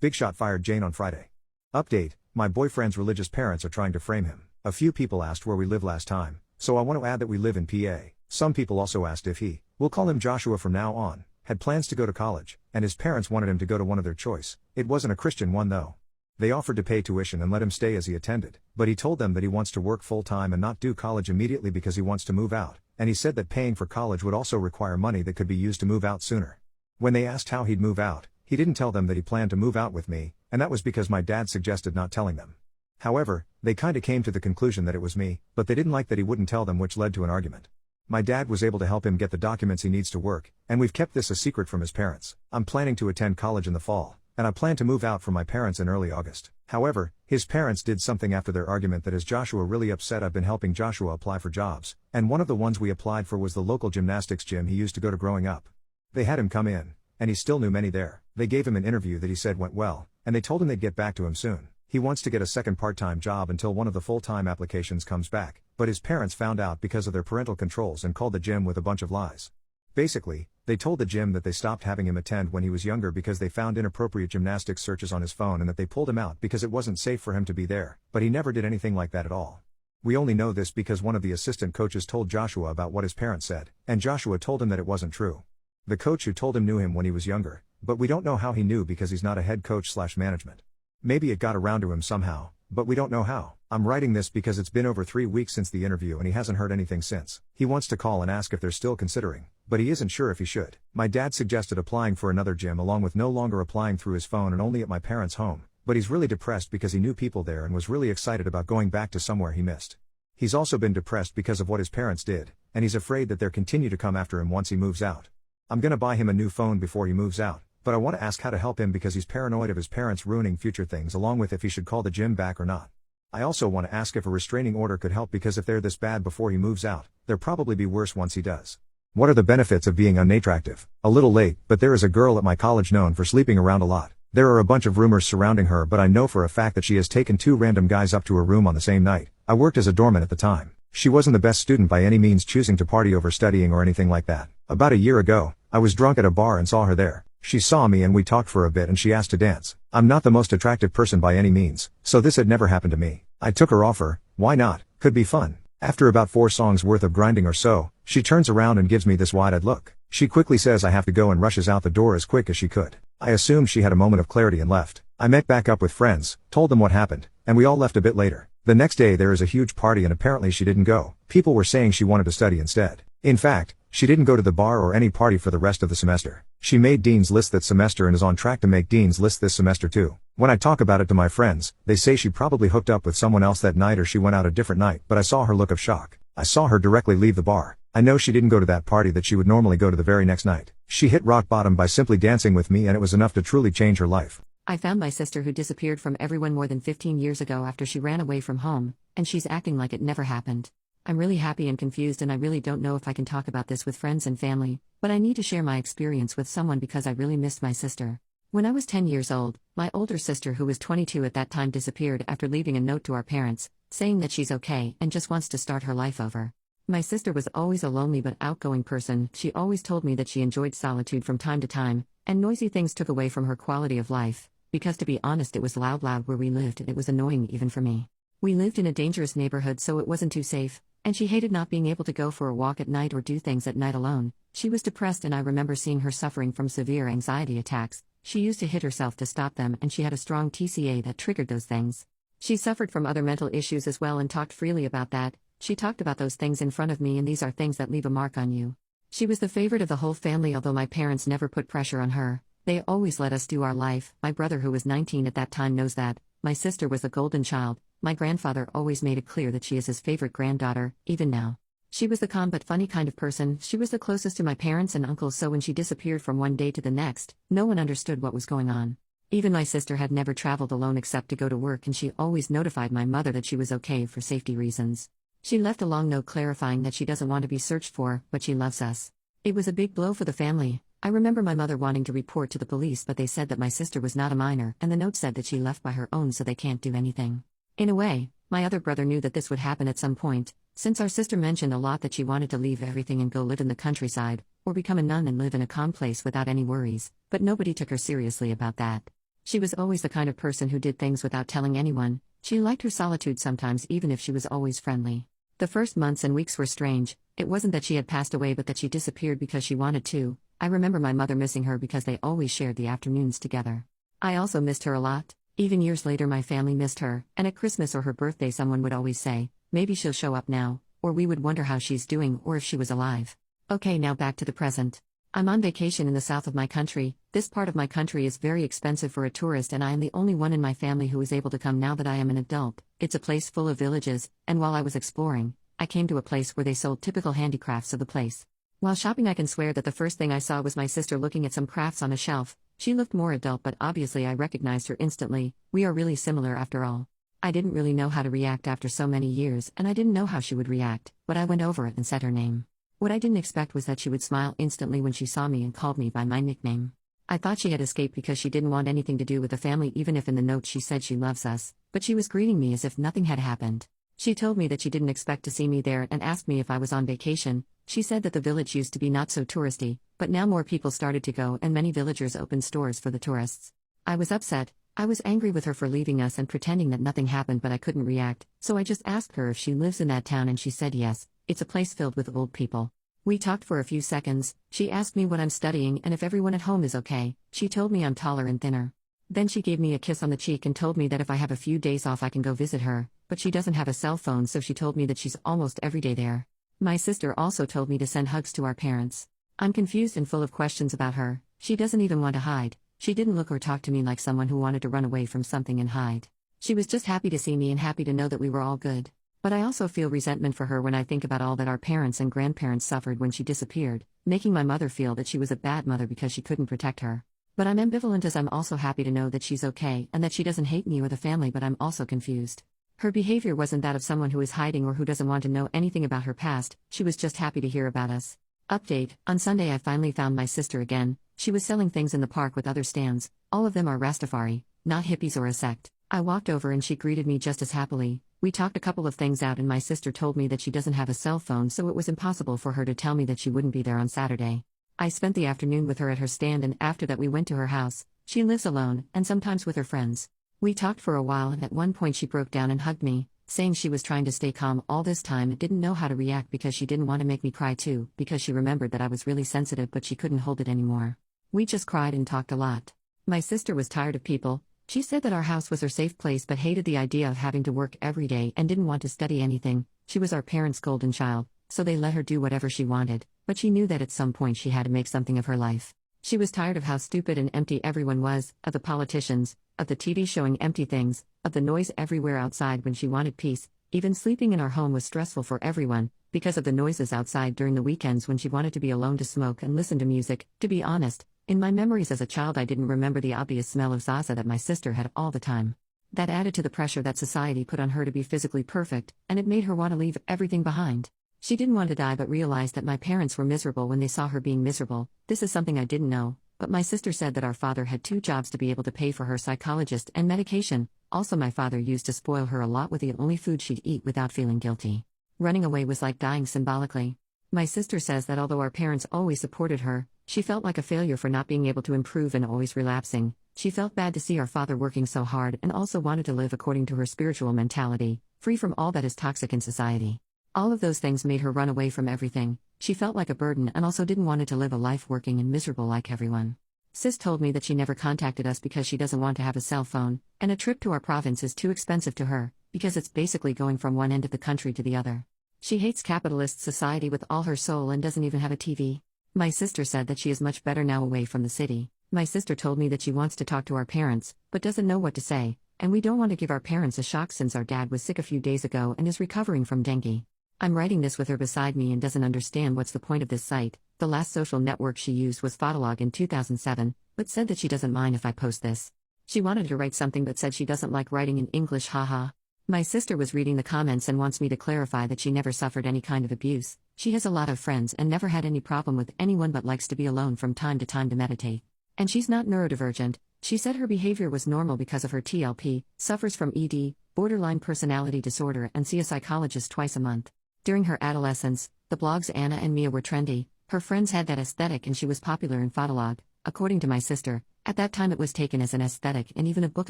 Big Shot fired Jane on Friday. Update, my boyfriend's religious parents are trying to frame him. A few people asked where we live last time, so I want to add that we live in PA. Some people also asked if he, we'll call him Joshua from now on, had plans to go to college, and his parents wanted him to go to one of their choice. It wasn't a Christian one though. They offered to pay tuition and let him stay as he attended, but he told them that he wants to work full-time and not do college immediately because he wants to move out, and he said that paying for college would also require money that could be used to move out sooner. When they asked how he'd move out, he didn't tell them that he planned to move out with me, and that was because my dad suggested not telling them. However, they kinda came to the conclusion that it was me, but they didn't like that he wouldn't tell them, which led to an argument. My dad was able to help him get the documents he needs to work, and we've kept this a secret from his parents. I'm planning to attend college in the fall, and I plan to move out from my parents in early August. However, his parents did something after their argument that has Joshua really upset. I've been helping Joshua apply for jobs, and one of the ones we applied for was the local gymnastics gym he used to go to growing up. They had him come in, and he still knew many there. They gave him an interview that he said went well, and they told him they'd get back to him soon. He wants to get a second part-time job until one of the full-time applications comes back, but his parents found out because of their parental controls and called the gym with a bunch of lies. Basically, they told the gym that they stopped having him attend when he was younger because they found inappropriate gymnastics searches on his phone and that they pulled him out because it wasn't safe for him to be there, but he never did anything like that at all. We only know this because one of the assistant coaches told Joshua about what his parents said, and Joshua told him that it wasn't true. The coach who told him knew him when he was younger, but we don't know how he knew because he's not a head coach/management. Maybe it got around to him somehow, but we don't know how. I'm writing this because it's been over 3 weeks since the interview and he hasn't heard anything since. He wants to call and ask if they're still considering, but he isn't sure if he should. My dad suggested applying for another gym along with no longer applying through his phone and only at my parents' home, but he's really depressed because he knew people there and was really excited about going back to somewhere he missed. He's also been depressed because of what his parents did, and he's afraid that they'll continue to come after him once he moves out. I'm gonna buy him a new phone before he moves out, but I want to ask how to help him because he's paranoid of his parents ruining future things along with if he should call the gym back or not. I also want to ask if a restraining order could help because if they're this bad before he moves out, they'll probably be worse once he does. What are the benefits of being unattractive? A little late, but there is a girl at my college known for sleeping around a lot. There are a bunch of rumors surrounding her, but I know for a fact that she has taken 2 random guys up to her room on the same night. I worked as a doorman at the time. She wasn't the best student by any means, choosing to party over studying or anything like that. About a year ago, I was drunk at a bar and saw her there. She saw me and we talked for a bit and she asked to dance. I'm not the most attractive person by any means, so this had never happened to me. I took her offer, why not, Could be fun. After about 4 songs worth of grinding or so, she turns around and gives me this wide-eyed look. She quickly says I have to go and rushes out the door as quick as she could. I assumed she had a moment of clarity and left. I met back up with friends, told them what happened, and we all left a bit later. The next day there is a huge party and apparently she didn't go. People were saying she wanted to study instead. In fact, she didn't go to the bar or any party for the rest of the semester. She made Dean's List that semester and is on track to make Dean's List this semester too. When I talk about it to my friends, they say she probably hooked up with someone else that night or she went out a different night, but I saw her look of shock. I saw her directly leave the bar. I know she didn't go to that party that she would normally go to the very next night. She hit rock bottom by simply dancing with me and it was enough to truly change her life. I found my sister who disappeared from everyone more than 15 years ago after she ran away from home, and she's acting like it never happened. I'm really happy and confused and I really don't know if I can talk about this with friends and family, but I need to share my experience with someone because I really missed my sister. When I was 10 years old, my older sister who was 22 at that time disappeared after leaving a note to our parents, saying that she's okay and just wants to start her life over. My sister was always a lonely but outgoing person. She always told me that she enjoyed solitude from time to time, and noisy things took away from her quality of life, because to be honest it was loud where we lived and it was annoying even for me. We lived in a dangerous neighborhood so it wasn't too safe, and she hated not being able to go for a walk at night or do things at night alone. She was depressed and I remember seeing her suffering from severe anxiety attacks. She used to hit herself to stop them and she had a strong TCA that triggered those things. She suffered from other mental issues as well and talked freely about that. She talked about those things in front of me and these are things that leave a mark on you. She was the favorite of the whole family although my parents never put pressure on her. They always let us do our life. My brother who was 19 at that time knows that. My sister was the golden child. My grandfather always made it clear that she is his favorite granddaughter, even now. She was the calm but funny kind of person. She was the closest to my parents and uncles so when she disappeared from one day to the next, no one understood what was going on. Even my sister had never traveled alone except to go to work and she always notified my mother that she was okay for safety reasons. She left a long note clarifying that she doesn't want to be searched for, but she loves us. It was a big blow for the family. I remember my mother wanting to report to the police but they said that my sister was not a minor and the note said that she left by her own so they can't do anything. In a way, my other brother knew that this would happen at some point, since our sister mentioned a lot that she wanted to leave everything and go live in the countryside, or become a nun and live in a calm place without any worries, but nobody took her seriously about that. She was always the kind of person who did things without telling anyone. She liked her solitude sometimes even if she was always friendly. The first months and weeks were strange. It wasn't that she had passed away but that she disappeared because she wanted to. I remember my mother missing her because they always shared the afternoons together. I also missed her a lot. Even years later my family missed her, and at Christmas or her birthday someone would always say, maybe she'll show up now, or we would wonder how she's doing or if she was alive. Okay, now back to the present. I'm on vacation in the south of my country. This part of my country is very expensive for a tourist and I am the only one in my family who is able to come now that I am an adult. It's a place full of villages, and while I was exploring, I came to a place where they sold typical handicrafts of the place. While shopping I can swear that the first thing I saw was my sister looking at some crafts on a shelf. She looked more adult but obviously I recognized her instantly. We are really similar after all. I didn't really know how to react after so many years and I didn't know how she would react, but I went over it and said her name. What I didn't expect was that she would smile instantly when she saw me and called me by my nickname. I thought she had escaped because she didn't want anything to do with the family even if in the note she said she loves us, but she was greeting me as if nothing had happened. She told me that she didn't expect to see me there and asked me if I was on vacation. She said that the village used to be not so touristy, but now more people started to go and many villagers opened stores for the tourists. I was upset. I was angry with her for leaving us and pretending that nothing happened but I couldn't react, so I just asked her if she lives in that town and she said yes, it's a place filled with old people. We talked for a few seconds. She asked me what I'm studying and if everyone at home is okay. She told me I'm taller and thinner. Then she gave me a kiss on the cheek and told me that if I have a few days off I can go visit her, but she doesn't have a cell phone so she told me that she's almost every day there. My sister also told me to send hugs to our parents. I'm confused and full of questions about her. She doesn't even want to hide. She didn't look or talk to me like someone who wanted to run away from something and hide. She was just happy to see me and happy to know that we were all good. But I also feel resentment for her when I think about all that our parents and grandparents suffered when she disappeared, making my mother feel that she was a bad mother because she couldn't protect her. But I'm ambivalent as I'm also happy to know that she's okay and that she doesn't hate me or the family, but I'm also confused. Her behavior wasn't that of someone who is hiding or who doesn't want to know anything about her past. She was just happy to hear about us. Update: on Sunday I finally found my sister again. She was selling things in the park with other stands. All of them are Rastafari, not hippies or a sect. I walked over and she greeted me just as happily. We talked a couple of things out and my sister told me that she doesn't have a cell phone so it was impossible for her to tell me that she wouldn't be there on Saturday. I spent the afternoon with her at her stand and after that we went to her house. She lives alone and sometimes with her friends. We talked for a while and at one point she broke down and hugged me. saying she was trying to stay calm all this time and didn't know how to react because she didn't want to make me cry too, because she remembered that I was really sensitive but she couldn't hold it anymore. We just cried and talked a lot. My sister was tired of people. She said that our house was her safe place but hated the idea of having to work every day and didn't want to study anything. She was our parents' golden child, so they let her do whatever she wanted, but she knew that at some point she had to make something of her life. She was tired of how stupid and empty everyone was, of the politicians, of the TV showing empty things, of the noise everywhere outside when she wanted peace. Even sleeping in our home was stressful for everyone, because of the noises outside during the weekends when she wanted to be alone to smoke and listen to music. To be honest, in my memories as a child I didn't remember the obvious smell of Zaza that my sister had all the time. That added to the pressure that society put on her to be physically perfect, and it made her want to leave everything behind. She didn't want to die but realized that my parents were miserable when they saw her being miserable. This is something I didn't know, but my sister said that our father had 2 jobs to be able to pay for her psychologist and medication. Also my father used to spoil her a lot with the only food she'd eat without feeling guilty. Running away was like dying symbolically. My sister says that although our parents always supported her, she felt like a failure for not being able to improve and always relapsing. She felt bad to see our father working so hard and also wanted to live according to her spiritual mentality, free from all that is toxic in society. All of those things made her run away from everything. She felt like a burden and also didn't want to live a life working and miserable like everyone. Sis told me that she never contacted us because she doesn't want to have a cell phone, and a trip to our province is too expensive to her, because it's basically going from one end of the country to the other. She hates capitalist society with all her soul and doesn't even have a TV. My sister said that she is much better now away from the city. My sister told me that she wants to talk to our parents, but doesn't know what to say, and we don't want to give our parents a shock since our dad was sick a few days ago and is recovering from dengue. I'm writing this with her beside me and doesn't understand what's the point of this site. The last social network she used was Fotolog in 2007, but said that she doesn't mind if I post this. She wanted to write something but said she doesn't like writing in English, haha. My sister was reading the comments and wants me to clarify that she never suffered any kind of abuse. She has a lot of friends and never had any problem with anyone but likes to be alone from time to meditate. And she's not neurodivergent. She said her behavior was normal because of her TLP, suffers from ED, borderline personality disorder, and see a psychologist twice a month. During her adolescence, the blogs Anna and Mia were trendy. Her friends had that aesthetic and she was popular in Fotolog. According to my sister, at that time it was taken as an aesthetic and even a book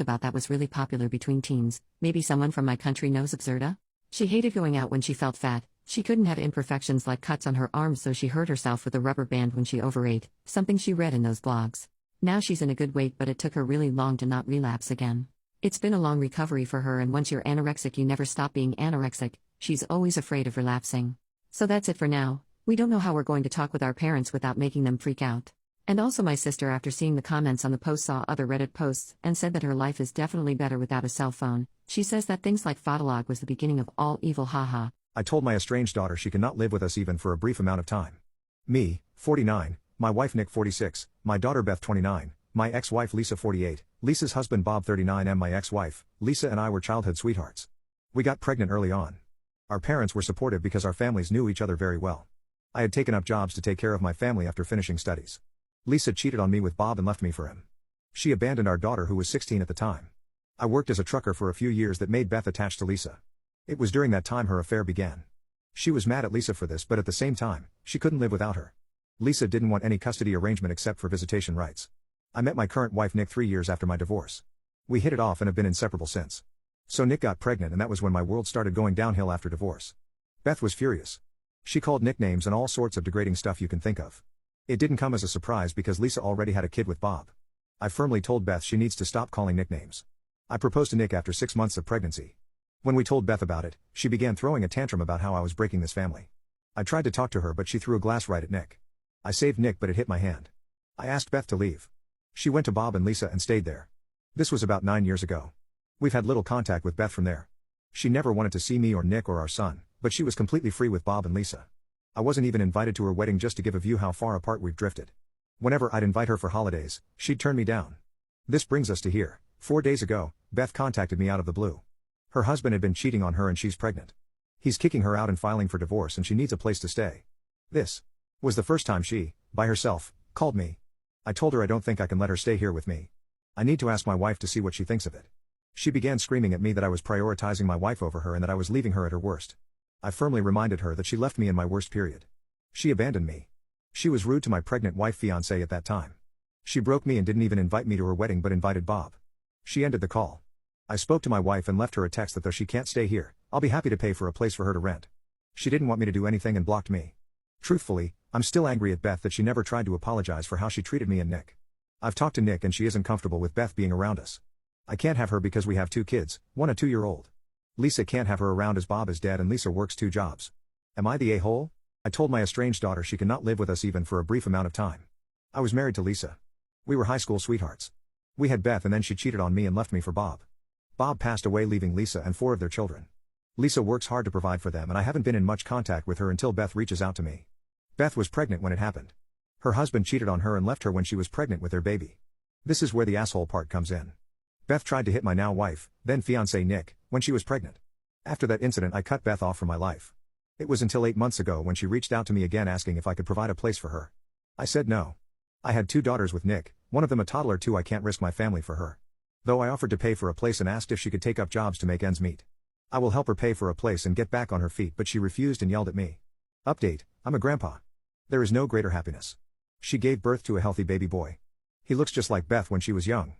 about that was really popular between teens. Maybe someone from my country knows Absurda? She hated going out when she felt fat. She couldn't have imperfections like cuts on her arms, so she hurt herself with a rubber band when she overate, something she read in those blogs. Now she's in a good weight, but it took her really long to not relapse again. It's been a long recovery for her, and once you're anorexic you never stop being anorexic. She's always afraid of relapsing. So that's it for now. We don't know how we're going to talk with our parents without making them freak out. And also my sister, after seeing the comments on the post, saw other Reddit posts and said that her life is definitely better without a cell phone. She says that things like Fotolog was the beginning of all evil, haha. I told my estranged daughter she cannot live with us even for a brief amount of time. Me, 49, my wife Nick 46, my daughter Beth 29, my ex-wife Lisa 48, Lisa's husband Bob 39 and my ex-wife, Lisa and I were childhood sweethearts. We got pregnant early on. Our parents were supportive because our families knew each other very well. I had taken up jobs to take care of my family after finishing studies. Lisa cheated on me with Bob and left me for him. She abandoned our daughter who was 16 at the time. I worked as a trucker for a few years that made Beth attached to Lisa. It was during that time her affair began. She was mad at Lisa for this, but at the same time, she couldn't live without her. Lisa didn't want any custody arrangement except for visitation rights. I met my current wife Nick 3 years after my divorce. We hit it off and have been inseparable since. So Nick got pregnant and that was when my world started going downhill after divorce. Beth was furious. She called nicknames and all sorts of degrading stuff you can think of. It didn't come as a surprise because Lisa already had a kid with Bob. I firmly told Beth she needs to stop calling nicknames. I proposed to Nick after 6 months of pregnancy. When we told Beth about it, she began throwing a tantrum about how I was breaking this family. I tried to talk to her but she threw a glass right at Nick. I saved Nick but it hit my hand. I asked Beth to leave. She went to Bob and Lisa and stayed there. This was about 9 years ago. We've had little contact with Beth from there. She never wanted to see me or Nick or our son, but she was completely free with Bob and Lisa. I wasn't even invited to her wedding just to give a view how far apart we've drifted. Whenever I'd invite her for holidays, she'd turn me down. This brings us to here. 4 days ago, Beth contacted me out of the blue. Her husband had been cheating on her and she's pregnant. He's kicking her out and filing for divorce and she needs a place to stay. This was the first time she, by herself, called me. I told her I don't think I can let her stay here with me. I need to ask my wife to see what she thinks of it. She began screaming at me that I was prioritizing my wife over her and that I was leaving her at her worst. I firmly reminded her that she left me in my worst period. She abandoned me. She was rude to my pregnant wife fiancé at that time. She broke me and didn't even invite me to her wedding but invited Bob. She ended the call. I spoke to my wife and left her a text that though she can't stay here, I'll be happy to pay for a place for her to rent. She didn't want me to do anything and blocked me. Truthfully, I'm still angry at Beth that she never tried to apologize for how she treated me and Nick. I've talked to Nick and she isn't comfortable with Beth being around us. I can't have her because we have 2 kids, one a 2-year-old. Lisa can't have her around as Bob is dead and Lisa works 2 jobs. Am I the a-hole? I told my estranged daughter she cannot live with us even for a brief amount of time. I was married to Lisa. We were high school sweethearts. We had Beth and then she cheated on me and left me for Bob. Bob passed away leaving Lisa and 4 of their children. Lisa works hard to provide for them and I haven't been in much contact with her until Beth reaches out to me. Beth was pregnant when it happened. Her husband cheated on her and left her when she was pregnant with their baby. This is where the asshole part comes in. Beth tried to hit my now wife, then fiancé Nick, when she was pregnant. After that incident I cut Beth off from my life. It was until 8 months ago when she reached out to me again asking if I could provide a place for her. I said no. I had 2 daughters with Nick, one of them a toddler too. I can't risk my family for her. Though I offered to pay for a place and asked if she could take up jobs to make ends meet. I will help her pay for a place and get back on her feet, but she refused and yelled at me. Update, I'm a grandpa. There is no greater happiness. She gave birth to a healthy baby boy. He looks just like Beth when she was young.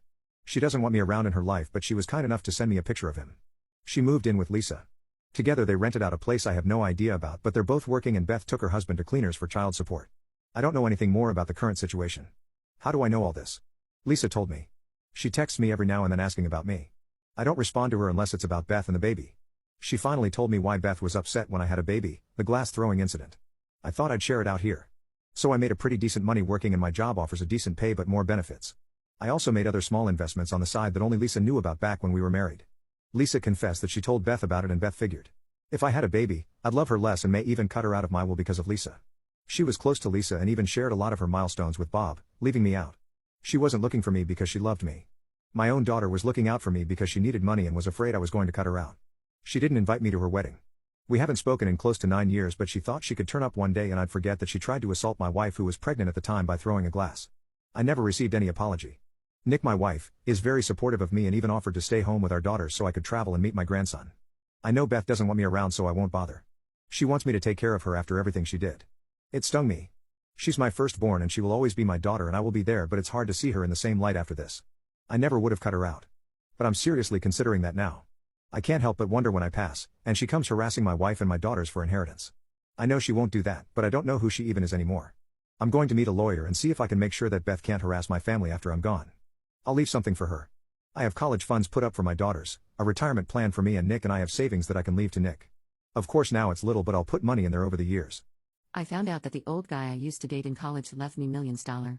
She doesn't want me around in her life but she was kind enough to send me a picture of him. She moved in with Lisa. Together they rented out a place I have no idea about but they're both working and Beth took her husband to cleaners for child support. I don't know anything more about the current situation. How do I know all this? Lisa told me. She texts me every now and then asking about me. I don't respond to her unless it's about Beth and the baby. She finally told me why Beth was upset when I had a baby, the glass throwing incident. I thought I'd share it out here. So I made a pretty decent money working and my job offers a decent pay but more benefits. I also made other small investments on the side that only Lisa knew about back when we were married. Lisa confessed that she told Beth about it and Beth figured. If I had a baby, I'd love her less and may even cut her out of my will because of Lisa. She was close to Lisa and even shared a lot of her milestones with Bob, leaving me out. She wasn't looking for me because she loved me. My own daughter was looking out for me because she needed money and was afraid I was going to cut her out. She didn't invite me to her wedding. We haven't spoken in close to 9 years but she thought she could turn up one day and I'd forget that she tried to assault my wife who was pregnant at the time by throwing a glass. I never received any apology. Nick, my wife, is very supportive of me and even offered to stay home with our daughters so I could travel and meet my grandson. I know Beth doesn't want me around so I won't bother. She wants me to take care of her after everything she did. It stung me. She's my firstborn and she will always be my daughter and I will be there but it's hard to see her in the same light after this. I never would have cut her out. But I'm seriously considering that now. I can't help but wonder when I pass, and she comes harassing my wife and my daughters for inheritance. I know she won't do that, but I don't know who she even is anymore. I'm going to meet a lawyer and see if I can make sure that Beth can't harass my family after I'm gone. I'll leave something for her. I have college funds put up for my daughters, a retirement plan for me and Nick, and I have savings that I can leave to Nick. Of course now it's little but I'll put money in there over the years. I found out that the old guy I used to date in college left me millions dollar.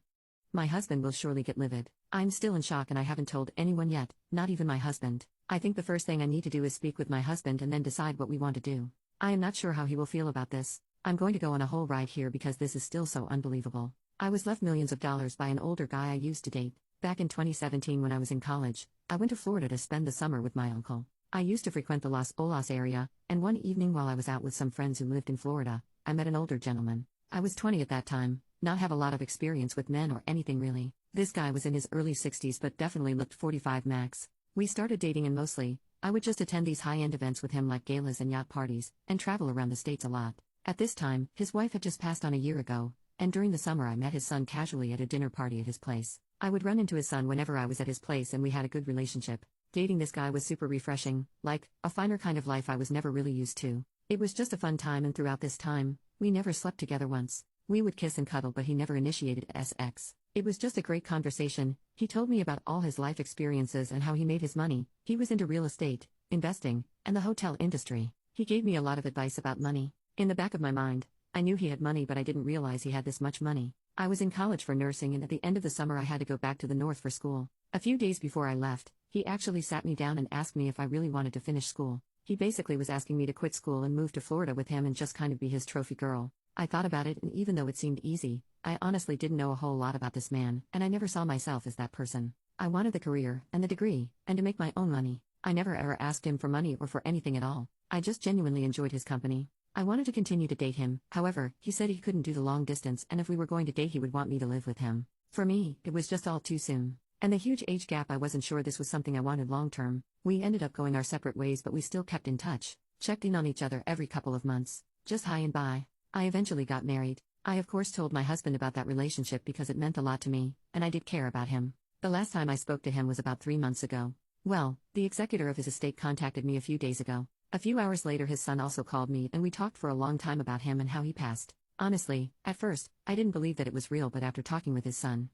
My husband will surely get livid. I'm still in shock and I haven't told anyone yet, not even my husband. I think the first thing I need to do is speak with my husband and then decide what we want to do. I am not sure how he will feel about this. I'm going to go on a whole ride here because this is still so unbelievable. I was left millions of dollars by an older guy I used to date. Back in 2017 when I was in college, I went to Florida to spend the summer with my uncle. I used to frequent the Los Olas area, and one evening while I was out with some friends who lived in Florida, I met an older gentleman. I was 20 at that time, not have a lot of experience with men or anything really. This guy was in his early 60s but definitely looked 45 max. We started dating and mostly, I would just attend these high-end events with him like galas and yacht parties, and travel around the States a lot. At this time, his wife had just passed on a year ago, and during the summer I met his son casually at a dinner party at his place. I would run into his son whenever I was at his place and we had a good relationship. Dating this guy was super refreshing, like, a finer kind of life I was never really used to. It was just a fun time and throughout this time, we never slept together once. We would kiss and cuddle but he never initiated sex. It was just a great conversation. He told me about all his life experiences and how he made his money. He was into real estate, investing, and the hotel industry. He gave me a lot of advice about money. In the back of my mind, I knew he had money but I didn't realize he had this much money. I was in college for nursing and at the end of the summer I had to go back to the north for school. A few days before I left, he actually sat me down and asked me if I really wanted to finish school. He basically was asking me to quit school and move to Florida with him and just kind of be his trophy girl. I thought about it and even though it seemed easy, I honestly didn't know a whole lot about this man, and I never saw myself as that person. I wanted the career, and the degree, and to make my own money. I never ever asked him for money or for anything at all. I just genuinely enjoyed his company. I wanted to continue to date him, however, he said he couldn't do the long distance and if we were going to date he would want me to live with him. For me, it was just all too soon. And the huge age gap, I wasn't sure this was something I wanted long term. We ended up going our separate ways but we still kept in touch, checked in on each other every couple of months, just hi and bye. I eventually got married. I of course told my husband about that relationship because it meant a lot to me, and I did care about him. The last time I spoke to him was about 3 months ago. Well, the executor of his estate contacted me a few days ago. A few hours later, his son also called me and we talked for a long time about him and how he passed. Honestly, at first, I didn't believe that it was real, but after talking with his son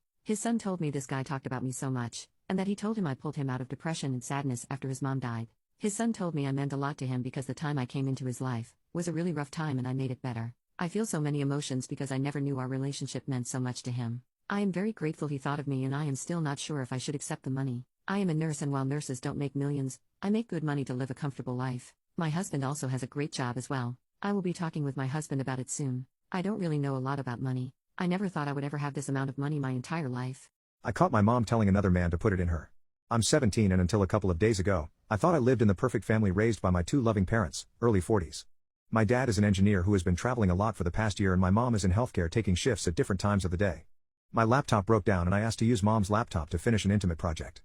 told me this guy talked about me so much, and that he told him I pulled him out of depression and sadness after his mom died. His son told me I meant a lot to him because the time I came into his life was a really rough time and I made it better. I feel so many emotions because I never knew our relationship meant so much to him. I am very grateful he thought of me and I am still not sure if I should accept the money. I am a nurse and while nurses don't make millions, I make good money to live a comfortable life. My husband also has a great job as well. I will be talking with my husband about it soon. I don't really know a lot about money. I never thought I would ever have this amount of money my entire life. I caught my mom telling another man to put it in her. I'm 17 and until a couple of days ago, I thought I lived in the perfect family raised by my two loving parents, early 40s. My dad is an engineer who has been traveling a lot for the past year and my mom is in healthcare taking shifts at different times of the day. My laptop broke down and I asked to use mom's laptop to finish an intimate project.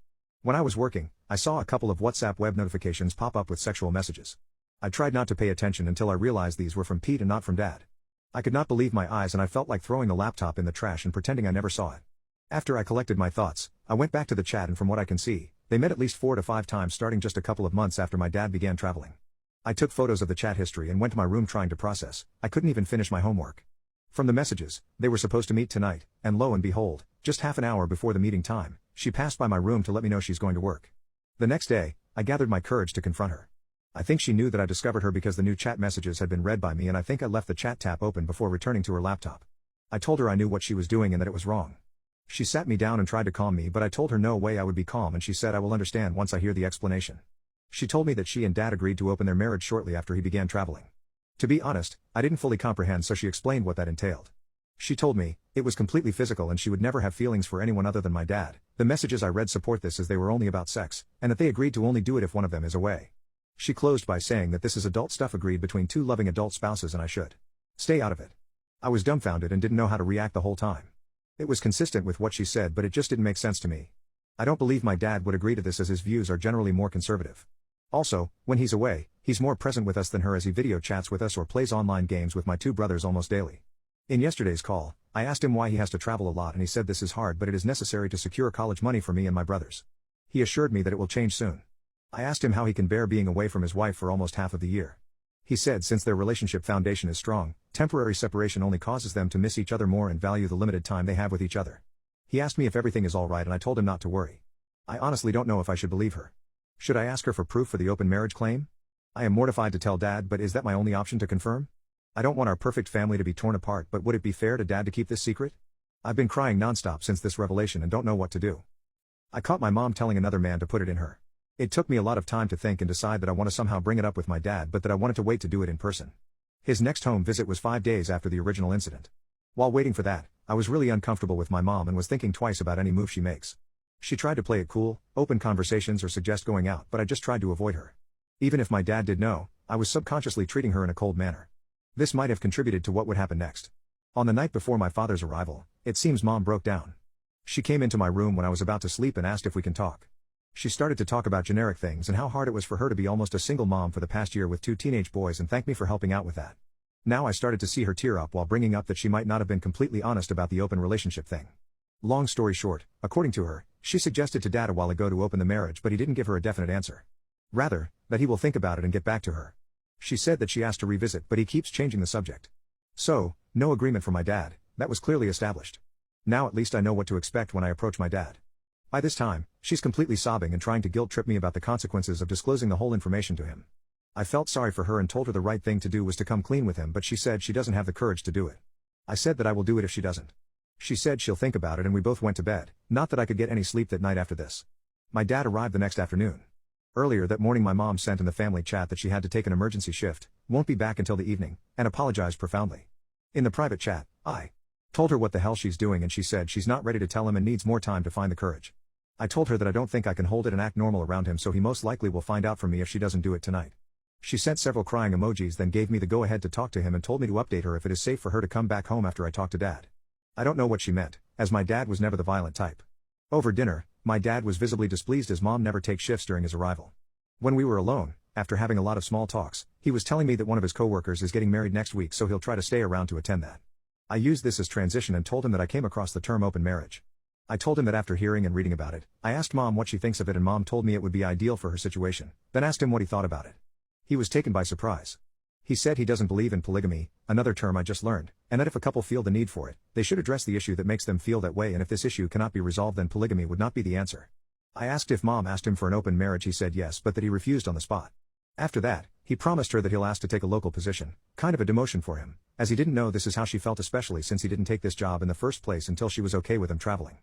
When I was working, I saw a couple of WhatsApp web notifications pop up with sexual messages. I tried not to pay attention until I realized these were from Pete and not from Dad. I could not believe my eyes and I felt like throwing the laptop in the trash and pretending I never saw it. After I collected my thoughts, I went back to the chat and from what I can see, they met at least 4 to 5 times starting just a couple of months after my dad began traveling. I took photos of the chat history and went to my room trying to process. I couldn't even finish my homework. From the messages, they were supposed to meet tonight, and lo and behold, just half an hour before the meeting time, she passed by my room to let me know she's going to work. The next day, I gathered my courage to confront her. I think she knew that I discovered her because the new chat messages had been read by me and I think I left the chat tab open before returning to her laptop. I told her I knew what she was doing and that it was wrong. She sat me down and tried to calm me but I told her no way I would be calm and she said I will understand once I hear the explanation. She told me that she and Dad agreed to open their marriage shortly after he began traveling. To be honest, I didn't fully comprehend so she explained what that entailed. She told me, it was completely physical and she would never have feelings for anyone other than my dad. The messages I read support this as they were only about sex, and that they agreed to only do it if one of them is away. She closed by saying that this is adult stuff agreed between two loving adult spouses and I should stay out of it. I was dumbfounded and didn't know how to react the whole time. It was consistent with what she said but it just didn't make sense to me. I don't believe my dad would agree to this as his views are generally more conservative. Also, when he's away, he's more present with us than her as he video chats with us or plays online games with my two brothers almost daily. In yesterday's call, I asked him why he has to travel a lot and he said this is hard but it is necessary to secure college money for me and my brothers. He assured me that it will change soon. I asked him how he can bear being away from his wife for almost half of the year. He said since their relationship foundation is strong, temporary separation only causes them to miss each other more and value the limited time they have with each other. He asked me if everything is alright and I told him not to worry. I honestly don't know if I should believe her. Should I ask her for proof for the open marriage claim? I am mortified to tell Dad but is that my only option to confirm? I don't want our perfect family to be torn apart but would it be fair to Dad to keep this secret? I've been crying nonstop since this revelation and don't know what to do. I caught my mom telling another man to put it in her. It took me a lot of time to think and decide that I want to somehow bring it up with my dad but that I wanted to wait to do it in person. His next home visit was 5 days after the original incident. While waiting for that, I was really uncomfortable with my mom and was thinking twice about any move she makes. She tried to play it cool, open conversations or suggest going out but I just tried to avoid her. Even if my dad did know, I was subconsciously treating her in a cold manner. This might have contributed to what would happen next. On the night before my father's arrival, it seems Mom broke down. She came into my room when I was about to sleep and asked if we can talk. She started to talk about generic things and how hard it was for her to be almost a single mom for the past year with 2 teenage boys and thanked me for helping out with that. Now I started to see her tear up while bringing up that she might not have been completely honest about the open relationship thing. Long story short, according to her, she suggested to Dad a while ago to open the marriage but he didn't give her a definite answer. Rather, that he will think about it and get back to her. She said that she asked to revisit but he keeps changing the subject. So, no agreement from my dad, that was clearly established. Now at least I know what to expect when I approach my dad. By this time, she's completely sobbing and trying to guilt-trip me about the consequences of disclosing the whole information to him. I felt sorry for her and told her the right thing to do was to come clean with him but she said she doesn't have the courage to do it. I said that I will do it if she doesn't. She said she'll think about it and we both went to bed, not that I could get any sleep that night after this. My dad arrived the next afternoon. Earlier that morning my mom sent in the family chat that she had to take an emergency shift, won't be back until the evening, and apologized profoundly. In the private chat, I told her what the hell she's doing and she said she's not ready to tell him and needs more time to find the courage. I told her that I don't think I can hold it and act normal around him so he most likely will find out from me if she doesn't do it tonight. She sent several crying emojis then gave me the go-ahead to talk to him and told me to update her if it is safe for her to come back home after I talk to Dad. I don't know what she meant, as my dad was never the violent type. Over dinner, my dad was visibly displeased as Mom never takes shifts during his arrival. When we were alone, after having a lot of small talks, he was telling me that one of his coworkers is getting married next week so he'll try to stay around to attend that. I used this as transition and told him that I came across the term open marriage. I told him that after hearing and reading about it, I asked Mom what she thinks of it and Mom told me it would be ideal for her situation, then asked him what he thought about it. He was taken by surprise. He said he doesn't believe in polygamy, another term I just learned, and that if a couple feel the need for it, they should address the issue that makes them feel that way, and if this issue cannot be resolved then polygamy would not be the answer. I asked if Mom asked him for an open marriage. He said yes, but that he refused on the spot. After that, he promised her that he'll ask to take a local position, kind of a demotion for him, as he didn't know this is how she felt, especially since he didn't take this job in the first place until she was okay with him traveling.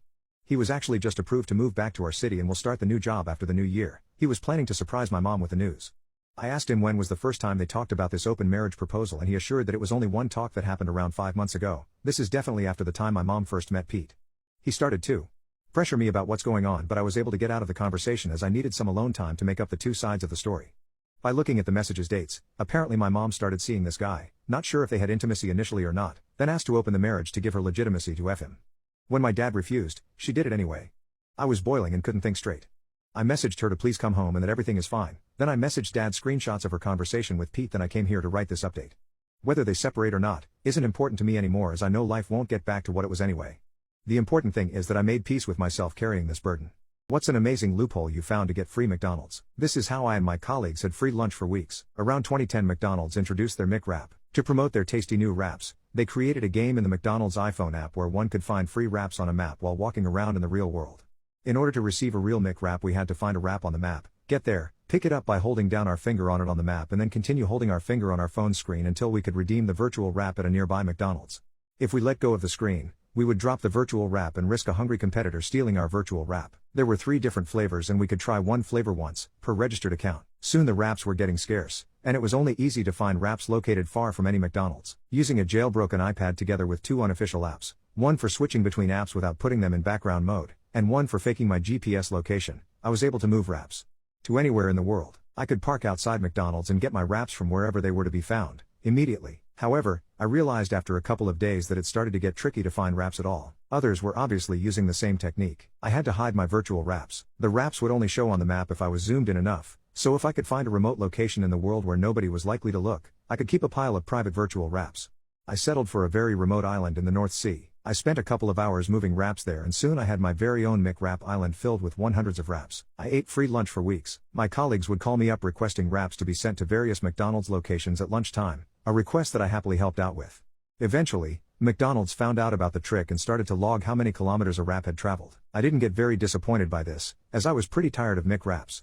He was actually just approved to move back to our city and will start the new job after the new year. He was planning to surprise my mom with the news. I asked him when was the first time they talked about this open marriage proposal, and he assured that it was only one talk that happened around 5 months ago. This is definitely after the time my mom first met Pete. He started to pressure me about what's going on, but I was able to get out of the conversation as I needed some alone time to make up the two sides of the story. By looking at the messages dates, apparently my mom started seeing this guy, not sure if they had intimacy initially or not, then asked to open the marriage to give her legitimacy to F him. When my dad refused, she did it anyway. I was boiling and couldn't think straight. I messaged her to please come home and that everything is fine, then I messaged Dad screenshots of her conversation with Pete, then I came here to write this update. Whether they separate or not, isn't important to me anymore, as I know life won't get back to what it was anyway. The important thing is that I made peace with myself carrying this burden. What's an amazing loophole you found to get free McDonald's? This is how I and my colleagues had free lunch for weeks. Around 2010 McDonald's introduced their McWrap. To promote their tasty new wraps, they created a game in the McDonald's iPhone app where one could find free wraps on a map while walking around in the real world. In order to receive a real McWrap we had to find a wrap on the map, get there, pick it up by holding down our finger on it on the map and then continue holding our finger on our phone screen until we could redeem the virtual wrap at a nearby McDonald's. If we let go of the screen, we would drop the virtual wrap and risk a hungry competitor stealing our virtual wrap. There were 3 different flavors and we could try one flavor once, per registered account. Soon the wraps were getting scarce, and it was only easy to find wraps located far from any McDonald's. Using a jailbroken iPad together with 2 unofficial apps, one for switching between apps without putting them in background mode, and one for faking my GPS location, I was able to move wraps to anywhere in the world. I could park outside McDonald's and get my wraps from wherever they were to be found, immediately. However, I realized after a couple of days that it started to get tricky to find wraps at all. Others were obviously using the same technique. I had to hide my virtual wraps. The wraps would only show on the map if I was zoomed in enough, so if I could find a remote location in the world where nobody was likely to look, I could keep a pile of private virtual wraps. I settled for a very remote island in the North Sea. I spent a couple of hours moving wraps there and soon I had my very own McWrap island filled with hundreds of wraps. I ate free lunch for weeks. My colleagues would call me up requesting wraps to be sent to various McDonald's locations at lunchtime, a request that I happily helped out with. Eventually, McDonald's found out about the trick and started to log how many kilometers a wrap had traveled. I didn't get very disappointed by this, as I was pretty tired of McWraps.